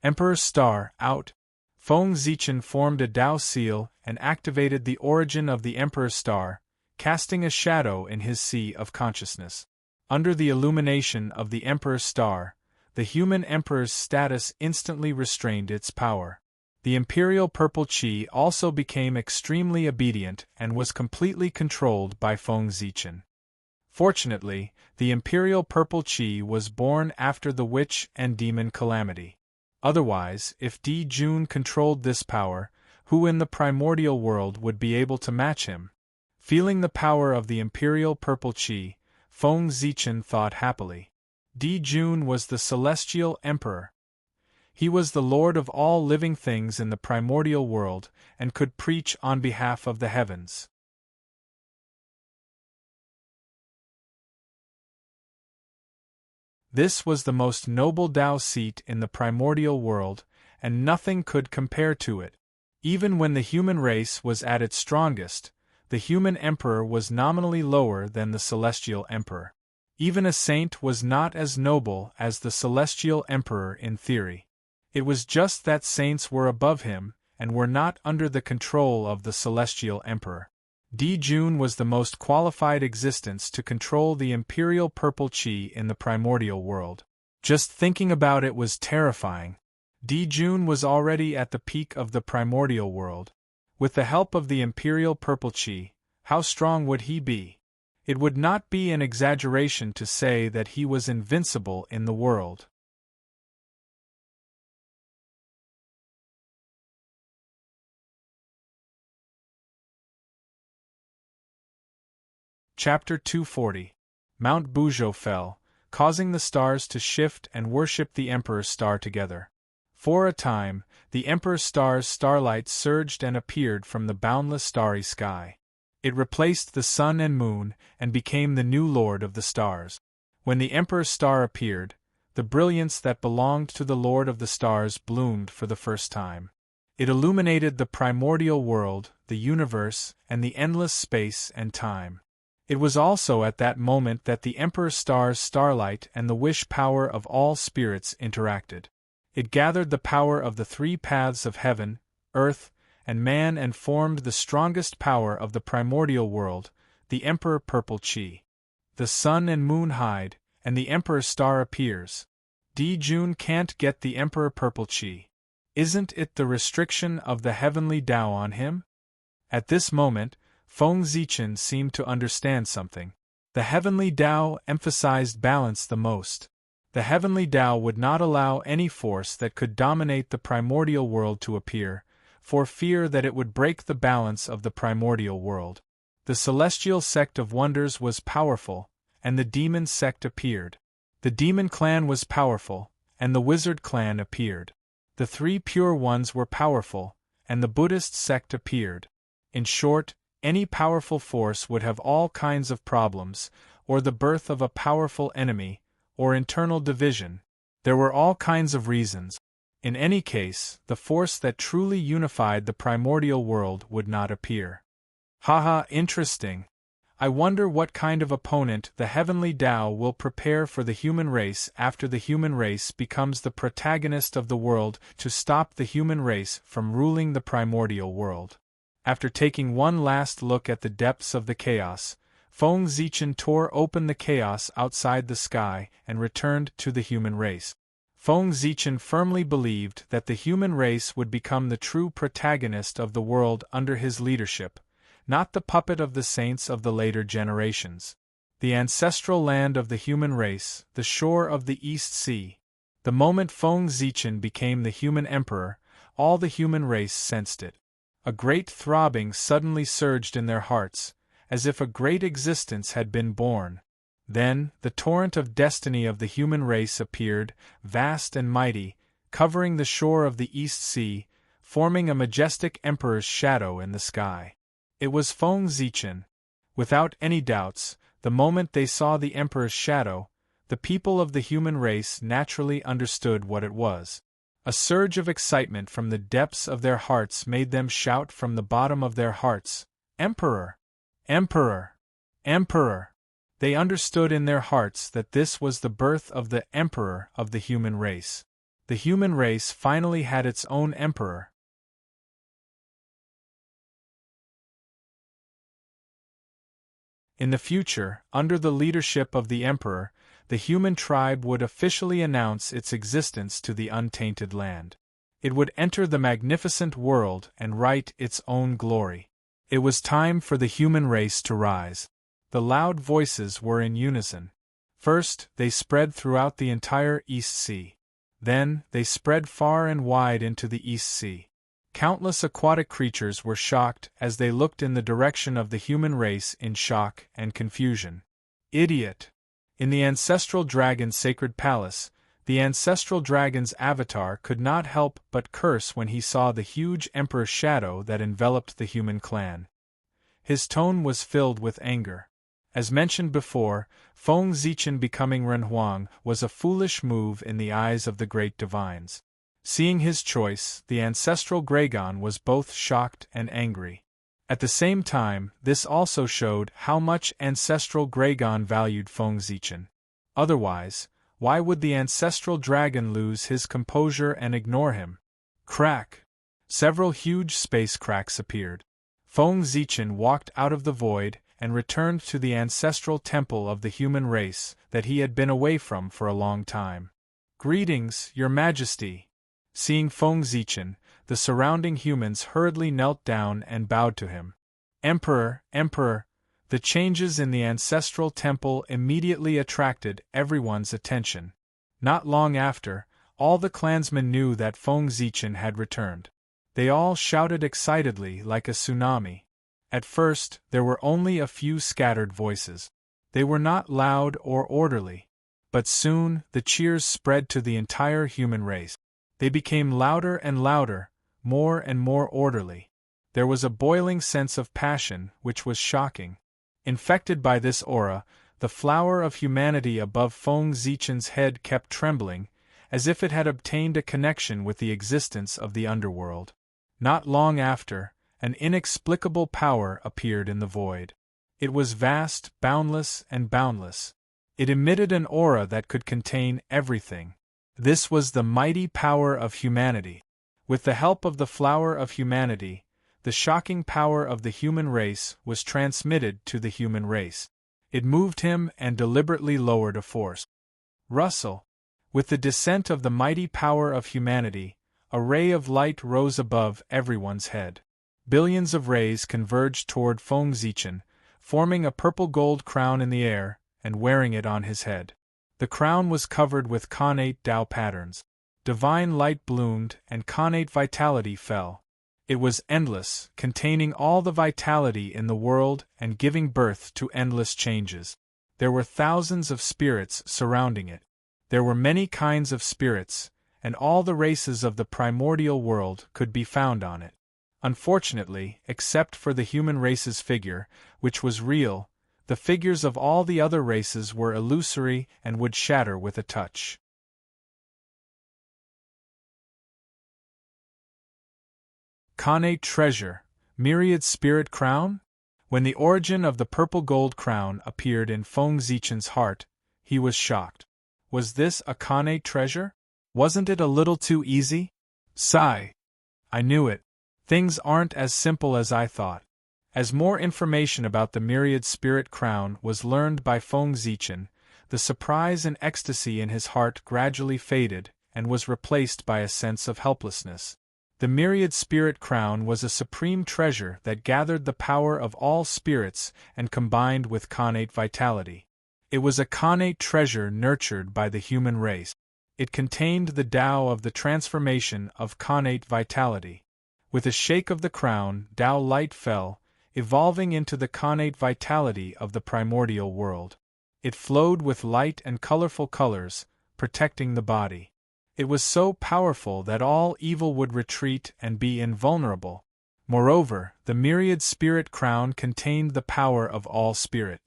Emperor's star out. Feng Zichen formed a Dao seal and activated the origin of the Emperor's star, casting a shadow in his sea of consciousness. Under the illumination of the Emperor's star, the human Emperor's status instantly restrained its power. The imperial purple chi also became extremely obedient and was completely controlled by Feng Zichen. Fortunately, the imperial purple chi was born after the witch and demon calamity. Otherwise, if Di Jun controlled this power, who in the primordial world would be able to match him? Feeling the power of the imperial purple chi, Feng Zichen thought happily. Di Jun was the celestial emperor. He was the lord of all living things in the primordial world, and could preach on behalf of the heavens. This was the most noble Tao seat in the primordial world, and nothing could compare to it. Even when the human race was at its strongest, the human emperor was nominally lower than the celestial emperor. Even a saint was not as noble as the celestial emperor in theory. It was just that saints were above him, and were not under the control of the celestial emperor. Di Jun was the most qualified existence to control the imperial purple chi in the primordial world. Just thinking about it was terrifying. Di Jun was already at the peak of the primordial world. With the help of the imperial purple chi, how strong would he be? It would not be an exaggeration to say that he was invincible in the world. Chapter 240. Mount Buzhou fell. causing the stars to shift and worship the Emperor's star together. For a time, the Emperor's star's starlight surged and appeared from the boundless starry sky. It replaced the sun and moon and became the new lord of the stars. When the Emperor's star appeared, the brilliance that belonged to the Lord of the Stars bloomed for the first time. It illuminated the primordial world, the universe, and the endless space and time. It was also at that moment that the Emperor's star's starlight and the wish power of all spirits interacted. It gathered the power of the three paths of heaven, earth, and man and formed the strongest power of the primordial world, the Emperor Purple Chi. The sun and moon hide, and the Emperor's star appears. Jun can't get the Emperor Purple Chi. Isn't it the restriction of the heavenly Tao on him? At this moment, Feng Zichen seemed to understand something. The heavenly Tao emphasized balance the most. The heavenly Tao would not allow any force that could dominate the primordial world to appear, for fear that it would break the balance of the primordial world. The celestial sect of wonders was powerful, and the demon sect appeared. The demon clan was powerful, and the wizard clan appeared. The three pure ones were powerful, and the Buddhist sect appeared. In short, any powerful force would have all kinds of problems, or the birth of a powerful enemy, or internal division. There were all kinds of reasons. In any case, the force that truly unified the primordial world would not appear. Haha, interesting. I wonder what kind of opponent the heavenly Tao will prepare for the human race after the human race becomes the protagonist of the world to stop the human race from ruling the primordial world. After taking one last look at the depths of the chaos, Feng Zichen tore open the chaos outside the sky and returned to the human race. Feng Zichen firmly believed that the human race would become the true protagonist of the world under his leadership, not the puppet of the saints of the later generations. The ancestral land of the human race, the shore of the East Sea. The moment Feng Zichen became the human emperor, all the human race sensed it. A great throbbing suddenly surged in their hearts, as if a great existence had been born. Then, the torrent of destiny of the human race appeared, vast and mighty, covering the shore of the East Sea, forming a majestic emperor's shadow in the sky. It was Feng Zichen. Without any doubts, the moment they saw the Emperor's shadow, the people of the human race naturally understood what it was. A surge of excitement from the depths of their hearts made them shout from the bottom of their hearts, "Emperor! Emperor! Emperor!" They understood in their hearts that this was the birth of the Emperor of the human race. The human race finally had its own emperor. In the future, under the leadership of the Emperor, the human tribe would officially announce its existence to the untainted land. It would enter the magnificent world and write its own glory. It was time for the human race to rise. The loud voices were in unison. First, they spread throughout the entire East Sea. Then, they spread far and wide into the East Sea. Countless aquatic creatures were shocked as they looked in the direction of the human race in shock and confusion. Idiot! In the ancestral dragon's sacred palace, the ancestral dragon's avatar could not help but curse when he saw the huge emperor's shadow that enveloped the human clan. His tone was filled with anger. As mentioned before, Feng Zichen becoming Renhuang was a foolish move in the eyes of the great divines. Seeing his choice, the ancestral Gragon was both shocked and angry. At the same time, this also showed how much ancestral Gragon valued Feng Zichen. Otherwise, why would the ancestral dragon lose his composure and ignore him? Crack! Several huge space cracks appeared. Feng Zichen walked out of the void and returned to the ancestral temple of the human race that he had been away from for a long time. "Greetings, Your Majesty!" Seeing Feng Zichen, the surrounding humans hurriedly knelt down and bowed to him. "Emperor, Emperor!" The changes in the ancestral temple immediately attracted everyone's attention. Not long after, all the clansmen knew that Feng Zichen had returned. They all shouted excitedly like a tsunami. At first, there were only a few scattered voices. They were not loud or orderly. But soon, the cheers spread to the entire human race. They became louder and louder, more and more orderly. There was a boiling sense of passion, which was shocking. Infected by this aura, the flower of humanity above Feng Zichen's head kept trembling, as if it had obtained a connection with the existence of the underworld. Not long after, an inexplicable power appeared in the void. It was vast, boundless, and boundless. It emitted an aura that could contain everything. This was the mighty power of humanity. With the help of the flower of humanity, the shocking power of the human race was transmitted to the human race. It moved him and deliberately lowered a force. Rustle. With the descent of the mighty power of humanity, a ray of light rose above everyone's head. Billions of rays converged toward Feng Zichen, forming a purple-gold crown in the air, and wearing it on his head. The crown was covered with connate Tao patterns. Divine light bloomed, and connate vitality fell. It was endless, containing all the vitality in the world and giving birth to endless changes. There were thousands of spirits surrounding it. There were many kinds of spirits, and all the races of the primordial world could be found on it. Unfortunately, except for the human race's figure, which was real, the figures of all the other races were illusory and would shatter with a touch. Connate treasure, myriad spirit crown? When the origin of the purple gold crown appeared in Feng Zichen's heart, he was shocked. Was this a connate treasure? Wasn't it a little too easy? Sigh. I knew it. Things aren't as simple as I thought. As more information about the myriad spirit crown was learned by Feng Zichen, the surprise and ecstasy in his heart gradually faded and was replaced by a sense of helplessness. The myriad spirit crown was a supreme treasure that gathered the power of all spirits and combined with connate vitality. It was a connate treasure nurtured by the human race. It contained the Tao of the transformation of connate vitality. With a shake of the crown, Tao light fell, evolving into the connate vitality of the primordial world. It flowed with light and colorful colors, protecting the body. It was so powerful that all evil would retreat and be invulnerable. Moreover, the myriad spirit crown contained the power of all spirit.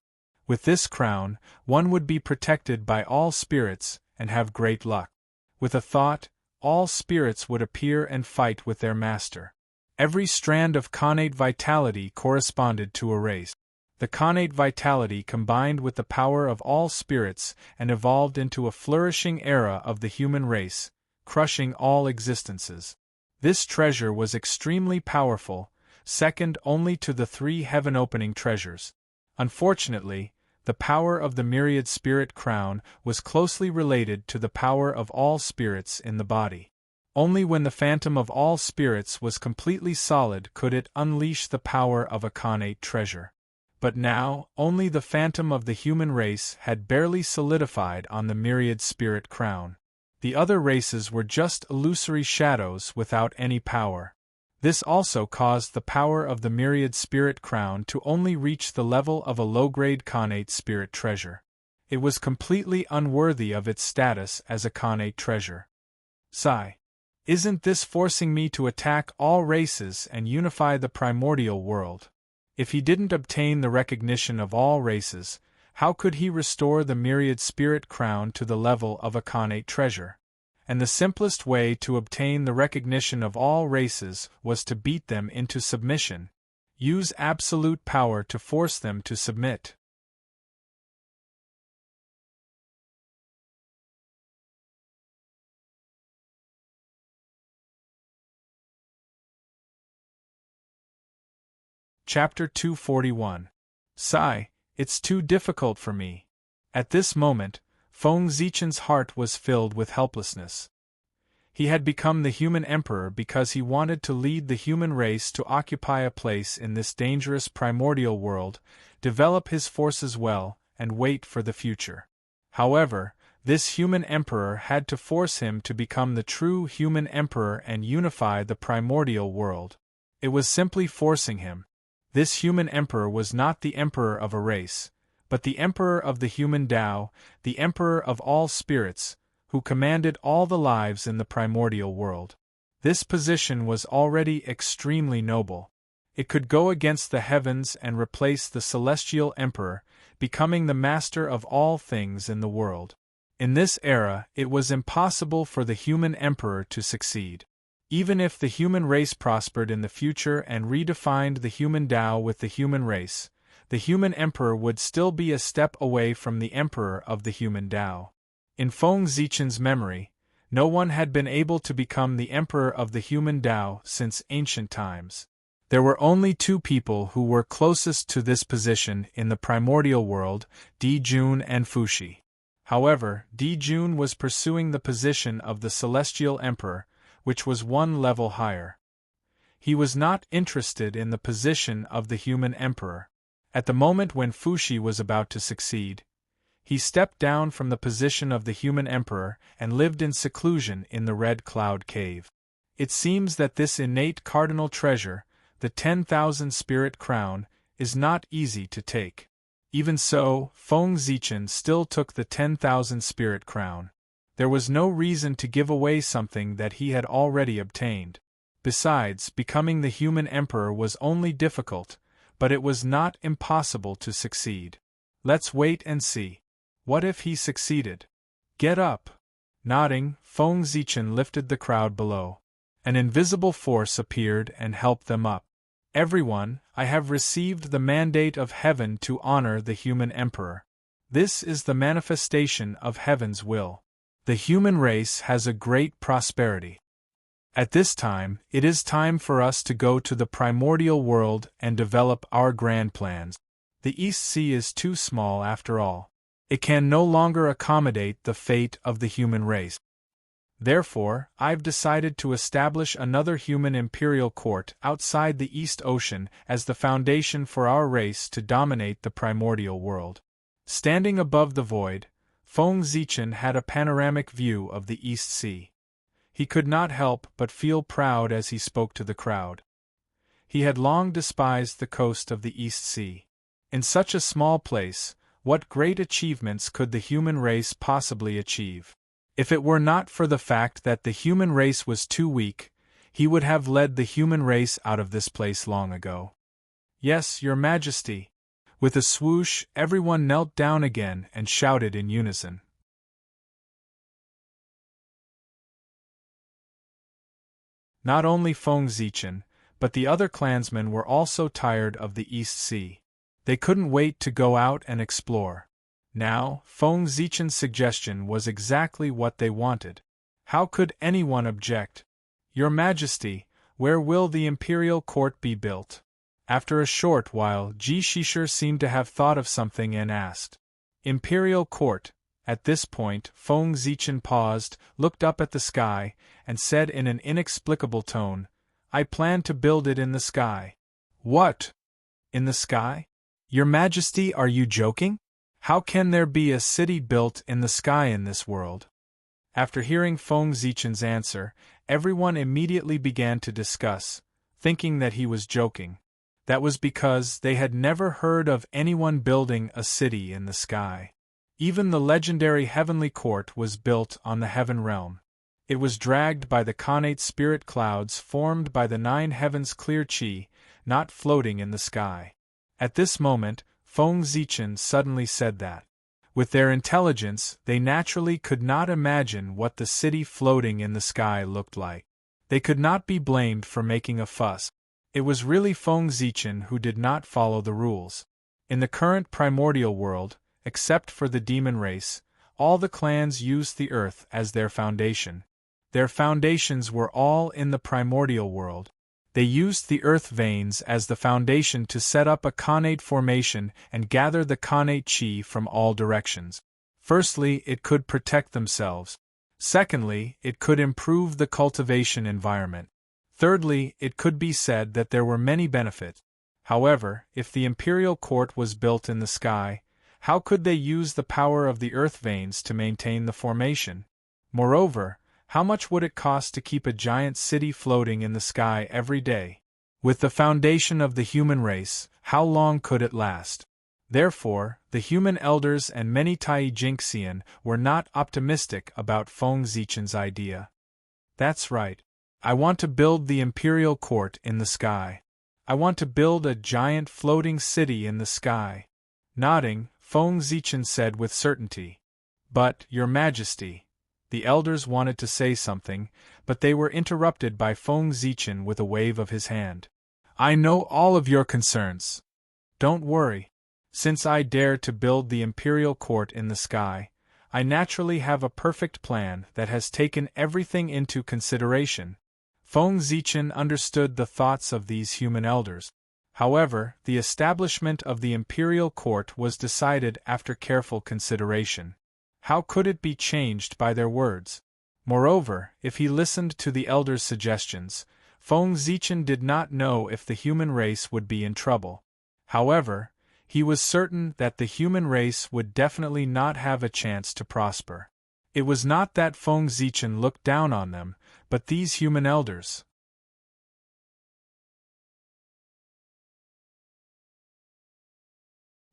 With this crown, one would be protected by all spirits and have great luck. With a thought, all spirits would appear and fight with their master. Every strand of connate vitality corresponded to a race. The connate vitality combined with the power of all spirits and evolved into a flourishing era of the human race, crushing all existences. This treasure was extremely powerful, second only to the 3 heaven-opening treasures. Unfortunately, the power of the myriad spirit crown was closely related to the power of all spirits in the body. Only when the phantom of all spirits was completely solid could it unleash the power of a connate treasure. But now, only the phantom of the human race had barely solidified on the myriad spirit crown. The other races were just illusory shadows without any power. This also caused the power of the myriad spirit crown to only reach the level of a low-grade connate spirit treasure. It was completely unworthy of its status as a connate treasure. Sigh. Isn't this forcing me to attack all races and unify the primordial world? If he didn't obtain the recognition of all races, how could he restore the myriad spirit crown to the level of a connate treasure? And the simplest way to obtain the recognition of all races was to beat them into submission. Use absolute power to force them to submit. Chapter 241. Sigh, it's too difficult for me. At this moment, Feng Zichen's heart was filled with helplessness. He had become the human emperor because he wanted to lead the human race to occupy a place in this dangerous primordial world, develop his forces well, and wait for the future. However, this human emperor had to force him to become the true human emperor and unify the primordial world. It was simply forcing him. This human emperor was not the emperor of a race, but the emperor of the human Tao, the emperor of all spirits, who commanded all the lives in the primordial world. This position was already extremely noble. It could go against the heavens and replace the celestial emperor, becoming the master of all things in the world. In this era, it was impossible for the human emperor to succeed. Even if the human race prospered in the future and redefined the human Tao with the human race, the human emperor would still be a step away from the emperor of the human Tao. In Feng Zichen's memory, no one had been able to become the emperor of the human Tao since ancient times. There were only two people who were closest to this position in the primordial world, Di Jun and Fuxi. However, Di Jun was pursuing the position of the celestial emperor, which was one level higher. He was not interested in the position of the human emperor. At the moment when Fuxi was about to succeed, he stepped down from the position of the human emperor and lived in seclusion in the Red Cloud Cave. It seems that this innate cardinal treasure, the 10,000 spirit crown, is not easy to take. Even so, Feng Zichen still took the 10,000 spirit crown. There was no reason to give away something that he had already obtained. Besides, becoming the human emperor was only difficult, but it was not impossible to succeed. Let's wait and see. What if he succeeded? Get up! Nodding, Feng Zichen lifted the crowd below. An invisible force appeared and helped them up. Everyone, I have received the mandate of heaven to honor the human emperor. This is the manifestation of heaven's will. The human race has a great prosperity. At this time, it is time for us to go to the primordial world and develop our grand plans. The East Sea is too small after all. It can no longer accommodate the fate of the human race. Therefore, I've decided to establish another human imperial court outside the East Ocean as the foundation for our race to dominate the primordial world. Standing above the void, Feng Zichen had a panoramic view of the East Sea. He could not help but feel proud as he spoke to the crowd. He had long despised the coast of the East Sea. In such a small place, what great achievements could the human race possibly achieve? If it were not for the fact that the human race was too weak, he would have led the human race out of this place long ago. Yes, Your Majesty. With a swoosh, everyone knelt down again and shouted in unison. Not only Feng Zichen, but the other clansmen were also tired of the East Sea. They couldn't wait to go out and explore. Now, Feng Zichen's suggestion was exactly what they wanted. How could anyone object? Your Majesty, where will the imperial court be built? After a short while, Ji Shishir seemed to have thought of something and asked. Imperial court. At this point, Feng Zichen paused, looked up at the sky, and said in an inexplicable tone, I plan to build it in the sky. What? In the sky? Your Majesty, are you joking? How can there be a city built in the sky in this world? After hearing Feng Zichen's answer, everyone immediately began to discuss, thinking that he was joking. That was because they had never heard of anyone building a city in the sky. Even the legendary heavenly court was built on the heaven realm. It was dragged by the connate spirit clouds formed by the 9 heavens clear chi, not floating in the sky. At this moment, Feng Zichen suddenly said that, with their intelligence, they naturally could not imagine what the city floating in the sky looked like. They could not be blamed for making a fuss. It was really Feng Zichen who did not follow the rules. In the current primordial world, except for the demon race, all the clans used the earth as their foundation. Their foundations were all in the primordial world. They used the earth veins as the foundation to set up a connate formation and gather the connate chi from all directions. Firstly, it could protect themselves. Secondly, it could improve the cultivation environment. Thirdly, it could be said that there were many benefits. However, if the imperial court was built in the sky, how could they use the power of the earth veins to maintain the formation? Moreover, how much would it cost to keep a giant city floating in the sky every day? With the foundation of the human race, how long could it last? Therefore, the human elders and many Tai Jinxian were not optimistic about Feng Zichen's idea. That's right. I want to build the imperial court in the sky. I want to build a giant floating city in the sky. Nodding, Feng Zichen said with certainty. But, Your Majesty, the elders wanted to say something, but they were interrupted by Feng Zichen with a wave of his hand. I know all of your concerns. Don't worry. Since I dare to build the imperial court in the sky, I naturally have a perfect plan that has taken everything into consideration. Feng Zichen understood the thoughts of these human elders. However, the establishment of the imperial court was decided after careful consideration. How could it be changed by their words? Moreover, if he listened to the elders' suggestions, Feng Zichen did not know if the human race would be in trouble. However, he was certain that the human race would definitely not have a chance to prosper. It was not that Feng Zichen looked down on them, but these human elders.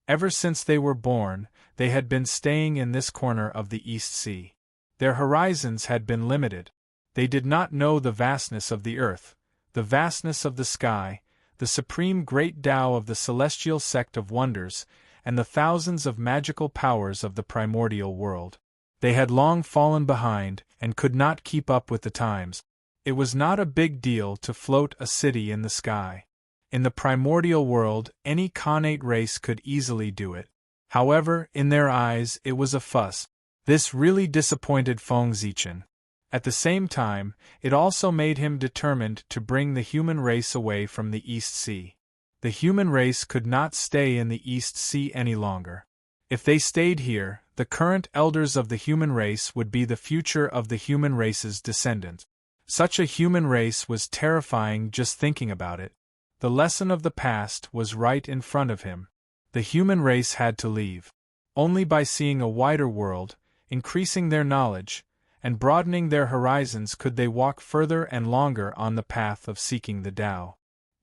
Ever since they were born, they had been staying in this corner of the East Sea. Their horizons had been limited. They did not know the vastness of the earth, the vastness of the sky, the supreme great Tao of the celestial sect of wonders, and the thousands of magical powers of the primordial world. They had long fallen behind, and could not keep up with the times. It was not a big deal to float a city in the sky. In the primordial world, any connate race could easily do it. However, in their eyes, it was a fuss. This really disappointed Feng Zichen. At the same time, it also made him determined to bring the human race away from the East Sea. The human race could not stay in the East Sea any longer. If they stayed here, the current elders of the human race would be the future of the human race's descendants. Such a human race was terrifying just thinking about it. The lesson of the past was right in front of him. The human race had to leave. Only by seeing a wider world, increasing their knowledge, and broadening their horizons could they walk further and longer on the path of seeking the Tao.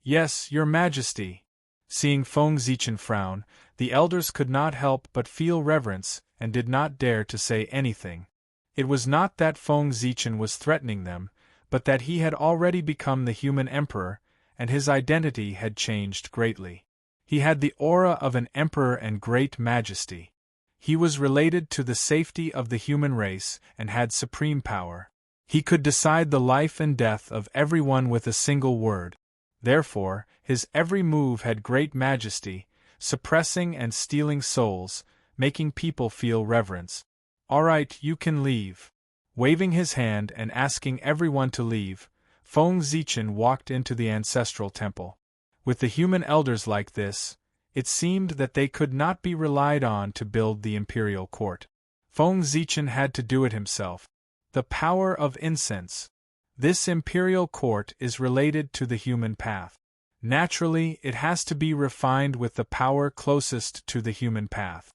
Yes, Your Majesty. Seeing Feng Zichen frown, the elders could not help but feel reverence and did not dare to say anything. It was not that Feng Zichen was threatening them, but that he had already become the human emperor, and his identity had changed greatly. He had the aura of an emperor and great majesty. He was related to the safety of the human race and had supreme power. He could decide the life and death of everyone with a single word. Therefore, his every move had great majesty, suppressing and stealing souls, making people feel reverence. All right, you can leave. Waving his hand and asking everyone to leave, Feng Zichen walked into the ancestral temple. With the human elders like this, it seemed that they could not be relied on to build the imperial court. Feng Zichen had to do it himself. The power of incense. This imperial court is related to the human path. Naturally, it has to be refined with the power closest to the human path.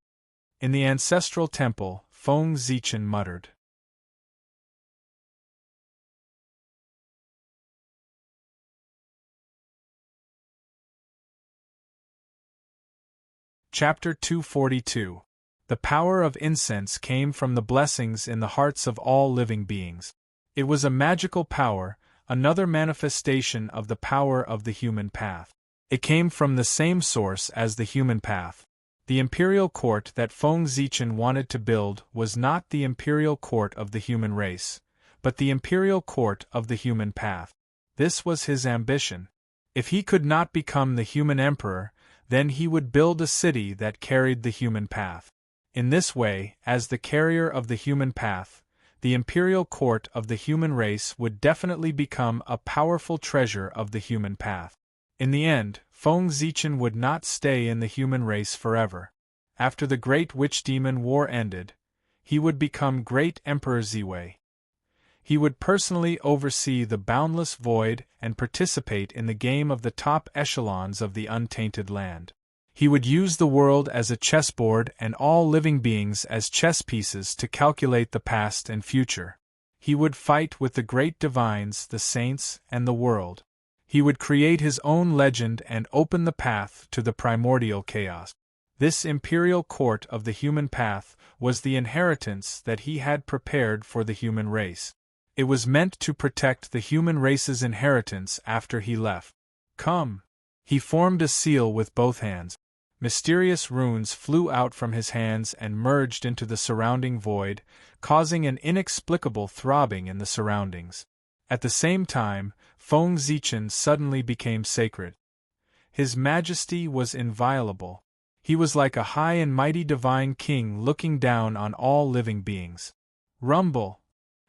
In the ancestral temple, Feng Zichen muttered. Chapter 242. The power of incense came from the blessings in the hearts of all living beings. It was a magical power, another manifestation of the power of the human path. It came from the same source as the human path. The imperial court that Feng Zichen wanted to build was not the imperial court of the human race, but the imperial court of the human path. This was his ambition. If he could not become the human emperor, then he would build a city that carried the human path. In this way, as the carrier of the human path, the imperial court of the human race would definitely become a powerful treasure of the human path. In the end, Feng Zichen would not stay in the human race forever. After the great witch-demon war ended, he would become Great Emperor Ziwei. He would personally oversee the boundless void and participate in the game of the top echelons of the untainted land. He would use the world as a chessboard and all living beings as chess pieces to calculate the past and future. He would fight with the great divines, the saints, and the world. He would create his own legend and open the path to the primordial chaos. This imperial court of the human path was the inheritance that he had prepared for the human race. It was meant to protect the human race's inheritance after he left. Come! He formed a seal with both hands. Mysterious runes flew out from his hands and merged into the surrounding void, causing an inexplicable throbbing in the surroundings. At the same time, Feng Zichen suddenly became sacred. His majesty was inviolable. He was like a high and mighty divine king looking down on all living beings. Rumble!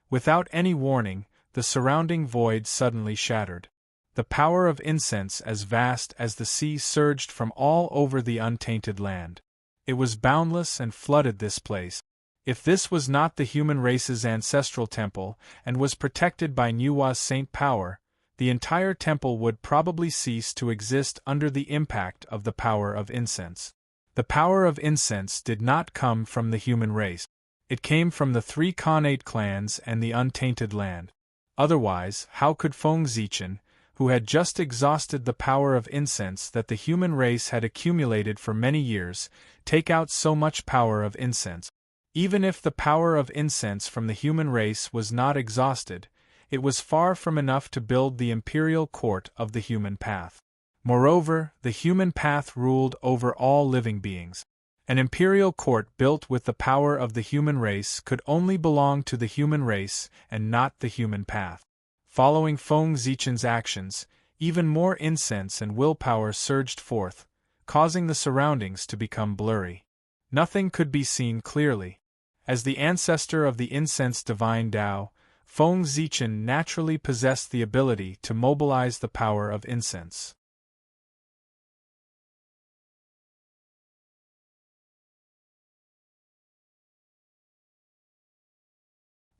Without any warning, the surrounding void suddenly shattered. The power of incense as vast as the sea surged from all over the untainted land. It was boundless and flooded this place. If this was not the human race's ancestral temple, and was protected by Nuwa's saint power, the entire temple would probably cease to exist under the impact of the power of incense. The power of incense did not come from the human race. It came from the 3 Khanate clans and the untainted land. Otherwise, how could Feng Zichen, who had just exhausted the power of incense that the human race had accumulated for many years, take out so much power of incense? Even if the power of incense from the human race was not exhausted, it was far from enough to build the imperial court of the human path. Moreover, the human path ruled over all living beings. An imperial court built with the power of the human race could only belong to the human race and not the human path. Following Feng Zichen's actions, even more incense and willpower surged forth, causing the surroundings to become blurry. Nothing could be seen clearly. As the ancestor of the incense divine Tao, Feng Zichen naturally possessed the ability to mobilize the power of incense.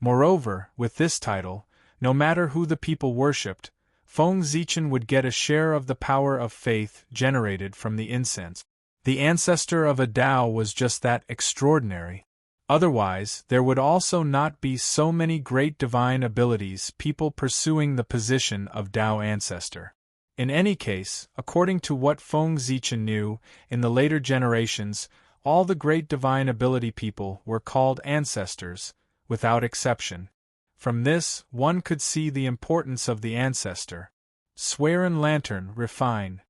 Moreover, with this title, no matter who the people worshipped, Feng Zichen would get a share of the power of faith generated from the incense. The ancestor of a Tao was just that extraordinary. Otherwise, there would also not be so many great divine abilities people pursuing the position of Tao ancestor. In any case, according to what Feng Zichen knew, in the later generations, all the great divine ability people were called ancestors, without exception. From this, one could see the importance of the ancestor. Serene lantern, refine.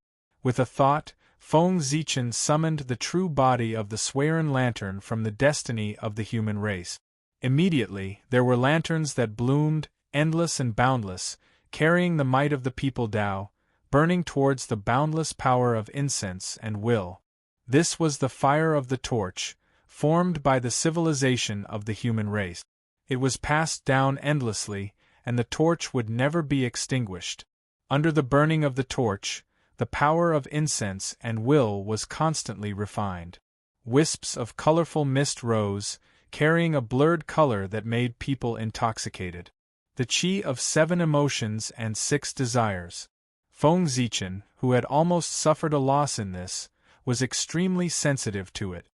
With a thought, Feng Zichen summoned the true body of the serene lantern from the destiny of the human race. Immediately, there were lanterns that bloomed, endless and boundless, carrying the might of the people Tao, burning towards the boundless power of incense and will. This was the fire of the torch, formed by the civilization of the human race. It was passed down endlessly, and the torch would never be extinguished. Under the burning of the torch, the power of incense and will was constantly refined. Wisps of colorful mist rose, carrying a blurred color that made people intoxicated. The chi of 7 emotions and 6 desires. Feng Zichen, who had almost suffered a loss in this, was extremely sensitive to it.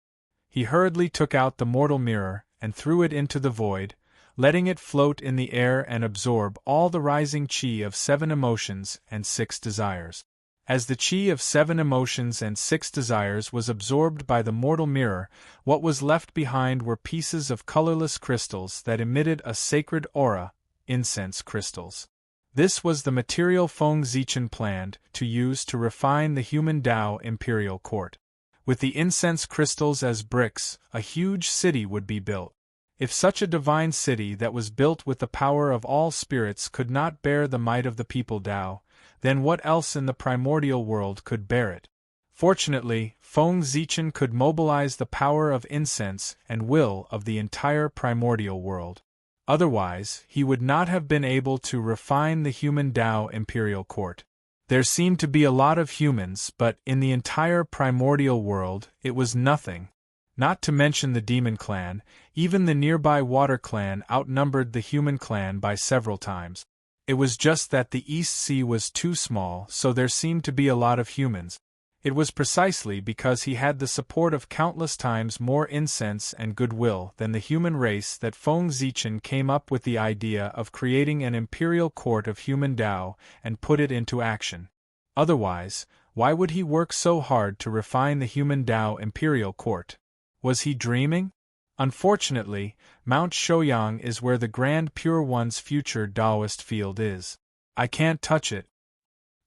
He hurriedly took out the mortal mirror and threw it into the void, letting it float in the air and absorb all the rising chi of 7 emotions and 6 desires. As the chi of 7 emotions and 6 desires was absorbed by the mortal mirror, what was left behind were pieces of colorless crystals that emitted a sacred aura, incense crystals. This was the material Feng Zichen planned to use to refine the human Tao imperial court. With the incense crystals as bricks, a huge city would be built. If such a divine city that was built with the power of all spirits could not bear the might of the people Tao, then what else in the primordial world could bear it? Fortunately, Feng Zichen could mobilize the power of incense and will of the entire primordial world. Otherwise, he would not have been able to refine the human Tao imperial court. There seemed to be a lot of humans, but in the entire primordial world, it was nothing. Not to mention the demon clan, even the nearby water clan outnumbered the human clan by several times. It was just that the East Sea was too small, so there seemed to be a lot of humans. It was precisely because he had the support of countless times more incense and goodwill than the human race that Feng Zichen came up with the idea of creating an imperial court of human Tao and put it into action. Otherwise, Why would he work so hard to refine the human Tao imperial court? Was he dreaming? Unfortunately, Mount Shouyang is where the Grand Pure One's future Taoist field is. I can't touch it.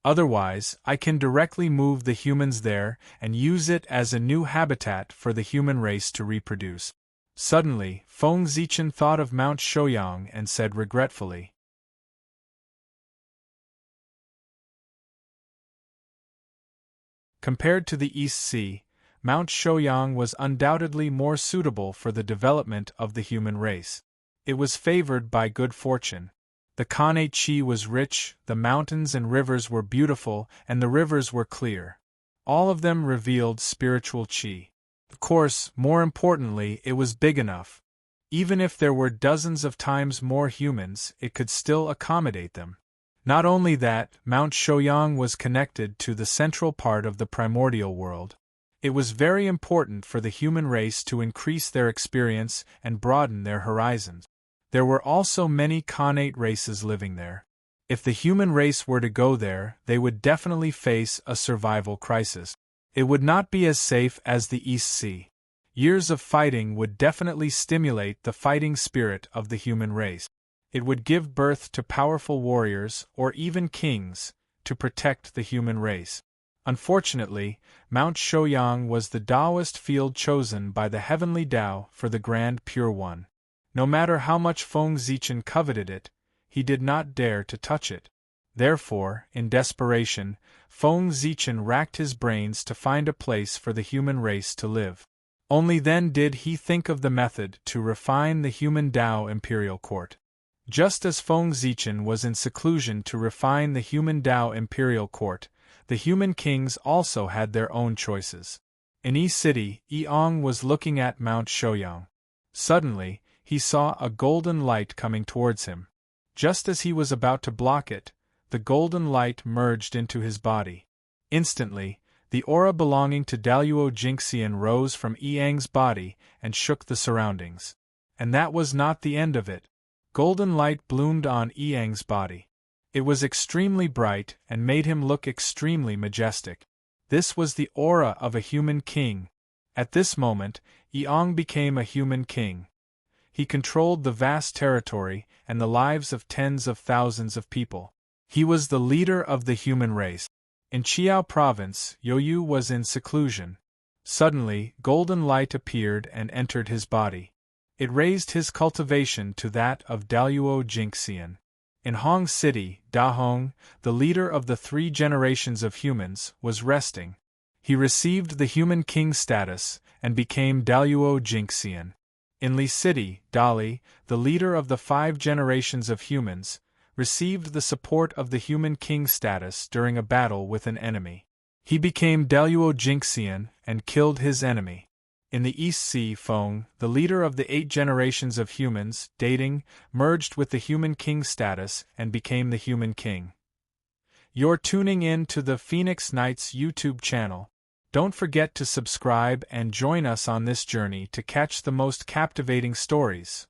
Otherwise, I can directly move the humans there and use it as a new habitat for the human race to reproduce. Suddenly, Feng Zichen thought of Mount Shouyang and said regretfully, compared to the East Sea, Mount Shouyang was undoubtedly more suitable for the development of the human race. It was favored by good fortune. The Khanate Qi was rich, the mountains and rivers were beautiful, and the rivers were clear. All of them revealed spiritual Qi. Of course, more importantly, it was big enough. Even if there were dozens of times more humans, it could still accommodate them. Not only that, Mount Shouyang was connected to the central part of the primordial world. It was very important for the human race to increase their experience and broaden their horizons. There were also many Khanate races living there. If the human race were to go there, they would definitely face a survival crisis. It would not be as safe as the East Sea. Years of fighting would definitely stimulate the fighting spirit of the human race. It would give birth to powerful warriors, or even kings, to protect the human race. Unfortunately, Mount Shouyang was the Taoist field chosen by the heavenly Tao for the Grand Pure One. No matter how much Feng Zichen coveted it, he did not dare to touch it. Therefore, in desperation, Feng Zichen racked his brains to find a place for the human race to live. Only then did he think of the method to refine the human Tao imperial court. Just as Feng Zichen was in seclusion to refine the human Tao imperial court, the human kings also had their own choices. In Yi City, Yiong was looking at Mount Shouyang. Suddenly, he saw a golden light coming towards him. Just as he was about to block it, the golden light merged into his body. Instantly, the aura belonging to Daluo Jingxian rose from Yiang's body and shook the surroundings. And that was not the end of it. Golden light bloomed on Yiang's body. It was extremely bright and made him look extremely majestic. This was the aura of a human king. At this moment, Yiong became a human king. He controlled the vast territory and the lives of tens of thousands of people. He was the leader of the human race. In Chiao Province, Youyu was in seclusion. Suddenly, golden light appeared and entered his body. It raised his cultivation to that of Daluo Jingxian. In Hong City, Dahong, the leader of the 3 generations of humans, was resting. He received the human king status and became Daluo Jingxian. In Li City, Dali, the leader of the 5 generations of humans, received the support of the human king status during a battle with an enemy. He became Daluo Jingxian and killed his enemy. In the East Sea, Feng, the leader of the 8 generations of humans, dating, merged with the human king status and became the human king. You're tuning in to the Phoenix Knights YouTube channel. Don't forget to subscribe and join us on this journey to catch the most captivating stories.